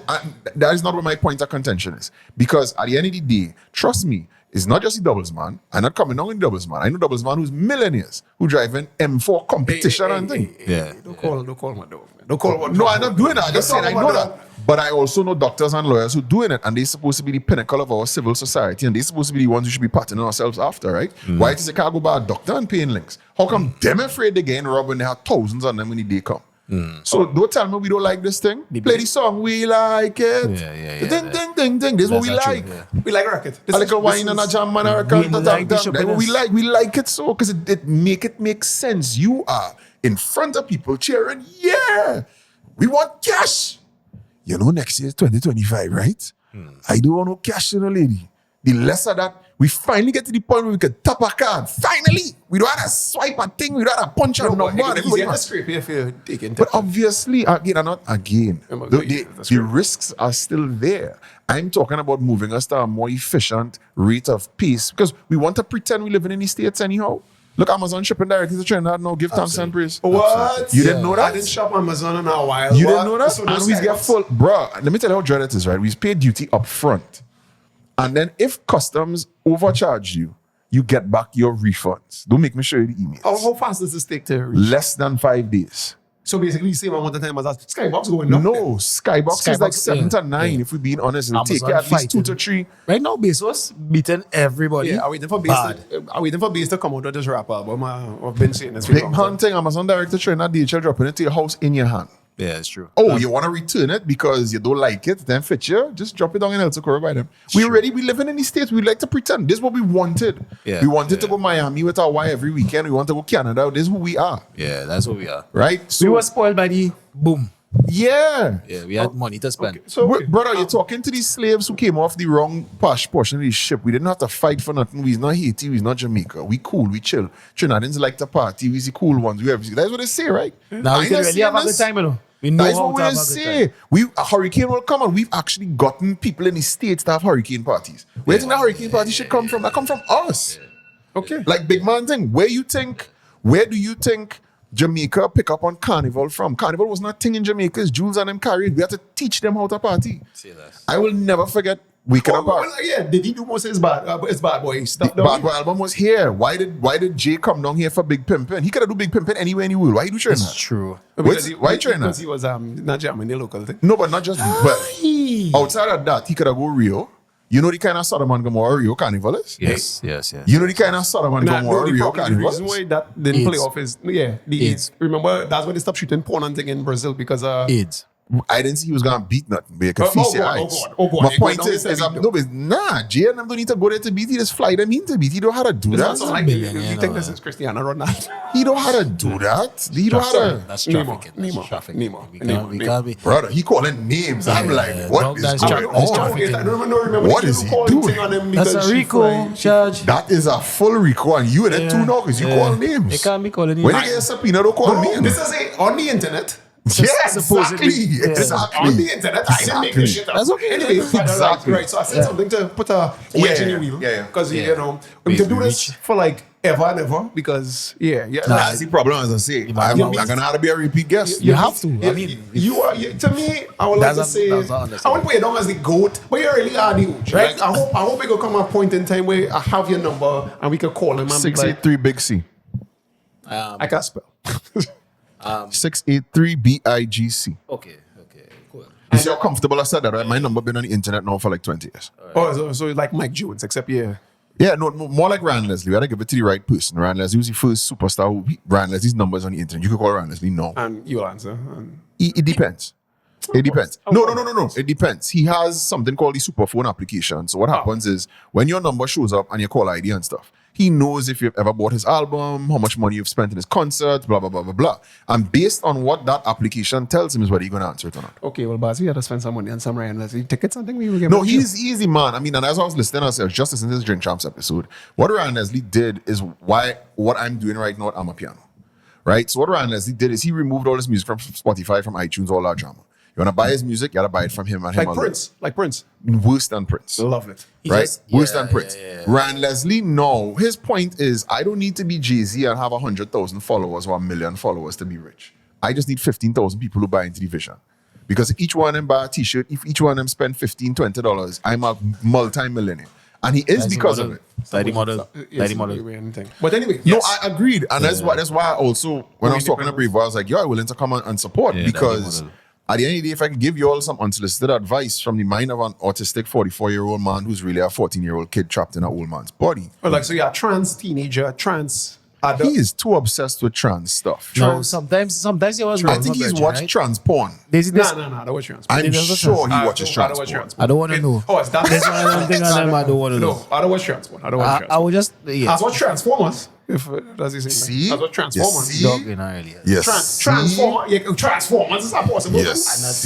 Speaker 1: that is not what my point of contention is. Because at the end of the day, trust me, It's not just the doubles man. I'm not coming down with the doubles man. I know doubles man who's millionaires who driving M4 competition and thing.
Speaker 3: Don't call my dog, man. Don't call my dog.
Speaker 1: No, I'm not doing that. I just said I know that. But I also know doctors and lawyers who doing it, and they're supposed to be the pinnacle of our civil society, and they're supposed to be the ones who should be patting ourselves after, right? Why does it can't go by a doctor and paying links? How come them afraid they getting robbed when they have thousands on them when the day come? So don't tell me we don't like this thing. Play the song, we like it.
Speaker 2: Yeah.
Speaker 1: Ding, ding, ding, ding. This is what we
Speaker 2: That's
Speaker 1: like.
Speaker 2: true, yeah.
Speaker 3: We like rocket.
Speaker 1: A little wine and a jam and a record.
Speaker 2: We like the
Speaker 1: That's what we like. We like it so because it make sense. You are in front of people cheering, yeah, we want cash. You know, next year is 2025, right? I don't want no cash, lady. The lesser that we finally get to the point where we can tap a card. Finally, we don't have to swipe a thing. We don't have to punch a number. But obviously, the risks are still there. I'm talking about moving us to a more efficient rate of pace because we want to pretend we live in the States anyhow. Look, Amazon shipping directly to China now. Give thanks and praise.
Speaker 3: What?
Speaker 1: You didn't know that?
Speaker 3: I didn't shop Amazon in a while.
Speaker 1: You didn't know that?
Speaker 3: So
Speaker 1: And we get full. Bro, let me tell you how dread it is, right? We pay duty up front. And then if customs overcharge you, you get back your refunds. Don't make me show you the emails.
Speaker 3: How fast does this take to reach?
Speaker 1: Less than 5 days.
Speaker 3: So basically, same amount of time as that. Skybox going up.
Speaker 1: No, Skybox is like 7 to 9. If we're being honest, it'll take you at least 2 to 3.
Speaker 2: Right now, Bezos beating everybody.
Speaker 3: Yeah, I'm waiting for Base to come out with this rap album. I've been saying this.
Speaker 1: Big hunting, Amazon Direct to China, DHL dropping it to your house in your hand.
Speaker 2: Yeah, it's true.
Speaker 1: Oh, you want to return it because you don't like it, then fit you, just drop it down in El Socorro by them. We living in the States. We like to pretend. This is what we wanted.
Speaker 2: Yeah,
Speaker 1: we wanted to go Miami with our wife every weekend. We want to go Canada. This is who we are.
Speaker 2: Yeah, that's what we are.
Speaker 1: Right?
Speaker 2: We were spoiled by the boom.
Speaker 1: Yeah.
Speaker 2: Yeah, we had money to spend.
Speaker 3: Okay. So,
Speaker 1: Brother, you're talking to these slaves who came off the wrong portion of the ship. We didn't have to fight for nothing. We's not Haiti. We's not Jamaica. We cool. We chill. Trinidadians like to party. We's the cool ones. We everything. That's what they say, right?
Speaker 2: Now we can really have a good time, you know. We know
Speaker 1: That's
Speaker 2: how
Speaker 1: what
Speaker 2: to
Speaker 1: we
Speaker 2: have a good
Speaker 1: say.
Speaker 2: time.
Speaker 1: A hurricane will come and we've actually gotten people in the States to have hurricane parties. Where do you think that hurricane party should come from? That come from us.
Speaker 3: okay.
Speaker 1: Like big man thing. Where do you think Jamaica pick up on Carnival from? Carnival was not thing in Jamaica. It's Jules and them carried. We had to teach them how to party. I will never forget Weekend Apart.
Speaker 3: Yeah, did he do most of his bad boy stuff?
Speaker 1: Bad Boy album was here. Why did Jay come down here for Big Pimpin'? He could have do Big Pimpin' anywhere in the world. Why he do China?
Speaker 2: It's true.
Speaker 1: Why China?
Speaker 3: Because he was not jamming the local thing.
Speaker 1: No, but not just. But outside of that, he could have go Rio. You know the kind of Sodom and Gomorrah Rio Carnival is?
Speaker 2: Yes.
Speaker 1: You know the kind of Sodom and Gomorrah Rio
Speaker 3: The
Speaker 1: Carnival
Speaker 3: reason why
Speaker 1: is?
Speaker 3: that didn't play
Speaker 2: AIDS.
Speaker 3: off is the AIDS. Remember, that's why they stopped shooting porn and thing in Brazil because
Speaker 2: AIDS.
Speaker 1: I didn't see he was gonna beat nothing, but you could
Speaker 3: Oh,
Speaker 1: feast
Speaker 3: oh
Speaker 1: your
Speaker 3: God, oh
Speaker 1: eyes.
Speaker 3: God, oh God.
Speaker 1: My
Speaker 3: You're
Speaker 1: point
Speaker 3: going
Speaker 1: is,
Speaker 3: down this
Speaker 1: no, but nah, Jay and them don't need to go there to beat. He just fly them in to beat. He don't how to do
Speaker 3: It's
Speaker 1: that.
Speaker 3: not something like you think this is Cristiano Ronaldo.
Speaker 1: He don't how to do that. He don't how to.
Speaker 2: That's
Speaker 3: Nemo,
Speaker 2: trafficking.
Speaker 3: Nemo,
Speaker 2: That's trafficking.
Speaker 3: Nemo,
Speaker 2: We
Speaker 3: Nemo,
Speaker 2: can't be.
Speaker 1: Brother, he calling names. I'm like,
Speaker 2: yeah,
Speaker 1: what
Speaker 2: dog,
Speaker 1: is
Speaker 2: that's
Speaker 1: going
Speaker 2: that's
Speaker 1: on?
Speaker 2: trafficking.
Speaker 3: I don't remember.
Speaker 1: What is he doing?
Speaker 2: That's a Rico charge.
Speaker 1: That is a full Rico, and you in it too now because you call names.
Speaker 2: They can't be calling
Speaker 1: When
Speaker 2: names.
Speaker 1: you get a subpoena, don't call
Speaker 3: No,
Speaker 1: names.
Speaker 3: this is on the internet.
Speaker 1: Yeah,
Speaker 2: supposedly.
Speaker 1: exactly.
Speaker 2: Yeah.
Speaker 1: Exactly.
Speaker 3: On the internet, I didn't make this shit up.
Speaker 2: That's okay.
Speaker 3: Anyway,
Speaker 1: Exactly.
Speaker 3: right. So I said something to put a wedge in the wheel.
Speaker 1: Yeah.
Speaker 3: Because
Speaker 2: Yeah.
Speaker 3: you know we can do
Speaker 2: We
Speaker 3: this
Speaker 2: reach.
Speaker 3: for like ever and ever. Because
Speaker 1: That's the problem, as I say. I'm not gonna have to be a repeat guest.
Speaker 2: You have to. I mean,
Speaker 3: you are. To me, I would like to say,
Speaker 2: that's
Speaker 3: I
Speaker 2: honestly.
Speaker 3: won't put you down as the goat, but you really are the OG.
Speaker 2: Right.
Speaker 3: Like, I hope it will come a point in time where I have your number and we can call him and be like,
Speaker 1: 683 Big C.
Speaker 3: I can spell.
Speaker 1: 683 BIGC.
Speaker 2: okay, cool.
Speaker 1: You see how comfortable I said that, right? My number been on the internet now for like 20 years.
Speaker 3: Oh, so it's like Mike Jones, except
Speaker 1: Yeah, no, more like Ryan Leslie. We had to give it to the right person. Ryan Leslie was the first superstar. Ryan Leslie's numbers on the internet. You could call Ryan Leslie now.
Speaker 3: and you'll answer. And
Speaker 1: It depends. It depends. No. It depends. He has something called the Superphone application. So what happens is when your number shows up and your call ID and stuff, he knows if you've ever bought his album, how much money you've spent in his concert, blah, blah, blah, blah, blah. And based on what that application tells him is whether you're going to answer it or not.
Speaker 3: okay, well, Bazie, you had to spend some money on some Ryan Leslie tickets. I think we will get
Speaker 1: No,
Speaker 3: back to
Speaker 1: he's easy, man. I mean, and as I was listening, I was just listening to this Drink Champs episode. What Ryan Leslie did is what I'm doing right now at I'm a Piano. Right? So what Ryan Leslie did is he removed all his music from Spotify, from iTunes, all that drama. You want to buy his music, you got to buy it from him and him
Speaker 3: like
Speaker 1: alone.
Speaker 3: Prince.
Speaker 1: Worse than Prince.
Speaker 3: Love it.
Speaker 1: Right?
Speaker 2: Just-
Speaker 1: Worse
Speaker 2: yeah,
Speaker 1: than Prince.
Speaker 2: yeah.
Speaker 1: Ryan Leslie, no. His point is, I don't need to be Jay-Z and have 100,000 followers or 1 million followers to be rich. I just need 15,000 people who buy into the vision. Because if each one of them buy a t-shirt, if each one of them spend $15, $20, I'm a multi-millionaire. And he is because of it.
Speaker 2: Tidy model. Tidy model.
Speaker 3: Anything. But anyway,
Speaker 1: No,
Speaker 3: yes.
Speaker 1: I agreed. And that's why I also, when I was talking to Brave, I was like, yo, I'm willing to come and support because at the end of the day, if I could give you all some unsolicited advice from the mind of an autistic 44-year-old man who's really a 14-year-old kid trapped in an old man's body.
Speaker 3: So you're a trans teenager, trans adult.
Speaker 1: He is too obsessed with trans stuff.
Speaker 2: No, sometimes he was.
Speaker 1: I think he's watched trans porn.
Speaker 3: No, I don't watch trans porn.
Speaker 1: I'm sure he watches trans porn.
Speaker 2: I don't want to know.
Speaker 3: Oh, it's that.
Speaker 2: There's one thing on them I don't want to know.
Speaker 3: No, I don't watch trans porn. I don't watch trans
Speaker 2: I
Speaker 3: porn.
Speaker 2: would just
Speaker 3: I watch Transformers. If does he say
Speaker 1: See?
Speaker 3: that? I watch Transformers.
Speaker 1: See?
Speaker 2: dog in earlier.
Speaker 1: Yes.
Speaker 3: Transformers is not possible.
Speaker 1: Yes.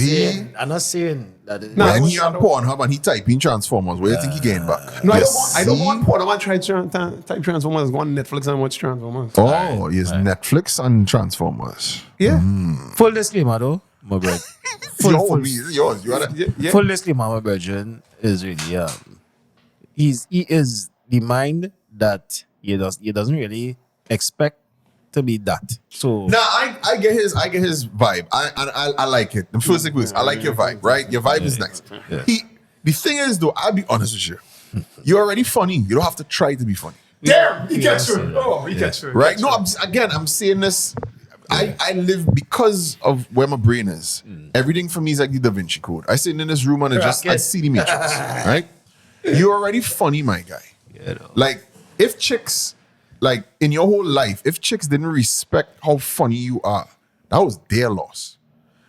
Speaker 2: I'm not saying that.
Speaker 1: When he on Pornhub and he type in Transformers, where do you think he gained back?
Speaker 3: No, I don't want porn. I want to type Transformers. Go on Netflix and watch Transformers.
Speaker 1: Oh, yes, Netflix and Transformers.
Speaker 3: Yeah.
Speaker 2: Full disclaimer though, my brother.
Speaker 1: Yours. You are
Speaker 3: Yeah.
Speaker 2: Full disclaimer, my brother is really he is the mind that he doesn't really expect to be that. So
Speaker 1: Nah, I get his vibe. I like it. The first thing was I like your vibe, right? Your vibe is nice.
Speaker 2: Yeah.
Speaker 1: The thing is though, I'll be honest with you. You're already funny. You don't have to try to be funny.
Speaker 3: Damn, he gets through. Oh, he gets through.
Speaker 1: Right? No, I'm saying this. I live because of where my brain is. Everything for me is like the Da Vinci Code. I sit in this room and I see the matrix. Right? You're already funny, my guy. Like, if chicks, like in your whole life, if chicks didn't respect how funny you are, that was their loss.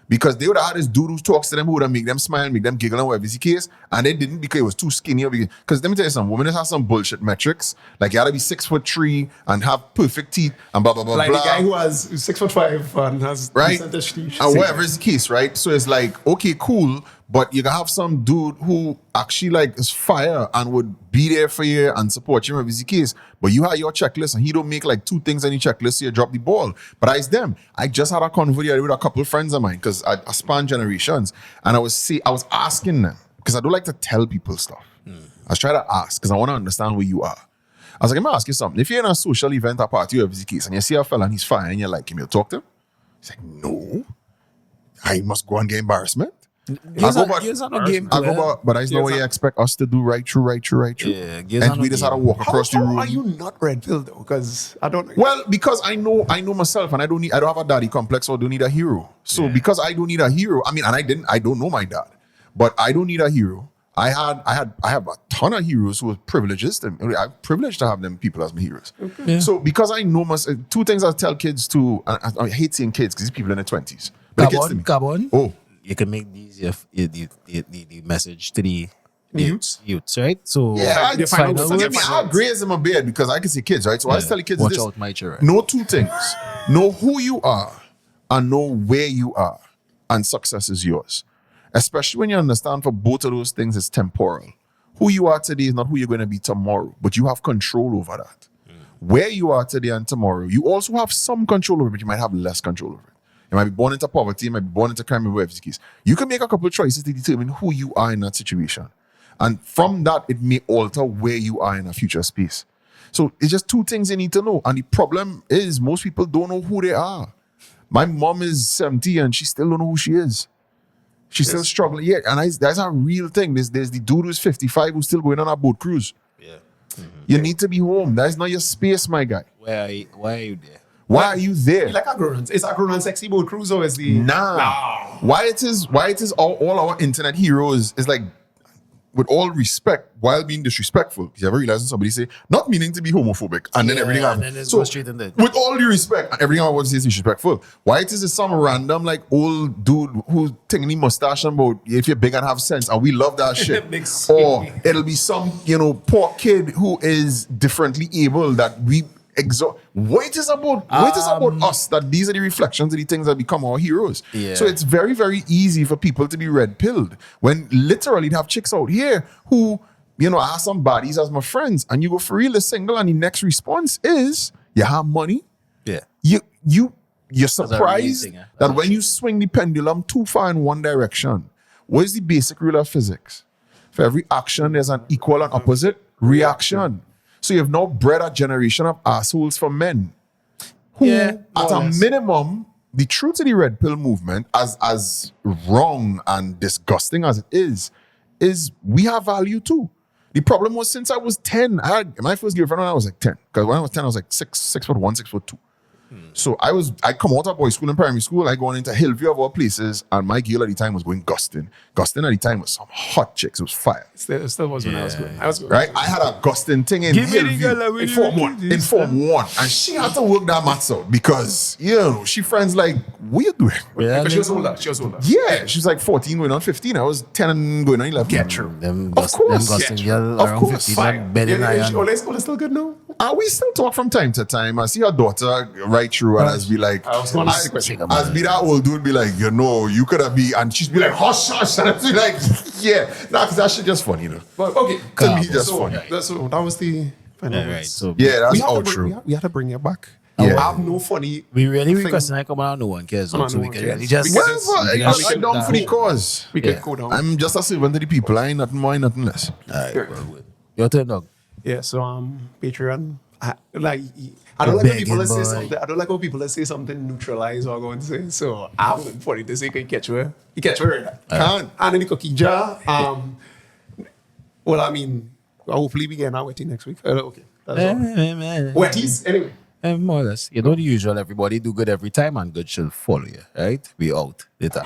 Speaker 1: Because they would have had this dude who talks to them who would have make them smile, make them giggle and whatever is the case, and they didn't because it was too skinny. Because let me tell you something, women just have some bullshit metrics. Like you gotta be 6'3" and have perfect teeth and blah blah blah
Speaker 3: Like
Speaker 1: blah.
Speaker 3: the guy who's 6'5" and has
Speaker 1: right?
Speaker 3: percentage teeth.
Speaker 1: And whatever is the case, right? So it's like, okay, cool, but you can have some dude who actually like is fire and would be there for you and support you, whatever is the case. But you have your checklist and he don't make like 2 things on your checklist, so you drop the ball. But it's them. I just had a conversation with a couple of friends of mine because I span generations, and I was asking them because I don't like to tell people stuff. I was trying to ask because I want to understand where you are. I was like, let me ask you something. If you're in a social event or party, whatever is the case, and you see a fella and he's fine and you like him, you'll talk to him? He's like, no. I must go and get embarrassment. But I know what you expect us to do right through.
Speaker 2: Yeah,
Speaker 1: and we just had to walk across the room.
Speaker 3: How are you not red pill though? Because I don't know.
Speaker 1: Well, because I know myself and I don't have a daddy complex or don't need a hero. So because I don't need a hero, I mean, and I don't know my dad, but I don't need a hero. I have a ton of heroes who are privileged. I'm privileged to have them people as my heroes.
Speaker 2: Okay. Yeah.
Speaker 1: So because I know myself, 2 things I tell kids to, I hate saying kids because these people in their 20s. But
Speaker 2: Carbon.
Speaker 1: Oh.
Speaker 2: You can make these the message to the youths, right? So
Speaker 1: yeah, I graze in my beard because I can see kids, right? So I tell the kids
Speaker 2: watch
Speaker 1: this.
Speaker 2: out, my children.
Speaker 1: Know 2 things. Know who you are and know where you are. And success is yours. Especially when you understand for both of those things it's temporal. Who you are today is not who you're going to be tomorrow, but you have control over that. Where you are today and tomorrow, you also have some control over it, but you might have less control over it. You might be born into poverty, you might be born into crime, whatever the case. You can make a couple of choices to determine who you are in that situation. And from that, it may alter where you are in a future space. So it's just 2 things you need to know. And the problem is most people don't know who they are. My mom is 70 and she still don't know who she is. She's still struggling. Yeah, and that's a real thing. There's the dude who's 55 who's still going on a boat cruise.
Speaker 2: Yeah.
Speaker 1: You need to be home. That's not your space, my guy.
Speaker 2: Why are you there?
Speaker 1: Why are you there?
Speaker 3: Like a grown, it's a grown sexy boat cruise, or is the
Speaker 1: Why it is all our internet heroes is like, with all respect, while being disrespectful. You ever realize when somebody say, not meaning to be homophobic, and then everything
Speaker 2: and then it's
Speaker 1: so,
Speaker 2: go straight in there.
Speaker 1: with all due respect, everything I want to say is disrespectful. Why it is some random like old dude who's taking the mustache and about if you're big and have sense, and we love that shit. Or it'll be some, poor kid who is differently able that we exalt. What is about us that these are the reflections of the things that become our heroes.
Speaker 2: Yeah.
Speaker 1: So it's very, very easy for people to be red-pilled when literally they have chicks out here who, I have some bodies as my friends, and you go for real, single, and the next response is you have money.
Speaker 2: Yeah.
Speaker 1: You're surprised that when you swing the pendulum too far in one direction, what is the basic rule of physics? For every action, there's an equal and opposite reaction. So you've now bred a generation of assholes for men who, at a minimum, the truth of the red pill movement, as wrong and disgusting as it is we have value too. The problem was since I was 10, I had my first girlfriend when I was like 10. Because when I was 10, I was like 6'1", 6'2". So I come out of boys' school and primary school, I go on into Hillview of all places, and my girl at the time was going Gustin. Gustin at the time was some hot chicks. It was fire.
Speaker 3: Still was when I was good. I was good.
Speaker 1: Right? I had a Gustin thing in
Speaker 2: Give me the
Speaker 1: Hillview
Speaker 2: girl
Speaker 1: in Form 1. In Form 1. And she had to work that maths out because, she friends like, what you doing?
Speaker 2: Yeah,
Speaker 3: Because she was older. She was older.
Speaker 1: Yeah, she was like 14 going on 15. I was 10 and going on 11.
Speaker 3: Get true.
Speaker 2: Them
Speaker 1: Of course.
Speaker 2: Gustin girl
Speaker 1: Of
Speaker 2: around
Speaker 1: course.
Speaker 2: 50,
Speaker 3: Fine.
Speaker 2: them bedding iron.
Speaker 3: Ole's still good now.
Speaker 1: We still talk from time to time. I see her daughter right through and as be like,
Speaker 3: I was going to ask the question.
Speaker 1: as be that old dude be like, you could have be, and she's be like, hush, hush. And I'd be like, yeah. Nah, because that shit just funny,
Speaker 3: But okay.
Speaker 1: To me, just funny.
Speaker 3: That was the final
Speaker 2: Yeah, right.
Speaker 3: words.
Speaker 2: So
Speaker 1: Yeah, that's
Speaker 3: we had
Speaker 1: all
Speaker 3: to bring-
Speaker 1: true.
Speaker 3: We had to bring you back.
Speaker 1: Yeah.
Speaker 3: I have no funny.
Speaker 2: we really
Speaker 3: thing.
Speaker 2: request and I come out, no one cares.
Speaker 3: No,
Speaker 2: So
Speaker 3: no
Speaker 2: we
Speaker 3: one
Speaker 2: can
Speaker 3: cares.
Speaker 2: really just.
Speaker 3: We can
Speaker 1: Whatever.
Speaker 3: just-
Speaker 1: I'm
Speaker 3: we can-
Speaker 1: down for the cause.
Speaker 3: We
Speaker 2: Yeah.
Speaker 3: could go down.
Speaker 1: I'm just a servant to the people. I ain't nothing more, ain't nothing less.
Speaker 2: Alright, well. Your turn, dog.
Speaker 3: Yeah, so Patreon. I don't like when people
Speaker 2: begging
Speaker 3: say
Speaker 2: boy.
Speaker 3: something. I don't like when people say something neutralize what I'm going to say. So I'm funny to say, can you catch where? You catch where? Can't. And in the cookie jar. Well, I mean, hopefully we get our wetty next week. Okay. That's all. Wetties, anyway.
Speaker 2: More or less. You know the usual. Everybody do good every time and good shall follow you. Right? We out. Later.